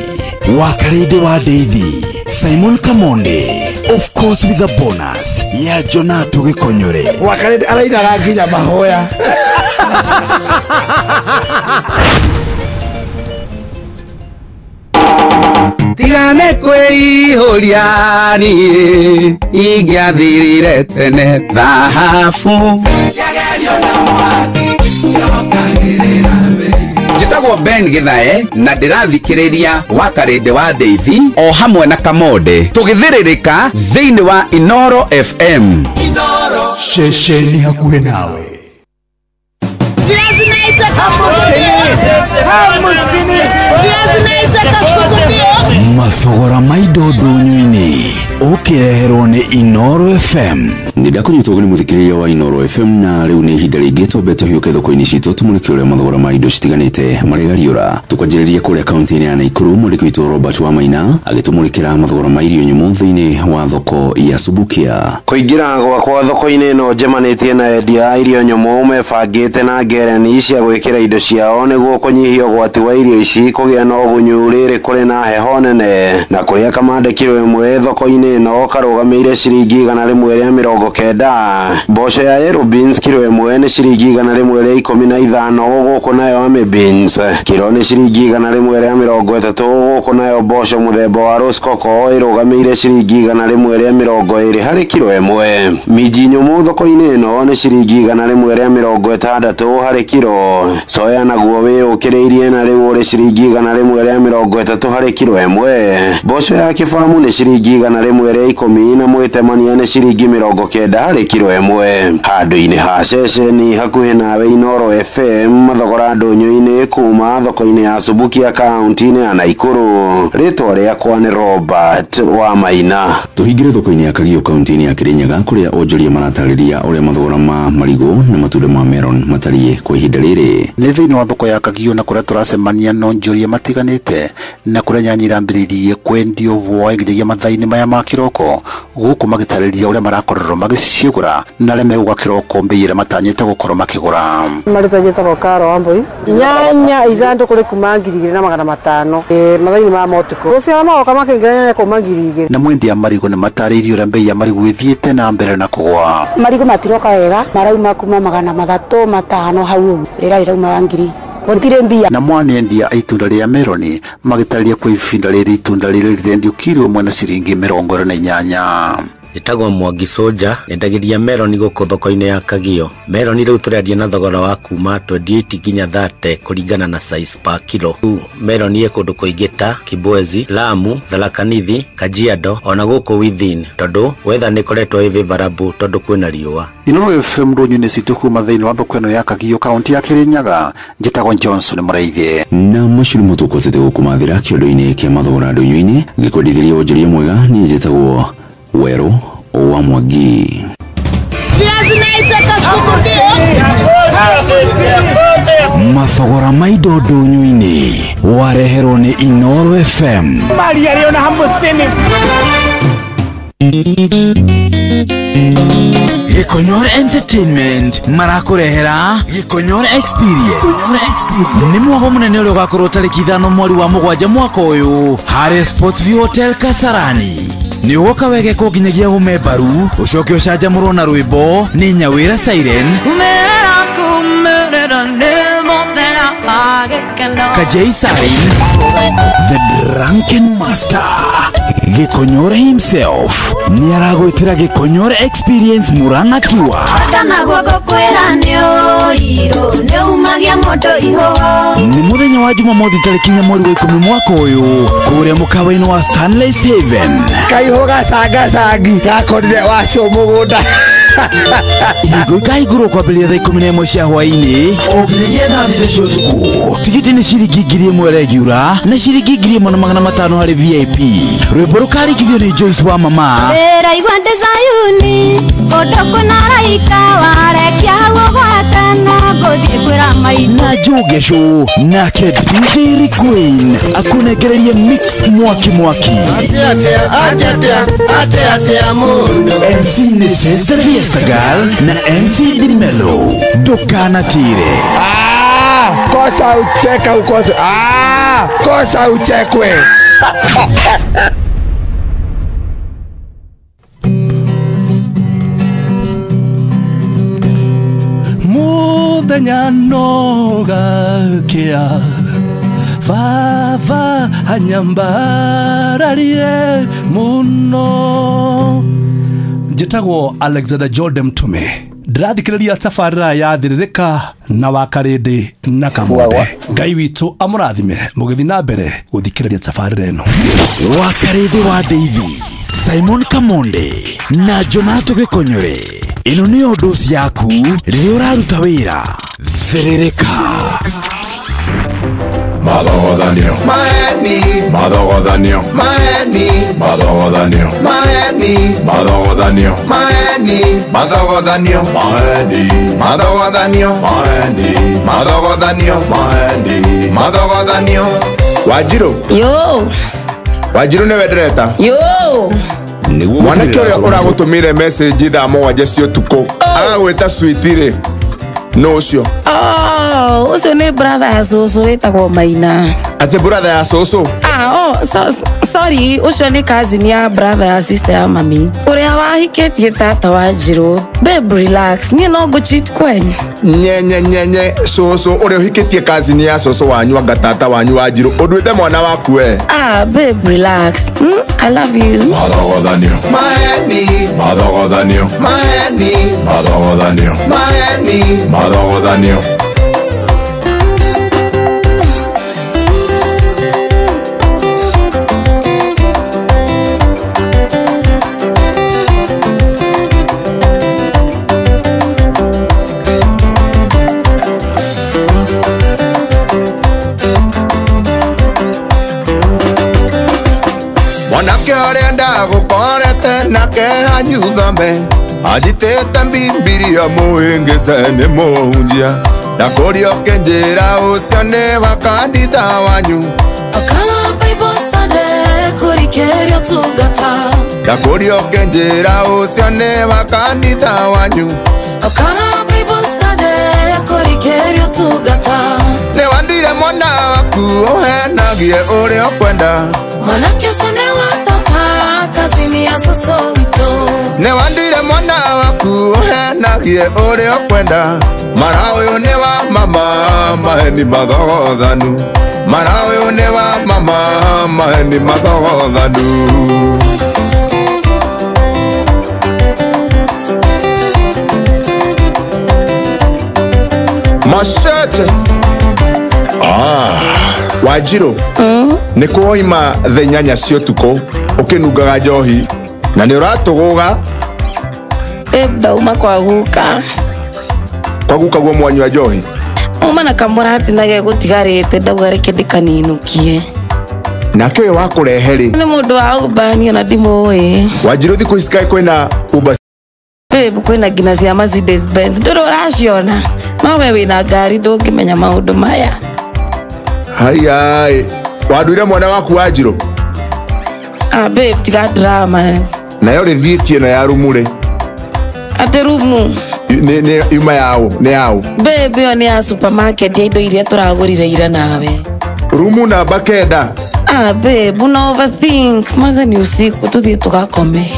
wa Karĩndĩ wa Ndeithi Simon Kamonde, of course with a bonus ya Jonato Gĩkonyore wa Karĩndĩ arainaga nginya mahoya. Tigane kwĩihũria niĩ ingĩathirire tene thahabu njĩtagwo Ben Gĩthae na ndĩrathikĩrĩria wa Karĩndĩ wa Ndeithi o hamwe na Kamonde tũgĩthĩrĩrĩka thĩinĩ wa Inooro FM. Inooro ceceni hakuhĩ nawe. Mathogora ma indo ndũnyũ-inĩ ũkĩreherwo nĩ Inooro FM. Nĩndakũnyitwo ũgeni mũthikĩrĩria wa Inooro FM na rĩu nĩ ihinda rĩngĩ twambete hiũke thoko-inĩ citũ tũmũrĩke ũrĩa mathogora ma indo citiganĩte marĩ gariũra. Tũkwanjĩrĩria kũrĩa kaunti-inĩ ya Naikuru mũrĩki witũ Robert Wamaina agĩtũmũrĩkĩra mathogora ma irio nyũmũ thĩinĩ wa thoko ya Subukia. Kũingĩra gwakwa thoko-inĩ ĩno njemanĩtie na endia a irio nyũmũ mebangĩte na ngereni cia gwĩkĩra indo ciao nĩguo kũnyihia ũgwati wa irio ici kũgĩa na ũgunyu rĩrĩ kũrĩ na heho nene na kũrĩa kamandĩkiro ĩmwe thoko-inĩ thoko-inĩ ĩno karũgamĩire ciringi 190. Mboco ya yellow beans kilo 1 nĩ ciringi 115 gũkũ nayo ame beans kilo nĩ ciringi 130 gũkũ nayo mboco mũthemba wa Rose Coco ĩrũgamĩire ciringi 120 harĩ kilo 1. Minji nyũmũ thoko-inĩ ĩno nĩ ciringi 160 harĩ kilo. Soya naguo wĩyũkĩrĩirie na rĩu ũrĩ ciringi 130 harĩ kilo 1. Mboco ya kĩbamu nĩ ciringi 110 na mwĩtemania nĩ ciringi 90 harĩ kilo 1. Handũ-inĩ ha ceceni hakuhĩ nawe Inoro FM thogora ndũnyũ-inĩ kuma thoko-inĩ ya Subukia kaunti-inĩ ya Naikuru. Rĩtwa rĩakwa nĩ Robert wa Maina. Tũhingĩre thoko-inĩ ya Kagio kaunti-inĩ ya Kirinyaga kũrĩa onjoria maratarĩria ũrĩa mathogora ma marigũ na matunda ma melon matariĩ kwa ihinda rĩrĩ. Nĩ thĩinĩ wa thoko ya Kagio na kũrĩa tũracemania na onjoria matiganĩte na kũrĩa nyanya irambĩrĩirie kwendio voa nginyagia mathaa-inĩ maya ma kĩroko gũkũ magĩtarĩria ũrĩa marakorwo magĩcigũra na arĩa megũka kĩroko mbei ĩrĩa matanyĩte gũkorwo makĩgũra. Marĩtwa njĩtagwo Karo Wambui. Nyanya ithandũkũ rĩ kuma 2,500 mathaa-inĩ ma motuko. Rũciũ magoka makĩingĩra nyanya kuma 2,000. Na mwendia marigũ nĩ matarĩirie ũrĩa mbei ya marigũ ĩthiĩte na mbere na kũgũa. Marigũ matiroka wega marauma kuma 300 500 hau rĩra irauma 1,000. Gũtirĩ mbia. Na mwanendia itunda rĩa meroni magĩtarĩria kwa ihinda rĩrĩ itunda rĩrĩ rĩrendio kilo 1 na ciringi 28. Njĩtagwo Mwangi Soja, nyendagiria meloni gũkũ thoko-inĩ ya Kagio. Meloni rĩu tũrendia na thogora wa kuma 28 nginya 30 kũringana na size per kilo. Meloni ĩ kũndũ kũingĩ ta Kibwezi, Lamu, Tharaka Nithi, Kajiado ona gũkũ within tondũ weather nĩ koretwo ĩ favorable tondũ kwĩna riũa. Inoro FM ndũnyũ-inĩ citũ kuma thĩinĩ wa thoko ĩno ya Kagio kaunti ya Kirinyaga. Njĩtagwo Johnson Mũraithie. Na macirumo tũkotete gũkũmathĩra kĩondo-inĩ kĩa mathogora ndũnyũ-inĩ gĩkwendithĩria onjoria mwega niĩ njĩtagwo Wero wa Mwangi. Mathogora ma indo ndũnyũ-inĩ wareherwo nĩ Inoro FM. Maria Leona Hambusini. Gĩkonyore Entertainment marakurehera Gĩkonyore Experience. Nĩ mwago mũnene ũrĩa ũgakorwo tarĩki 5 mweri wa 7 mwaka ũyũ harĩ Sportsview Hotel Kasarani. Nĩ ũgoka wege kũnginyagia ũmembaru ũcoke ũcanjamũrwo na rwĩmbo nĩ Nyawĩra Siren Kajay Sarin The Drunken Master Gĩkonyore himself nĩ aragwĩtĩra Gĩkonyore Experience Murang'a Tour. Nĩ mũthenya wa Jumamothi tarĩki 4 mweri wa 10 mwaka ũyũ kũrĩa mũkawa-inĩ wa Stanley's Haven. Kaihũ gacangacangi gakorire wacio mũgũnda. Ihingo ikaihingũrwo kwambĩrĩria thaa 11 cia hwaĩ-inĩ o nginyagia thaa 4 cia ũtukũ. Tigiti nĩ ciringi 1,000 regiura na ciringi 1,500 harĩ VIP. Rwĩmbo rũkarĩkithio nĩ Joyce wa Mama. Wĩraigua Desayuni ũndũ kũna raika warekia hau ũgwatana ngũthiĩ kwĩra maitũ. Na Jogesho nake DJ Queen akunengererie mix mwaki mwaki. Atea mundu. MC nĩ Sister Fiesta Girl na MC Dimelo. Ndukanatire. Kosa ucheka ukosa. Kosa uchekwe. Muthenya nogakia Vava hanyambararie muno. Njĩtagwo Alexander Jordan Mtume. Ndĩrathikĩrĩria tabarĩra ya thirĩrĩka na Wakarĩndĩ na Kamonde. Ngai witũ amũrathime mũgĩthiĩ na mbere gũthikĩrĩria tabarĩra ĩno. Wakarĩndĩ wa David, Simon Kamonde na Jonato Gĩkonyore. Ĩno nĩ Ũndũ yaku rĩrĩa ũraruta wĩra. Thirĩrĩka. Madhogodhanio Maeni Madhogodhanio Maeni Madhogodhanio Maeni Madhogodhanio Maeni Madhogodhanio Maeni Madhogodhanio Maeni Madhogodhanio Maeni Madhogodhanio. Wanjiru Yo Wanjiru nĩ wendereta Yo mwanake ũrĩa ũragũtũmĩire message thaa 7 cia ũtukũ agagwĩta sweetie no ũcio ucio nĩ brother Zuzu wĩtagwo Maina. ate brother ya soso sorry ucio ni cousin ya brother ya sister ya mami uria wahiketie tata wa Njiro. Babe relax, ni no go cheat kwenyu nye soso uria uhikitie cousin ya soso wanyu anga tata wanyu wa Njiro odwete mwana waku we. Babe relax. I love you. Madhogodhanio maheni madhogodhanio maheni madhogodhanio maheni madhogodhanio. Mwanamke arenda gukorete nake hanyuthame ajitete Bibilia muhingise ni muhunjia ndakurio kinjira ucio ni wakanditha wanyu Akana Bible study kurikeria tugata ndakurio kinjira ucio ni wakanditha wanyu Akana Bible study kurikeria tugata ni wandire mwana waku uhenagie uria ukwenda Mwanake sene wataka kazini ya soso wito ne wandire mwana waku uhenagie uria ukwenda mara uyu ni wa mama maheni madhogothanu mara uyu ni wa mama maheni madhogothanu. Mashete Wanjiro ni kuoima thenyanya cio tuko ukinungaga njohi na ni uratuguga dauma kwaguka guo mwanywa njohi uma na kamurati nage gutigarite ndaugareke ndikaninukie nake uyu wakureheri ni mundu wa ubanio na ndimui Wanjiro thiku isikae kwina uba babe kwina ngina cia Mercedes Benz nduru uraciona no we wina ngari ndungimenya maundu maya. Hai waduire mwana waku Wanjiro babe tiga drama nayo rithietie na ya rumure ate rumu ni yuma yao ni yao babe yo ni ya supermarket ya indo iria turagurire ira nawe rumu na bakenda babe no overthink maze ni usiku tuthie tugakome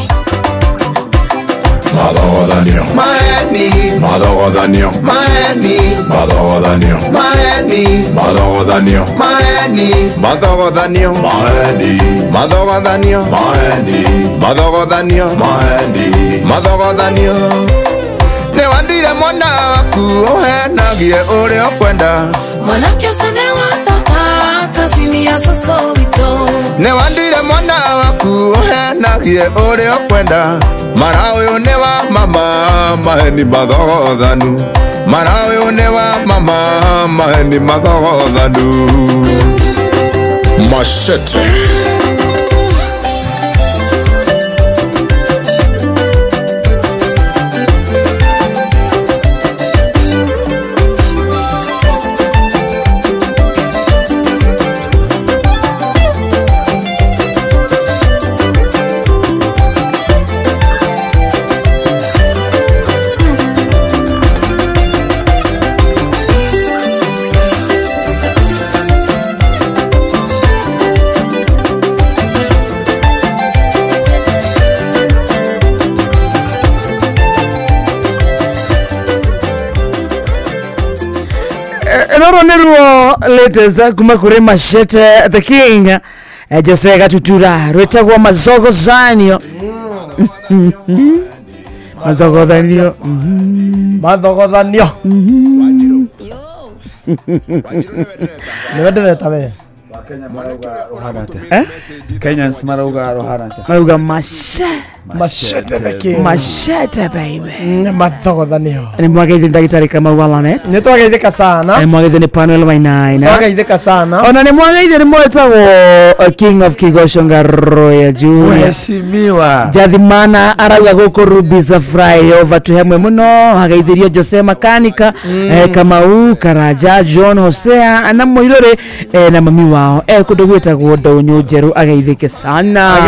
madhogodhanio maheni madhogodhanio maheni madhogodhanio maheni madhogodhanio maheni madhogodhanio maheni madhogodhanio maheni madhogodhanio maheni madhogodhanio ne wandire mwana waku uhenagie uria ukwenda Mwanake sene wataka kazini ya soso wito ne wandire mwana waku uhenagie uria ukwenda mara uyu ni wa mama maheni madhogothanu mara uyu ni wa mama maheni madhogothanu. Mashete roro niruo latest kuma kuri Mashete the king Jose Gatutura rwetagwo mazogozanio mazogozanio mazogozanio niwendere tabe Kenyans marauga roharanta marauga Mashete the king Mashete baby mazogozanio ni mwageithia ndagitari Kamau Walanet ni twageithika sana ni mwageithia ni Panel Wainaina twageithika sana ona ni mwageithia ni mwetagwo King of Kigoshonga Roya Junior mheshimiwa Jathimana arauga guku Rubiza Fry over to hemwe muno hageithirio Jose Makanika Kamau Karaja John Hosea na Moirore na mami wao kundu gwetagwo Ndonyo Njeru ageithike sana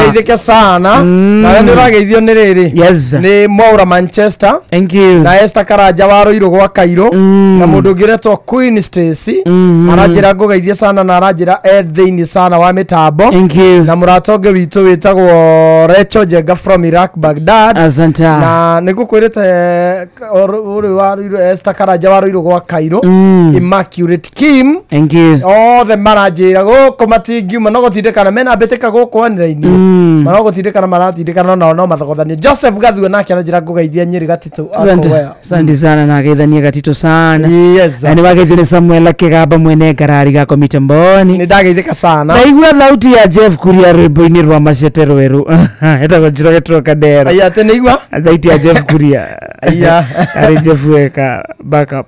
na turageithio nĩ rĩrĩ. Yes. Nĩ Mwaura Manchester. Thank you. Na Esther Karanja wa Rũirũ gwa Kairũ. Na mũndũ ũngĩ ũretwo Queen Stacy. Aranjĩra ngũgeithie sana na aranjĩra thĩinĩ sana wa mĩtambo. Thank you. Na mũratonge witũ wĩtagwo Recho Jenga from Iraq Baghdad. Asanta. Na nĩngũkwĩrĩte ũrĩ wa Rũirũ Esther Karanja wa Rũirũ gwa Kairũ. Immaculate Kim. Thank you. Othe maranjĩra gũkũ matingiuma no gũtindĩkana mena mbĩtĩka gũkũ anĩra-inĩ. Mara gũtindĩkana maratindĩkana no mathogothanie. Joseph Gathuo nake aranjĩra ngũgeithia Nyĩrĩ Gatitũ. Asante sana na geithania Gatitũ sana. Yes. Na nĩwageithio nĩ Samuel Kĩgamba mwene ngarari gako mitamboni. Nĩndageithĩka sana. Ndaigua thauti ya Jeff Kuria rwĩmbo-inĩ rwa Macete Rweru. Etagwo Njĩra Gĩtũro Kadero. Aya atĩ nĩigua? Thauti ya Jeff Kuria. Aya. Arĩ Jeff weka backup.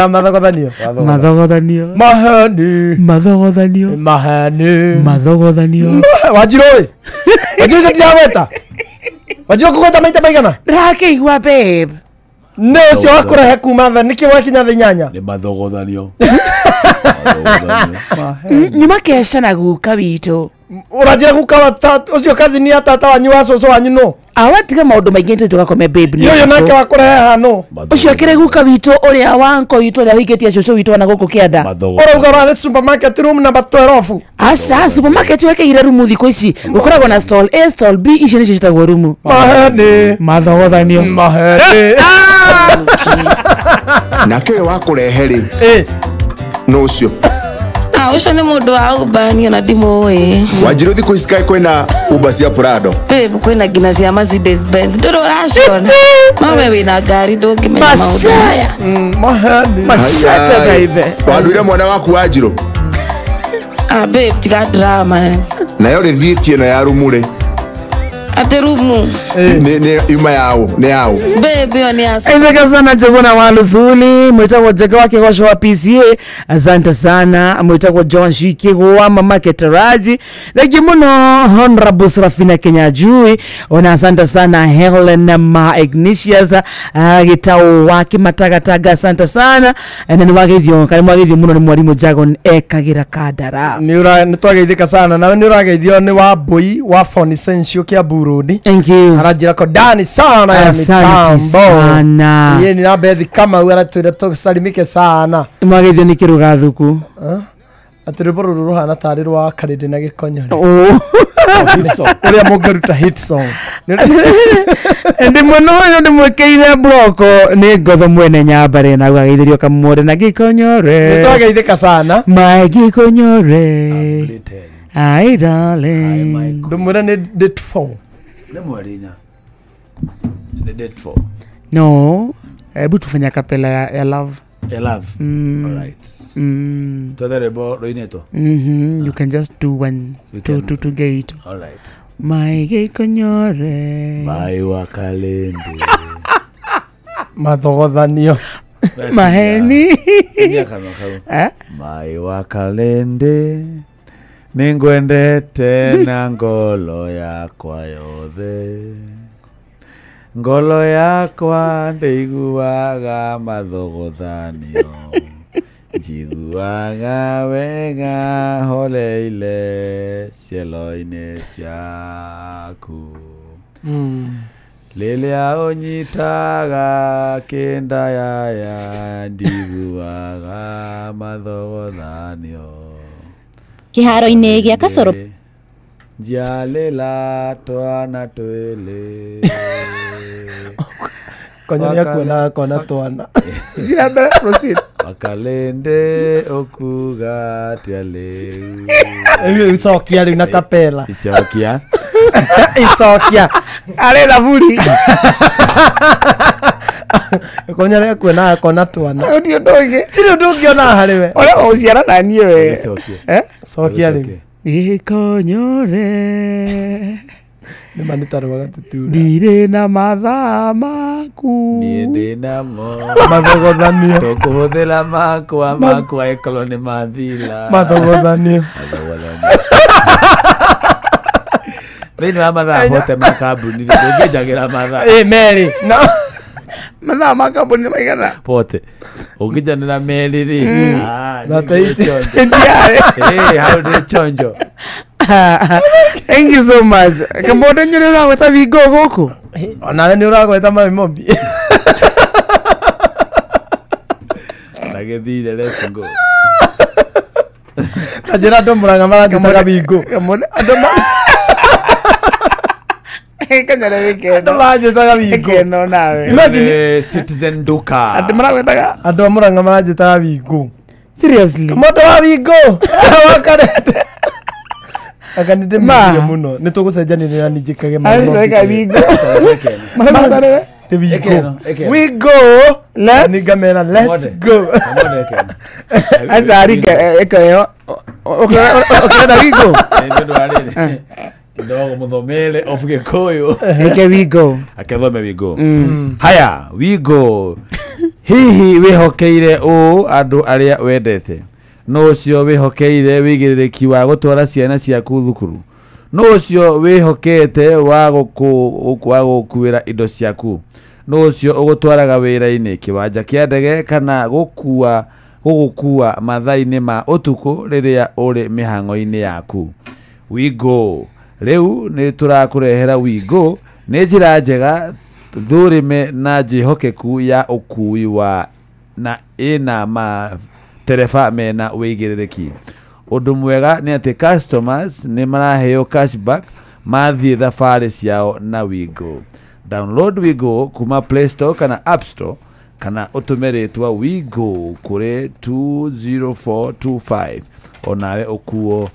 Mathogothanio. Mathogothanio. Mahani. Mathogothanio. Mahani. Mathogothanio. Wanjirũ ĩ. Wanjirũ gĩtiragweta. Wanjirũ kũgweta maita maigana? Ndĩrakĩigua babe. Nĩ ũcio wakũrehe kuma tha nĩkĩ wakinya tha 8. Nĩ mathogothanio. Nyuma kesha na guka witũ. Ũranjĩra guka wa ũcio kazi ni tata wanyu wa cũcũ wanyu no. Awatiga maũndũ maingĩ nĩ tũgakome babe. Yo nake wakũrehe hano. Ũcio akĩrĩ guka witũ ũrĩa wa uncle witũ ũrĩa hingĩtie cũcũ witũ wana gũkũ kĩanda. Ũrauga ũrarĩ supermarket room number 12. Aca supermarket wekĩire rumu thikũ ici. Gũkoragwo na stall A, stall B, icio nĩcio ciĩtagwo rumu. Maheni. Mathogothanio. Maheni. Nake wakũrehe rĩ. No ũcio. Ucio nĩ mũndũ wa ubani na ndimũĩ. Wanjirũ thikũ ici kaĩ kwĩna Uber cia Prado. Babe kwĩna ngina cia Mercedes Benz. Ndũrĩ ũracona. No we wĩna ngari ndũngĩmenya maũndũ maya. Maheni. Macete baby. Wanduire mwana waku Wanjirũ. Babe tiga drama. Nayo rĩthiti ĩno ya rumu rĩ. Ate rumu. Ni yuma yao, ni yao. Baby oni asa. Asante sana Jogona wa Luthuli, mwitagwo Jega wake kwa show PCA. Asante sana mwitagwo John Shikigwa wa Mama Ketaraji. Legi muno Honorable Serafina Kenya Jui. Ona asante sana Helen Ma Ignatius gitau wake matagataga asante sana. Na ni wageithio kali wageithio muno ni mwalimu Jagon ekagira kadara. Ni twageithika sana na ni urageithio ni wa Boy wa Fonisensio kia Burudi. Thank you. Arajira ko Dani sana ya mitambo. Sana. Yeye ni na bethi kama wera twira tusalimike sana. Mwageithio ni kiruga thuku. Atiriboro ruhana tari rwa karide na gikonyore. Uria mugaruta hit song. Ndi muno yo ndi mwekeire bloko ni ngotho mwene nyambare na gageithirio kamore na gikonyore. Nitwageithika sana. My gikonyore. Ai darling. Ndumura ni date phone. Ni mwarinya. Ni date phone. No, hebu tufanya kapela ya love. Ya love. All right. Totherebo roineto. You can just do one to get. All right. My gikonyore. My wakalende. Mathogothanio. Maheni. My wakalende. Ningwendete na ngolo yakwa yothe. Ngolo yakwa ndeiguaga mathogothanio. Njiguaga wega holeile cielo-inĩ ciaku. Rĩrĩa ũnyitaga kĩndayaya ndiguaga mathogothanio. Kĩharo-inĩ gĩa Kasoro. Njalĩla twana twĩlĩ. Konyonia kuona kona twana. Ziada proceed. Wakalende okuga tialeu. Isokia rĩu na kapela. Isokia. Isokia. Ale la vuri. Konyonia kuona kona twana. Ndio doge. Ndio doge ona hariwe. Ona usiana nani wewe? Isokia. Sokia rĩu. Gikonyore. Ni manitaro wagatutura. Ndire na mathaa maku. Niĩ ndĩna mo. Mathogothanio. Tũkũhũthĩra makwa ĩkorwo nĩ mathira. Mathogothanio. Thĩinĩ wa mathaa hote makambuni ndũngĩnjagĩra mathaa. Mary. No. Mathaa makambuni maigana. Pote. Ũngĩnjanĩra Mary rĩ. Na teiti. Ndiare. Hau ndĩ chonjo. Thank you so much. Kamode nyure uragweta Wingo guku. Ona ni uragweta Mami Mombi. Nagethire let's go. Tajira ndo Muranga marajitaga Wingo. Kamode kanyara wikeno. Ndo marajitaga Wingo. Wikeno nawe. Imagine Citizen Duka. Ati maragwetaga. Ando Muranga marajitaga Wingo. Seriously. Kamode wa Wingo. Wakarete. Akanite mbiye muno. Nitugucenjanirira nijikage Mami. Aiseka Wingo. Mama sare. We go. Let's go. Azarika ekayo. Okay, na Wingo. Ndogo muthomere ofuge koyo. Eke Wingo. Akethome Wingo. Haya, Wingo. Hihi wihokeire o andu aria wendete. No cio wihokeire wigiriki wa gutwara ciana ciaku thukuru. No cio wihokete wa gukuira indo ciaku. No cio ugutwaraga wira-ini kiwanja kia ndege kana gugukua mathaini ma utuku riria uri mihango-ini yaku. Wingo riu ni turakurehera Wingo ni njira njega thurime na njihokeku ya ukui wa na ina ma tereba mena wigiriki. Undu mwega ni ati customers ni maraheo cashback mathie thabari ciao na Wingo. Download Wingo kuma Play Store kana App Store kana utumeretwa Wingo kure 20425 onawe ukuo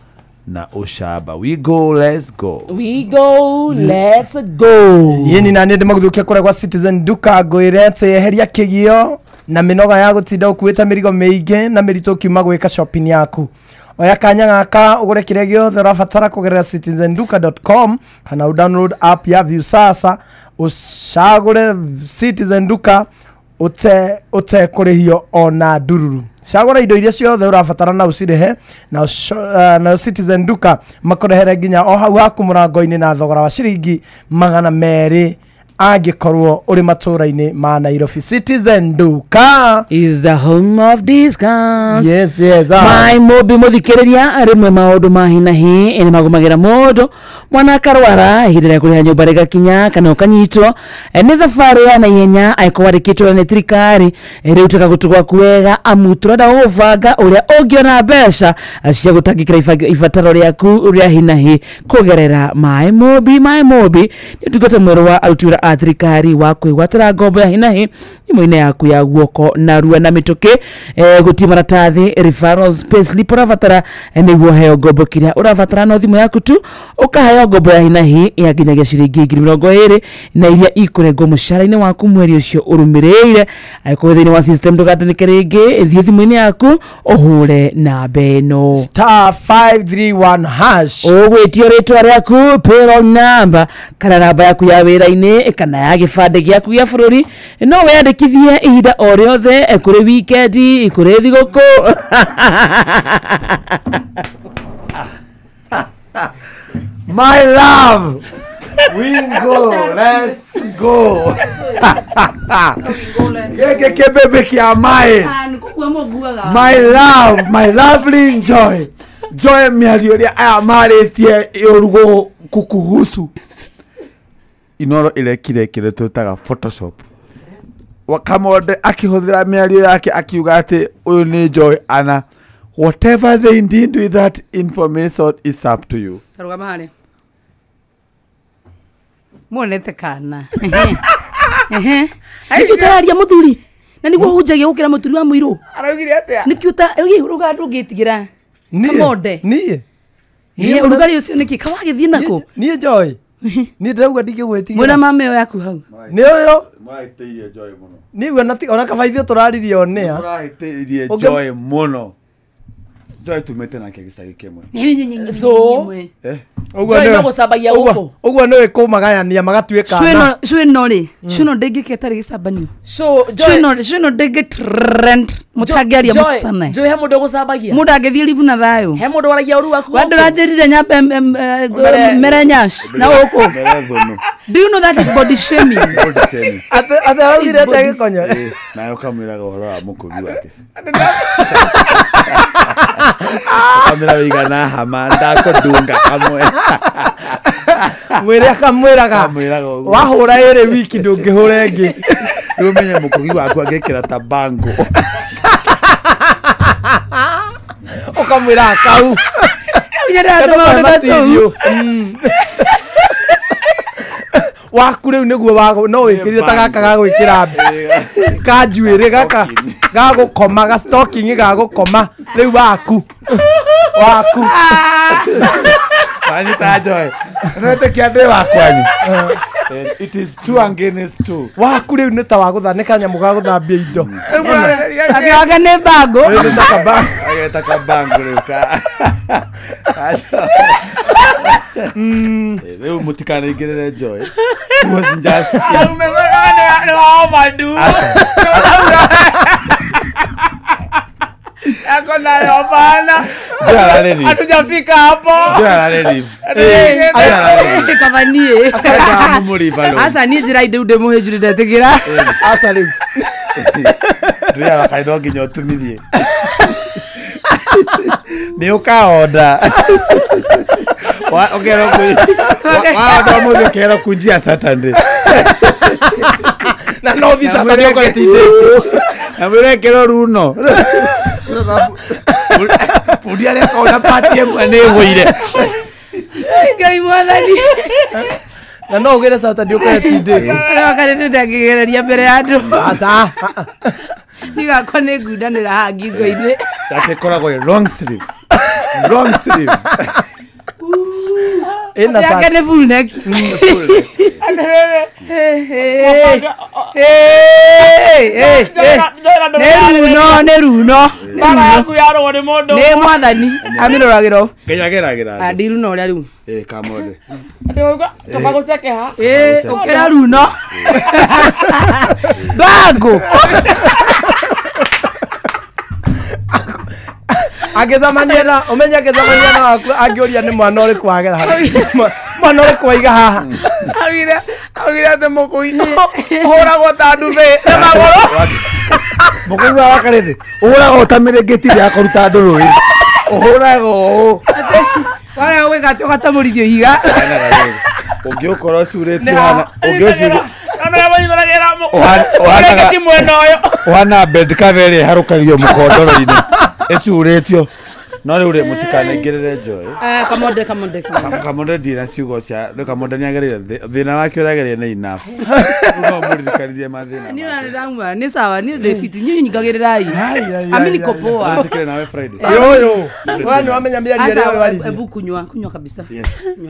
na ushaba. Wingo, let's go. Wingo, let's go. Yeni na nende maguthukia kure kwa Citizen Duka ngoirete yeheria kigio na minoga ya gutinda ukuita mirigo meige na mirito kiuma gwika shopping yaku. Oya kanya gaka ugure kire giothe urabatara kugerera citizenduka.com kana download app ya View sasa ushagure Citizen Duka ute kurihio ona dururu. Shagura indo iria ciothe urabatara na ucirehe na Citizen Duka makurehere nginya o hau haku murango-ini na thogora wa ciringi 200 angikorwo uri matura-ini ma Nairobi. Citizen Duka is the home of discounts. Yes. My Mobi muthikiriria rimwe maundu mahina hi ene magumagira mundu mwana karwara hindira kuriha nyumba rega kinya kana ukanyitwo ni thabari ya naihenya aikwarikitwo ni thirikari riu tuka gutugwa kuwega amutura da uvanga uria ungiona mbeca cia gutangikira ibataro riaku ria hina hi kugerera My Mobi ni tugete mwero wa arutura thirikari wa kwigwatira ngombo ya hinahi imo-ine yaku ya guoko na rua na mituki guti maratathi referrals payslip urabatara niguo heo ngombo kiria urabatara no thimu yaku tu ukaheo ngombo ya hinahi ya nginyagia ciringi 20 na iria ikurengwo mushara-ini waku mweri ucio urumireire aiko thiini wa system ndugatanike ringi thie thimu-ini yaku uhure na beno *531# ugwitio ritwa riaku payroll number kana namba yaku ya wira-ini kana ya gibande giaku gia bururi no weyandikithie ihinda o riothe kuri weekend kuri thiguku. My love, Wingo, let's go. Keke bebe kia mine. My lovely Joy miario ria aya maritie yorugo kukuhusu. Inoro ile kire tutaga Photoshop. Wakamode akihuthira miario yake akiuga ati uyu ni Joy ana whatever they did with that information is up to you. Tarugama hari. Monete kana. Niki utararia muthuri. Na niguo hunjagia gukira muthuri wa muiru. Araugire atia? Niki uruga ndungitigira. Kamode. Niye. Niye urugari ucio niki kawagithie nako. Niye Joy. Ni ndauga ndikigwetigira. Mwena mame yo yaku hau. Ni uyo. Mwaiteirie Joy muno. Niguo nati ona kabaithio turaririe onea. Mwaiteirie Joy muno. Joy tumete na kigicagi kimwe. So Joy no gucabagia uko. Uguo ni kumagayania magatuika. Shwino ri. Shwino ndengike tari gicabanio. So Shwino ndenge trend mutagiaria musana. Joy he mundu gucabagia. Mundu agithie livu na thayo. He mundu waragia uru waku. Wandu ranjerire nyambe merenyash na uko. Do you know that is body shaming? Ate araugire ate gikonyo. Na yo kamwiraga horo wa mukugi wake. Kamera wigana hama ndakudunga kamwe. Mwere akamwiraga wahura ere wiki ndungihura ingi rumenye mukugi waku agekira tabango ukamwira kau waku riu niguo wago no wikirire ta gaka ga gwikira ka njuire gaka ga gukoma ga stocking ga gukoma riu waku Pani ta Joy. Nete kiande wakwanyu. It is 2 against 2. Waku riu ni ta wa guthanika nyamu ga guthambia indo. Akiaga ne bango. Ageta bango riu ka. Riu mutikana igirire Joy. Was just. Ako na hapana. Hatujafika hapo. Kavanie. Asa ni jira ide ude muhejuri ndategira. Asa riu. Ria wakaino nginya utumithie. Ni ukaonda. Ogero ku. Ndo muthi kero kunjia Saturday. Na no thi Saturday ko tinde. Amire kero runo. Pudia le kona patie mwane hoire. Ngai mwathani. Na no ugere Saturday ko tinde. Na kanete ndagigereria mbere ya andu. Asa. Nigakwa ne ngudanira hangingo-ini. Dake koragwo long sleeve. Long sleeve. Ena sa. Yakane full neck. Neruno. Bara yaku yaro ni mundu. Ne mwathani amiroragiro. Ngeyageragera. Adiru no ria riu. Kamode. Ndogo tofaguseke ha. Okera runo. Bago. Agezamania na umenya agezamania na agioria ni mwana uri kwagera ha. Mwana uri kwaiga haha. Agira te mukui. Hora gota nduve. Magoro. Mukui wa karete. Hora gota mirengeti ya kuruta ndurui. Hora go. Wale we gato gatamurithio higa. Ungiokorwo curĩtio hana ungĩocurĩtio ũhana bed cover ĩrĩa ĩharũkagio mũkondoro-inĩ ĩcurĩtio no rĩu rĩ mũtikanaingĩrĩre Joy. Kamonde ndina ciugo cia Kamonde nĩagereire thĩna wake ũragereire nĩ enough no mũririkanirie mathĩna ni nĩramua nĩ sawa ni David nyinyi ngagĩrĩrai amini kopoa tikire nawe Friday yo wani wamenya mĩario ĩrĩa wari ebu kunywa kabisa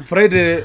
Friday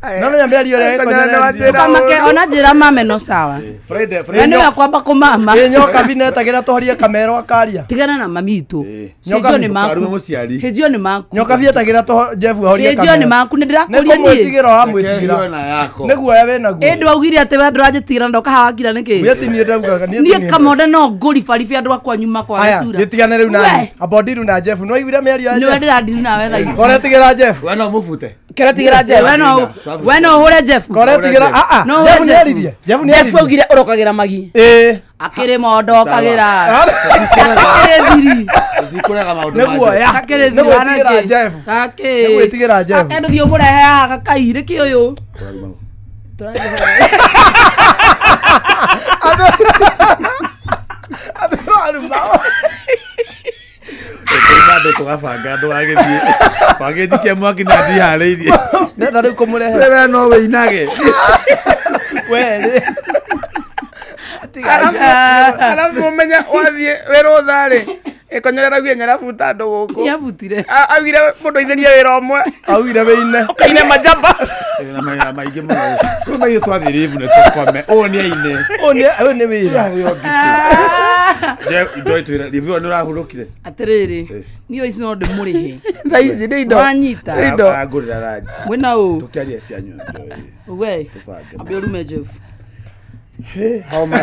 Namenya mĩario ĩrĩa ĩkonyere kamake ona njĩra mame no sawa Friday nĩ yakwamba kumama nyoka vinetagira tohorie kamero akaria tigana na mamitu hejio ni maku hejio ni maku nyoka vietagira to Jeff horie kamero hejio ni maku ndirakuria ni mwĩtigĩro wa mwĩtigĩra nĩguo ya wena guo ĩndũ augire atĩ we ndũranjĩtigĩra ndoka hawakira nĩkĩ wĩti niĩ ndaugaga niĩ Kamonde no ngũri baribi andũ akwa nyuma kwa gacura gĩtigane rĩu nani abodiru na Jeff no iguire mĩario ya Jeff nĩ ndĩrandiru nawe thaa ici ũretigĩra Jeff we no mũbute kĩretigĩra Jeff we no hũre Jeff ũretigĩra no Jeff nĩeririe Jeff augire ũrokagira magi akĩrĩ mondo okagira akĩrĩ thiri nĩguo ya nĩgwĩtigĩra Jeff nĩgwĩtigĩra Jeff akĩndũ thiĩ mũrehe haha gakairĩ kĩ ũyũ Andũ tũgabanga andũ agĩthiĩ wagĩtikia mwaki na ndiharĩirie nenda rĩu kũmũrehe we no wĩinage were arabu umenya wathiĩ wĩra ũtharĩ ĩkonyerera gwia nyarabuta andũ gũkũ yabutire augire mũndũ ithirie wĩra ũmwe augire wĩine ũkaine majamba na mawĩra maingĩ mũno tũmaiĩ twathiĩ rĩbu nĩ tũkome ũũ nĩ aine ũyũ nĩ wĩra Joy twĩra rĩbu nĩ ũrahurũkire atĩrĩrĩ niĩ ici no ndĩmũrĩhe thaa ici nĩ indo wanyita arangũrĩra ranji mwĩna ũ tũkĩaria cianyu we ambe ũrume Jeff how much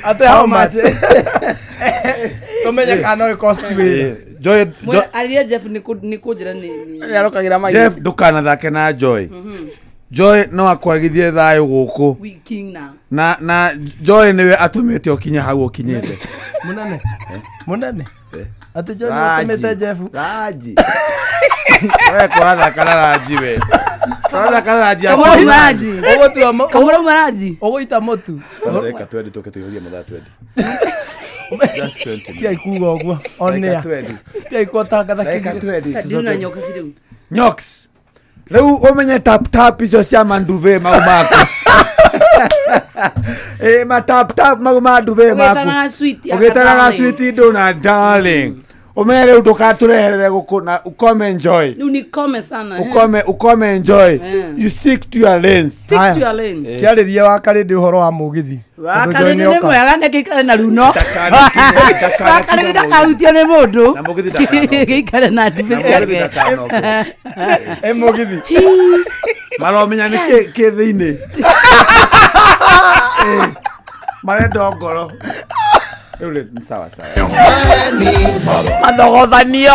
ate how much tumenya kana ĩ cost we Joy ariye Jeff nĩ kũnjĩra nĩ yarokagira mai Jeff ndũkanathake na Joy Joy no akwagithie thayo guku king na na Joy niwe atumete okinya hau okinyete munane ati Joy atumete Jeff Raji wewe kwa kana Raji we kwa kana Raji kamura maraji ogoita motu reka twende toke tuyoria mutha twende just 20 kia ikuga ogwo onea kia ikota reka twende ndina nyoka video Nyox Reu umenye tap icio cia manduve mau maku ma tap mau manduve maku ugitanaga sweet ndona darling umere ndukatureherere gukuna ukome enjoy unikome sana ukome enjoy you stick to your lane kiariria wakarindi uhoro wa mugithi wakarindi ni mwega nekikare na runo wakarindi ndakarutio ni mundu na mugithi ndakano gikare na ndibesi yake mugithi maromenya ni ki thiini marenda ngoro Ule sawa. Adogothanio.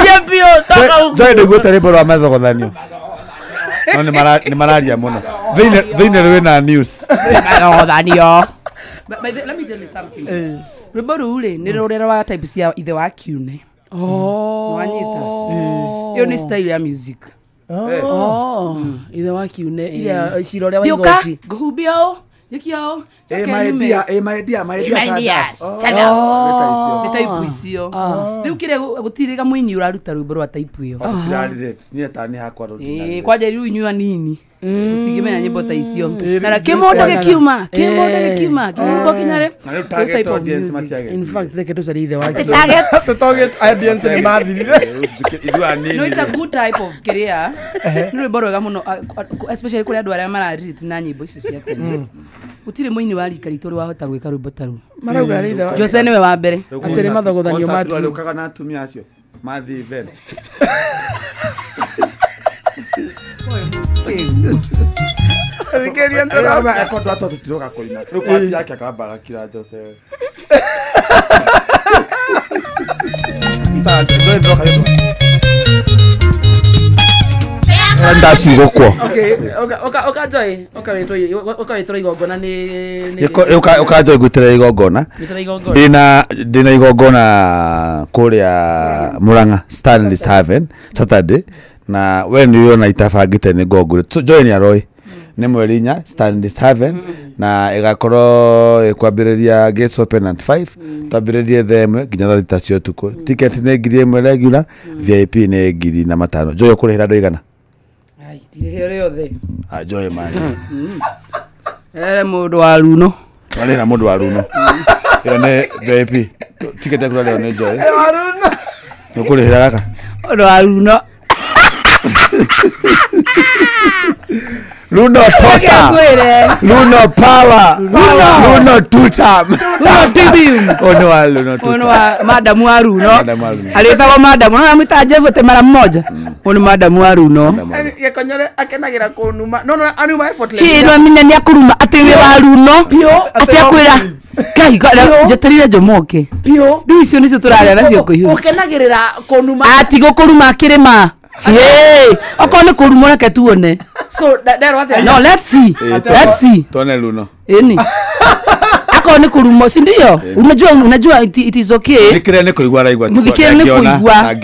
Kiepio taka uko. Joy ndugu tarebo rwa mathogothanio. No ni mararia muno. Thine rwe na news. Adogothanio. But let me tell you something. Rwimbo rũrĩ nĩ rũrĩa wa type cia ithe wa kiune. Wanyita. Yo ni style ya music. Ithe wa kiune ile ciro rĩa wa igoti. Ngũhumbia Yekio. My dear. Type icio. Riu kire gutiriga mwinyi uraruta rwimbo rwa type iyo. Ni tani hakwa rutina. Kwaje riu inyua nini? Utigimenya nyimbo ta icio. Na kimondo gikiuma. Kimbo kinyare. In fact, reke tu sari ithe wa. Target audience ni mathirire. No, it's a good type of career. Ni rwimbo rwega muno, especially kuri andu aria marariti na nyimbo icio cia tene. Utire mwini wa rika ritu wahota gwika rwimbo taru. Marauga rithe wa. Jose niwe wa mbere. Atire mathogothanio matu. Ukaga na atumia acio. Mathi event. Nikeria ntara. Ba eko twa tutiroga kuina. Riu kwati yake akabaga kila Jose. Sasa ndio ndoka yetu. Anda sigokwo. Okay, Joy. Wetro igongona ni Joy gutira igongona. Dina igongona kuria Muranga Stanley's Haven Saturday na when you na itabangite ni ngongure. So Joy ni aroi ni mwerinya Stanley's Haven na igakorwo kwambiriria gates open at 5 twambiririe themwe nginya thita cio tuko. Ticket ni 1,000 regular, VIP ni 5,000. Joy kurihira ndoigana. Dire yothe. Joy man. Mundu wa runo. Wale na mundu wa runo. Yo ne VIP. Ticket yakura leo ne Joy. Wa runo. Nukurihira gaka. Mundu wa runo. Luno Tosa. Luno Power. Luno Tutam. Luno Tibium. Ono wa Luno Tutam. Ono wa Madam Waruno. Alitawa Madam. Ona mtajevote mara mmoja. Ono Madam Waruno. Yekonyore akenagira kunuma. No anuma effortless. Hino minya ni akuruma atewe Waruno. Ati akwira. Kai jeterire jomoke. Pio. Ndu icio nicio turaria nacio kuhiu. Ukenagirira kunuma. Ati gukuruma kirima. Hey, akone kuruma reke tuone. So that what? No, let's see. Tone Luno. Eni. Akone kuruma, si ndio? Unajua it is okay. Nikire niko igwa raigwa. Mugikire niko igwa.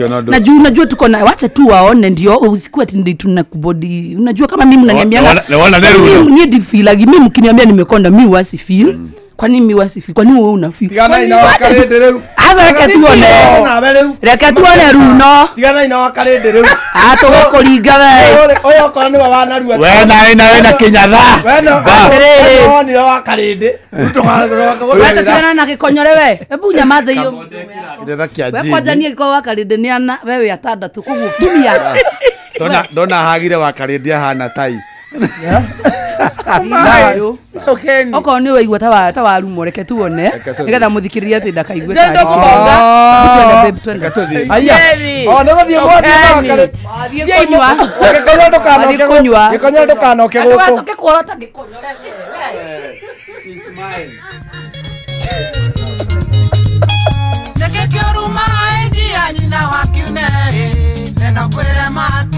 Unajua tuko na wacha tu waone ndio usikue ati ndio tunakubodi. Unajua kama mimi mnaniambia. Naona Luno. Mimi ni feel mimi mkiniambia nimekonda mimi wasi feel. Kwa nini mimi wasi feel? Kwa nini wewe una feel? Tigana ina wakarende reu. Asa reke tuone. Reke tuone Runo. Tigana ina wakarende reu. Atogokuringa we. Oyo kora ni wana ruwa. We na kinyatha. We ni wakarende. Wacha tena na gikonyore we. Hebu nyamaza hiyo. Kinyatha kia jini. We kwanza nie kwa wakarende ni ana wewe atandatu kugu kimia. Dona hagire wakarende hana tai. Okay. Oko ni weigwa ta waru moreke tuone. Nigetha muthikiriria ati ndakaigwe ta. Jendo kubonga. Twende. Aya. No guthie mwathi wakare. Kunywa. Gekonya ndukanoke kunywa. Gekonya ndukanoke guku. Wacoke kuorota gikonyore we. She smile. Neke kioruma endi anyina wakiune. Neno kwere matu.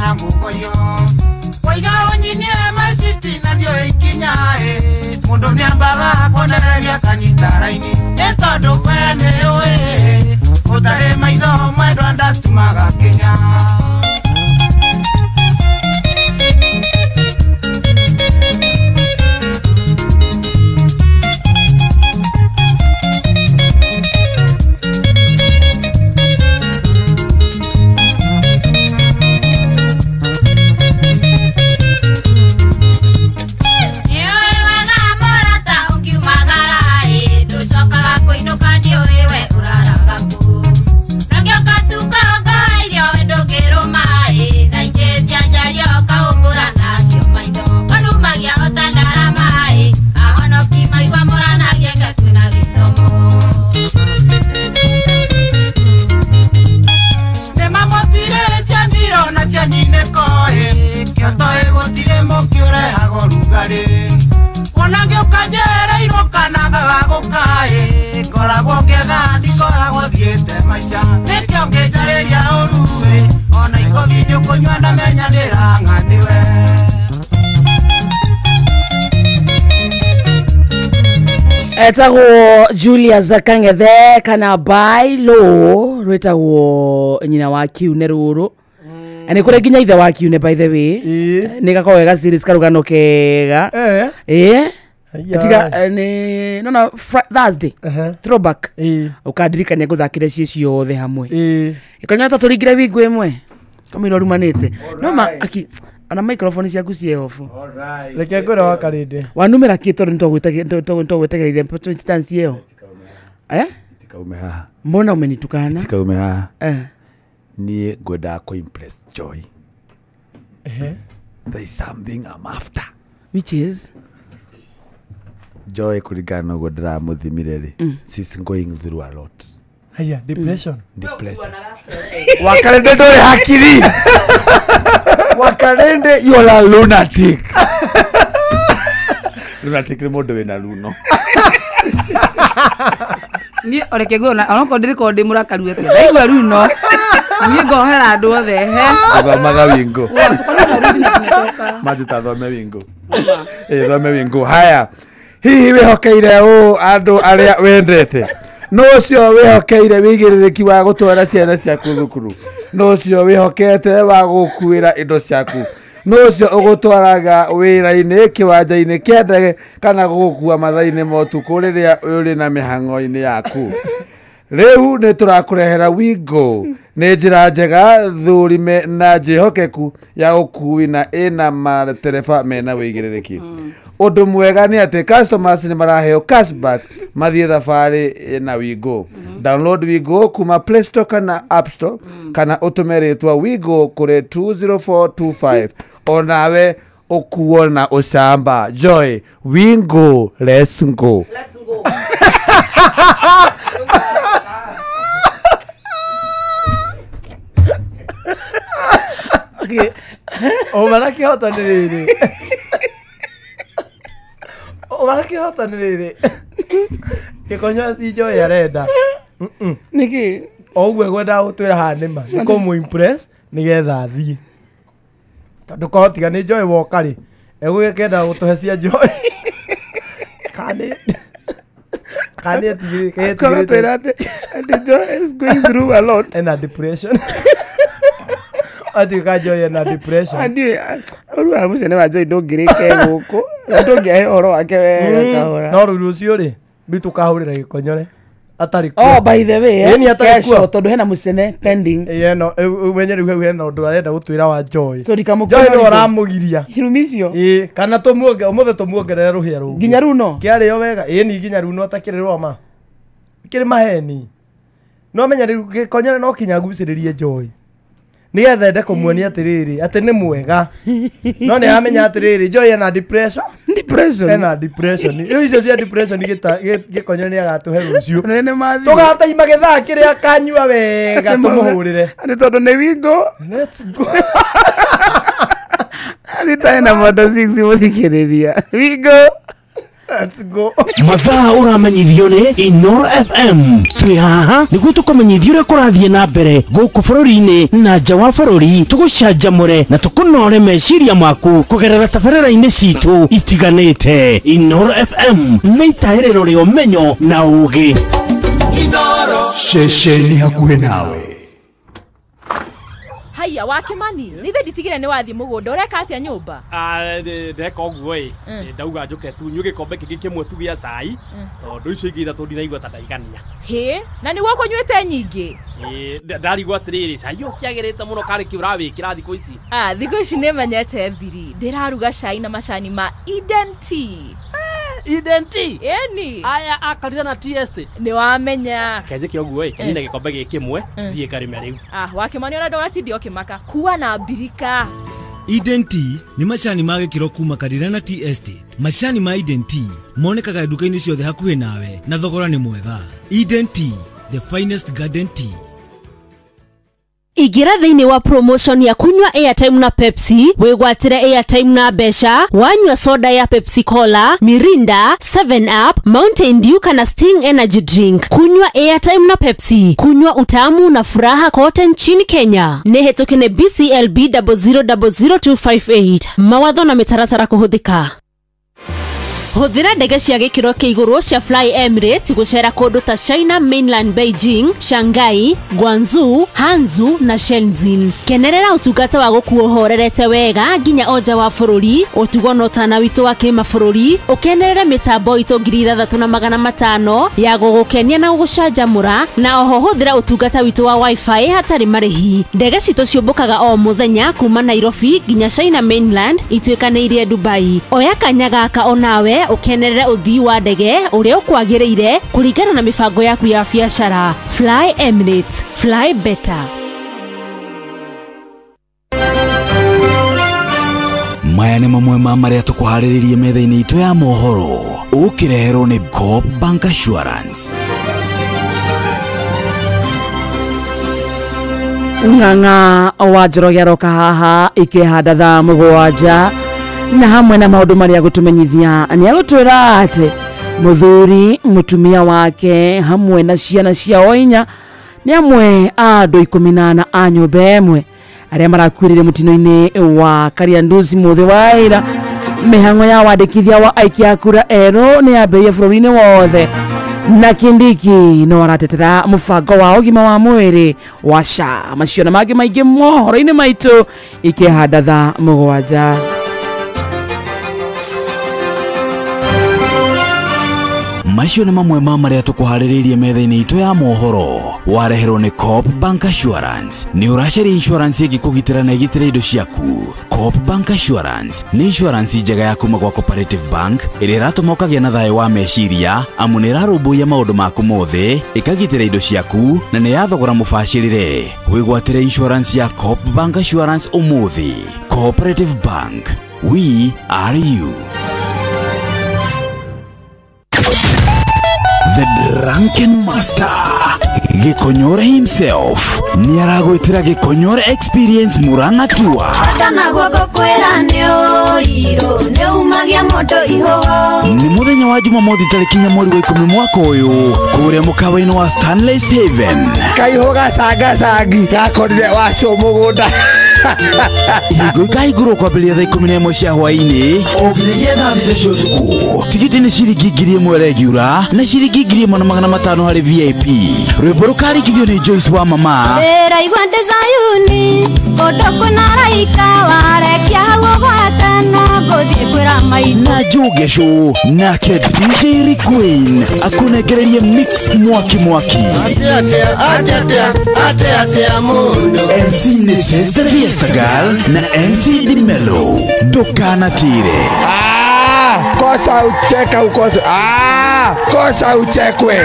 na mugoyo waiga unyinie masiti na ndio ikinya mundu niambaga kuonereria kanyitaraini etondu kwene we utare maitho mwendwa ndatumaga kinya Etagwo Julius Kangethe kana bailo rwetagwo nyina wa kiune ruru ane kure ginya ithe wa kiune by the way ni gako wega series karugano kega tiga ni no Thursday throwback ukadirikania guthakire cio othe hamwe ikonyata turigire wingu imwe kamiro rumanite no ma aki ana microphone ciaku cie off reke ngora wakarinde wanumira kito ntogwetegereire instance iyo tikaume haha mbona umenitukana tikaume haha nie ngwenda ko impress Joy there is something I'm after which is Joy kuringana ugo ndiramuthimire ri she's going through a lot haya depression wakarinde ndore hakiri wakarinde you're a lunatic lunatic ni mundu wina luno ni oreke gona onako ndiriko ndi murakaru ete ndaigwa runo ni ngohera andu othe thamaga wingo majita thome wingo thome wingo haya hihi wihokeire andu aria wendete no cio wihokeire wigiririki wa gutwara ciana ciaku thukuru no cio wihokete wa gukuira indo ciaku no cio ugutwaraga wira-ini kiwanja-ini kia ndege kana gukua mathaa-ini motuku riria uri na mihango-ini yaku riu ni turakurehera wingo ni njira njega thurime na njihokeku ya ukui na ina matereba mena wigiririki undu mwega ni ati customers ni maraheo cashback mathie thabari na wingo download wingo kuma Play Store kana App Store kana utumeretwa wingo kuri 20425 onawe ukuona ushamba Joy wingo let's go okay omaraki hota niriri omaraki hota niriri kikonyo ti Joy arenda niki ogwe gwenda gutwira hanima niko mu impress nigetha thie tondu kotiga ni Joy wokari egwikenda gutuhecia Joy kani tigiri Joy is going through a lot and a depression ati ka Joy na depression andi oru amusene wa Joy ndongirike guku ndongia horo wake wega kahora no rucio ri bitu kahurira gikonyore atari oh by the way yeni atari kwa tondu hena musene pending no wenye riu hena undu arenda gutwira wa Joy so dikamu Joy no aramugiria hirumicio kana tumuonge umuthe tumuongerera ruhia ru ginya runo kiari yo wega ni ginya runo atakirerwa ma kiri maheni no menya riu gikonyore no kinya guciririe Joy nigetha ende kumuonia atiriri ati ni mwega no ni amenya atiriri Joy ena depression ena depression riu icio cia depression gikonyo ni agatuhe rucio tugataima githaa kiria kanyua wega tumuhurire ani tondu ni wingo let's go ani taina moto 6 muthikiriria wingo Let's go. mathaa uramenyithio ni Inoro FM twi haha niguo tukumenyithia uria kurathie na mbere guku bururi-ini na nja wa bururi tugucanjamure na tukunore meciria maku kugerera tabarĩra-inĩ citu itiganĩte. Inoro FM nĩ itaĩrĩro rĩa ũmenyo na ũũgĩ. Inoro ceceni hakuhĩ nawe. Haya Wakimani, nithe nditigire ni wathi mugunda ureka atia nyumba? Ndeka uguo ndauga njuke tu nyuge kombe kingi kimwe tu gya cai tondu icio ingi ithatu ndinaigua ta ndaigania. He, na niguo kunywete nyingi? Ndarigwa atiriri cai ukiagirite muno kari ki urawikira thiku ici. Thiku ici nimenyete thiri, ndiraruga cai na macani ma Eden Tea. Eden Tea? Eni. Aya akarira na tea estate. Ni wamenya. Kenje ki oguo kanina gikombe gikimwe thie karime riu. Wakimani ona ndogatindi okimaka. Kuwa na mbirika. Eden Tea ni macani ma gikiro kuma Karira na Tea Estate. Macani ma Eden Tea monekaga nduka-inĩ ciothe hakuhĩ nawe na thogora ni mwega. Eden Tea, the finest garden tea. Igira thĩinĩ wa promotion ya kunywa airtime na Pepsi, wĩgwatĩre airtime na mbeca, wanyua soda ya Pepsi Cola, Mirinda, 7up, Mountain Dew kana Sting Energy Drink. Kunywa airtime na Pepsi, kunywa utamu na furaha kote nchini Kenya. Nĩhetũkĩne BCLB 0000258. Mawatho na mĩtaratara kũhũthĩka. Hũthĩra ndege cia gĩkĩro kĩa igũrũ cia Fly Emirates gũcera kũndũ ta China Mainland, Beijing, Shanghai, Guangzhou, Hangzhou na Shenzhen. Kenerera ũtungata wa gũkuo horerete wega nginya oja wa bũrũri, ũtugo na ũtana witũ wa kĩmabũrũri, ũkenerere mĩtambo itũ 3500 ya gũgũkenia na gũgũcanjamũra, na oho hũthĩra ũtungata witũ wa Wi-Fi hatarĩ marĩhi. Ndege citũ ciũmbũkaga o mũthenya kuma Nairobi nginya China Mainland ituĩkanĩirie Dubai. Oya kanya gaka onawe ukenerere uthii wa ndege uria ukwagĩrĩire kũringana na mibango yaku ya biacara. Fly Emirates, fly better. Maya nĩ mamwe ma marĩa tũkũharĩrĩirie metha-inĩ itũ ya mohoro, ũkĩreherwo nĩ Coop Bank Assurance. Ng'ang'a wa Njoroge aroka haha ikihanda thaa mũgwanja na hamwe na maundu maria gutumenyithia ni agutwira ati muthuri mutumia wake hamwe na ciana ciao inya ni amwe andu 14 a nyumba imwe aria marakwirire mutino-ini wa Kariandusi muthi wa ira. Mihango ya wandikithia wa aikia kura ero ni yambirie bururi-ini wothe na Kindiki no aratetera mubango wa ugima wa mwiri wa SHA. Macio na mangĩ maingĩ mohoro-ini maitu ikihanda thaa mũgwanja. Macio nĩ mamwe ma marĩa tũkũharĩrĩirie metha-inĩ itũ ya mohoro, wareherwo nĩ Coop Bank Assurance. Nĩ ũracaria insurance ĩngĩkũgitĩra na ĩgitĩre indo ciaku. Coop Bank Assurance nĩ insurance njega ya kuma gwa Cooperative Bank ĩrĩa ĩratũma ũkagĩa na thayũ wa meciria amu nĩ ĩrarũmbũiya maũndũ maku mothe, ĩkagitĩra indo ciaku na nĩ ya thogora mũbacĩrĩre. Wĩgwatĩre insurance ya Coop Bank Assurance ũmũthĩ. Cooperative Bank, we are you. The Drunken Master Gikonyore himself ni aragwitira Gikonyore Experience Murang'a Tour. Ni muthenya wa Jumamothi tariki 4 mweri wa 10 mwaka uyu kuria mukawa-ini wa Stanley's Haven. Kaiho gacangacangi gakorire wacio mugunda. Igo ikaigurwo kwambĩrĩria thaa 11 cia hwaĩ-inĩ onginyagia thaa 3 cia ũtukũ. Tigiti nĩ ciringi 1,000 regular na ciringi 1,500 harĩ VIP. Rwĩmbo rũkarĩkithio nĩ Joyce wa Mama. Ndĩraigua ndĩ Zayuni kũndũ kwĩna raika warekia hau ũgwate no ngũthiĩ kwĩra maitũ. Na Njuge Show nake DJ Rick Wayne akunengererie mix mwaki mwaki. Atea mundu. MC nĩ Sister Fiesta Girl na MC Dimelo. Ndukanatire. Kosa ucheka ukosa. Kosa uchekwe.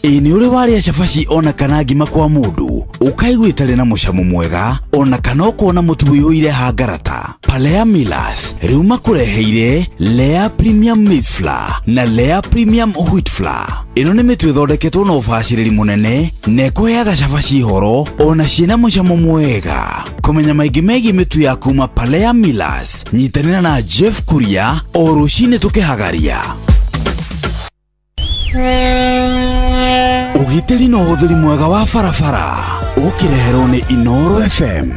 Ini uri waria cabaci ona kana ngima kwa mundu ukaigua itarĩ na mucamo mwega ona kana ukona mutu wĩyũire hangarata. Palea Millers Riu makureheire Lea Premium Maize Flour na Lea Premium Wheat Flour. Ino nĩ mĩtu ĩthondeketwo na ũbacĩrĩri mũnene na ĩkũheaga cabaci horo ona ciĩna mũcamo mwega. Kũmenya maingĩ megiĩ mĩtu ya kuma Palea Millers, nyitanĩra na Jeff Kuria o rũcinĩ tũkĩhagaria. Ũgitĩri na ũhũthĩri mwega wa barabara ũkĩreherwo nĩ Inoro FM.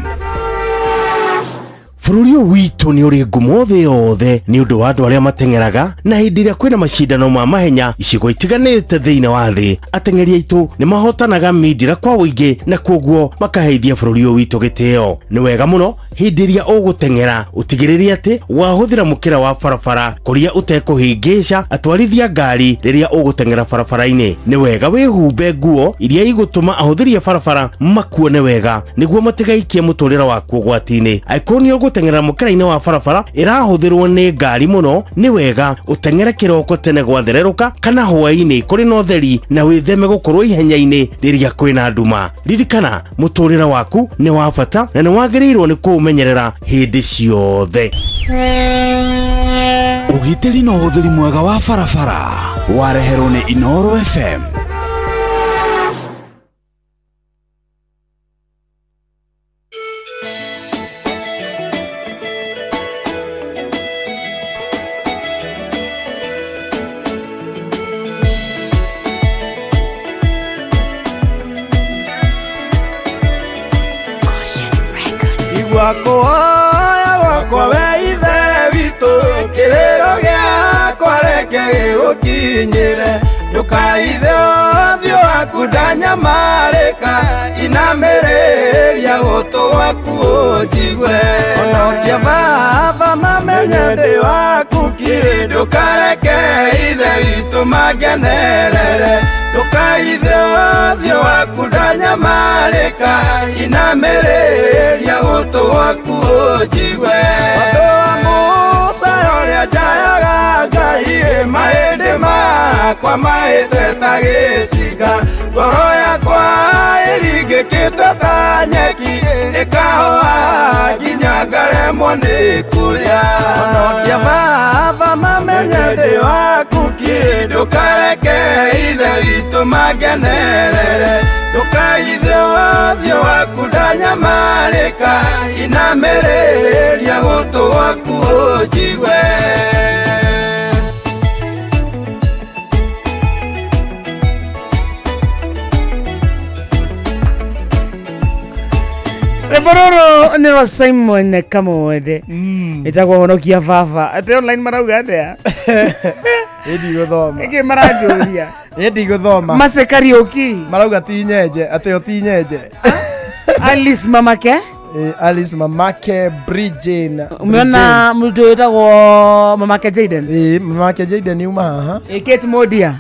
Bũrũri ũyũ witũ nĩ ũrĩ ngumo thĩ yothe nĩ ũndũ wa andũ arĩa mateng'eraga, na hĩndĩ ĩrĩa kwĩna macindano ma mahenya icigo itiganĩte thĩinĩ wa thĩ, ateng'eri aitũ nĩ mahotanaga mindira kwa wũingĩ na kwoguo makaheithia bũrũri ũyũ witũ gĩtĩo. Nĩ wega mũno hĩndĩ ĩrĩa ũgũteng'era ũtigĩrĩrie atĩ wahũthĩra mũkĩra wa barabara kũrĩa ũtekũhĩngĩca atwarithia ngari rĩrĩa ũgũteng'era barabara-inĩ. Nĩ wega wĩhumbe nguo iria igũtũma ahũthĩri a barabara makuone wega nĩguo matigaikie mũtũrĩre waku ũgwati-inĩ. Angĩkorwo nĩ ũgũteng'era mũkĩra-inĩ wa barabara ĩrahũthĩrwo nĩ ngari mũno, nĩ wega ũteng'ere kĩroko tene gwathererũka kana hwaĩ-inĩ kũrĩ na ũtheri, na wĩtheme gũkorwo ihenya-inĩ rĩrĩa kwĩna nduma. Ririkana mũtũrĩre waku nĩ wa bata na nĩ wagĩrĩirwo nĩ kũũmenyerera hĩndĩ ciothe. Ũgitĩri na ũhũthĩri mwega wa barabara wareherwo nĩ Inoro FM. Wakoya wakwa weithe witũ kĩrĩro gĩakwa reke gĩgũkinyĩre, ndũkaithe ũthiũ waku ndanyamarĩka, inamĩrĩria gũtũ gwaku ũnjigue. Onokia baba mamenye ndĩ waku kiri, ndũkareke ithe witũ mangenerere, ndũkaithe ũthiũ waku ndanyamarĩka, inamĩrĩria gũtũ gwaku ũnjigue. Andũ a Musa ũrĩa njayaga Ngai, mahĩndĩ makwa mahĩte ta gĩcinga, ngoro yakwa ĩringĩkĩte ta nyeki, ĩkahũa nginya ngaremwo nĩ kũrĩa. Onokia baba mamenye ndĩ waku kiri, ndũkareke ithe witũ mangenerere, ndũkaithe ũthiũ waku ndanyamarĩka, inamĩrĩria gũtũ gwaku ũnjigue. Rebororo ni wa Simon Kamode. Ĩtagwo honokia baba. Ate online marauga atia. Edi guthoma. Ege marajuria. Edi guthoma. Mase karaoke. Marauga ti nyenje, ate ti nyenje. Alice mamake? Alice mamake Bridgin. Umeona mtu ĩtagwo mamake Jaden? Mamake Jaden yuma haha. Kate Modia.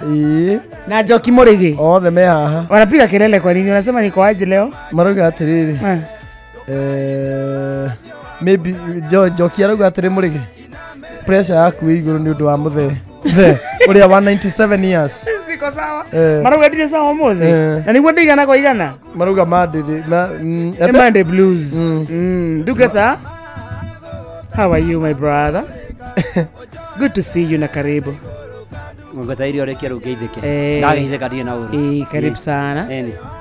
Na Joki Morigi. Othe me haha. Wanapiga kelele kwa nini? Wanasema niko aje leo? Marauga atiriri. Maybe Joki arauga atiri Morigi. Pressure yaku iguru ni undu wa muthe. Uria 197 years. Siko sawa. Marauga ndire sawa mothe. Na niguo ndigana kwa igana. Marauga madiri Monday blues. Duketa. How are you my brother? Good to see you na karibu. Ngatairi ore kiaro geitheke. Ndageitheka die na uru. Karibu sana.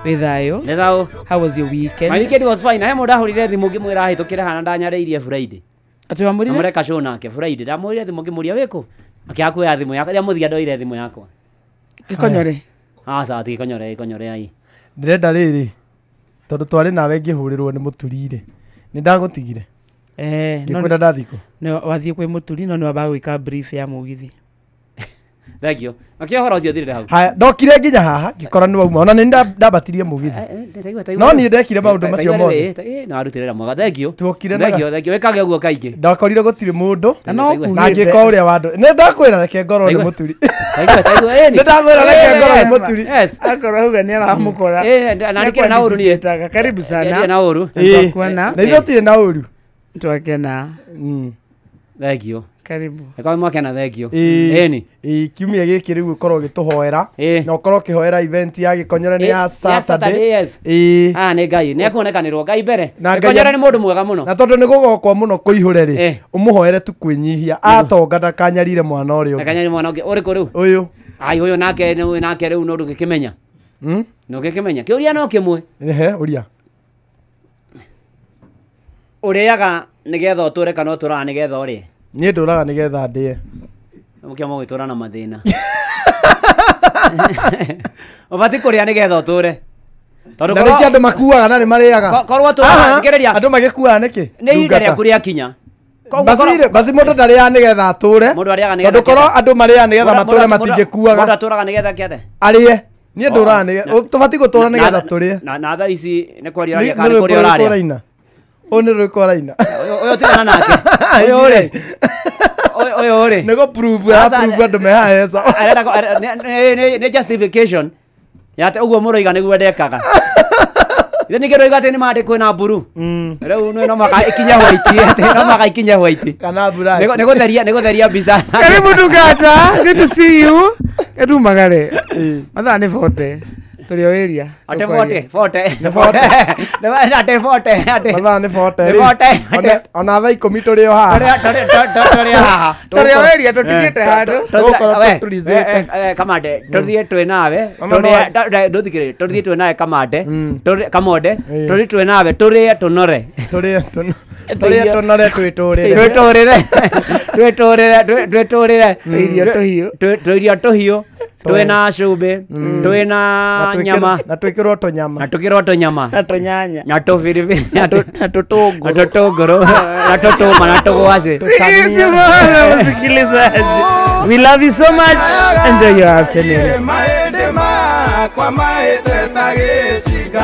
Withayo. Nethayo. How was your weekend? My weekend was fine. I muda hurire thimu ngimwira hitukire hana ndanyareirie Friday. Ati wamurire? Amureka show nake Friday. Ndamurire thimu ngimuria wiko. Akiakuya thimu yakwa. Ya muthia ndoire thimu yakwa. Gikonyore. Sawa gikonyore ai. Ndirenda riri. Tondu twari nawe ngihurirwo ni muturire. Ni ndagutigire. Ngikwenda ndathiko. No wathie kwe muturi no ni waba gwika brief ya mugithi. Thank you. Akio horo cio thirire hau. Haya, ndokire nginya haha ngikora ni wauma. Ona ni ndabatirie mugithi. No ni ndekire maundu macio mothe. Na arutirira mwaga. Thank you. Tuokire na. Thank you. Wekage uguo kaingi. Ndakorire gutire mundu. No na ngiko uria wandu. Ni ndakwira reke ngoro ni muturi. Ni ndakwira reke ngoro ni muturi. Yes. Akora uga ni aramukora. Na ndikira na uru ni. Karibu sana. Na uru. Na izotire na uru. Twakena. Thank you. Karibu. Ekawe mwake na thengio. Eni. Kiumia giki riu ukorwo gituhoera. Na ukorwo kihoera event ya Gikonyore ni ya Saturday. Ni Ngai. Ni akuonekanirwo Ngai mbere. Gikonyore ni mundu mwega muno. Na tondu ni gugokwo muno kuihure ri. Umuhoere tu kwinyihia. Atonga ndakanyarire mwana uri. Ndakanyarire mwana ungi. Uri ku riu? Uyu. Ai uyu nake riu no ndugikimenya. No gikimenya. Kiuria no kimwe. Uria. Uriaga nigetha uture kana uturaga nigetha uri? Niĩ ndũraga nĩgetha ndĩe. Mũkĩama gwĩtũra na mathĩna. Ũbatiĩ kũrĩa nĩgetha ũtũre. Tondũ na rĩngĩ andũ makuaga na nĩ marĩaga. Korwo tũrĩa andũ magĩkuaga nĩkĩ? Nĩ ihinda rĩaku rĩakinya. Basi mũndũ ndarĩaga nĩgetha atũre. Tondũ korwo andũ marĩaga nĩgetha matũre matingĩkuaga. Mũndũ atũraga nĩgetha kĩate. Arĩe. Niĩ ndũraga nĩgetha tũbatiĩ gũtũra nĩgetha tũrĩe. Na thaa ici nĩ kwaria aria kana kũrĩa ũrarĩa. Oni rwiko raina. Oyo tina nake. Oyo ore. Oyo ore. Nego prove ya prove ndo me haesa. Ne justification. Yate uguo muroiga niguo ndekaga. Ithe nĩ kĩrũiga atĩ nĩ mandĩ kwĩna mburu. Rĩu no maka ikinya white ate no maka ikinya white. Kana mbura. Nĩ gũtheria mbica. Karibu Ndungata. Good to see you. Edumagare. Mathaa nĩ 40. Turi oiria. Ate 40. Ate 40. Mathaa nĩ 40. Ona thaa 10 turi o haha. Turi haha. Turi oiria tutigite handu. Kamande. Turi twe nawe. Nduthikire. Turi twe nawe kamande. Kamonde. Turi twe nawe. Turi tunore. Turi tunore twitũrĩre. Twitũrĩre. Irio tuhiũ. Twina cumbĩ, twina nyama, na twĩkĩrwo tũnyama, na tũnyanya, na tũbiribiri, na tũtũngũrũ, na tũtũma, na tũgwacĩ. Msikilizaji, we love you so much. Enjoy your afternoon.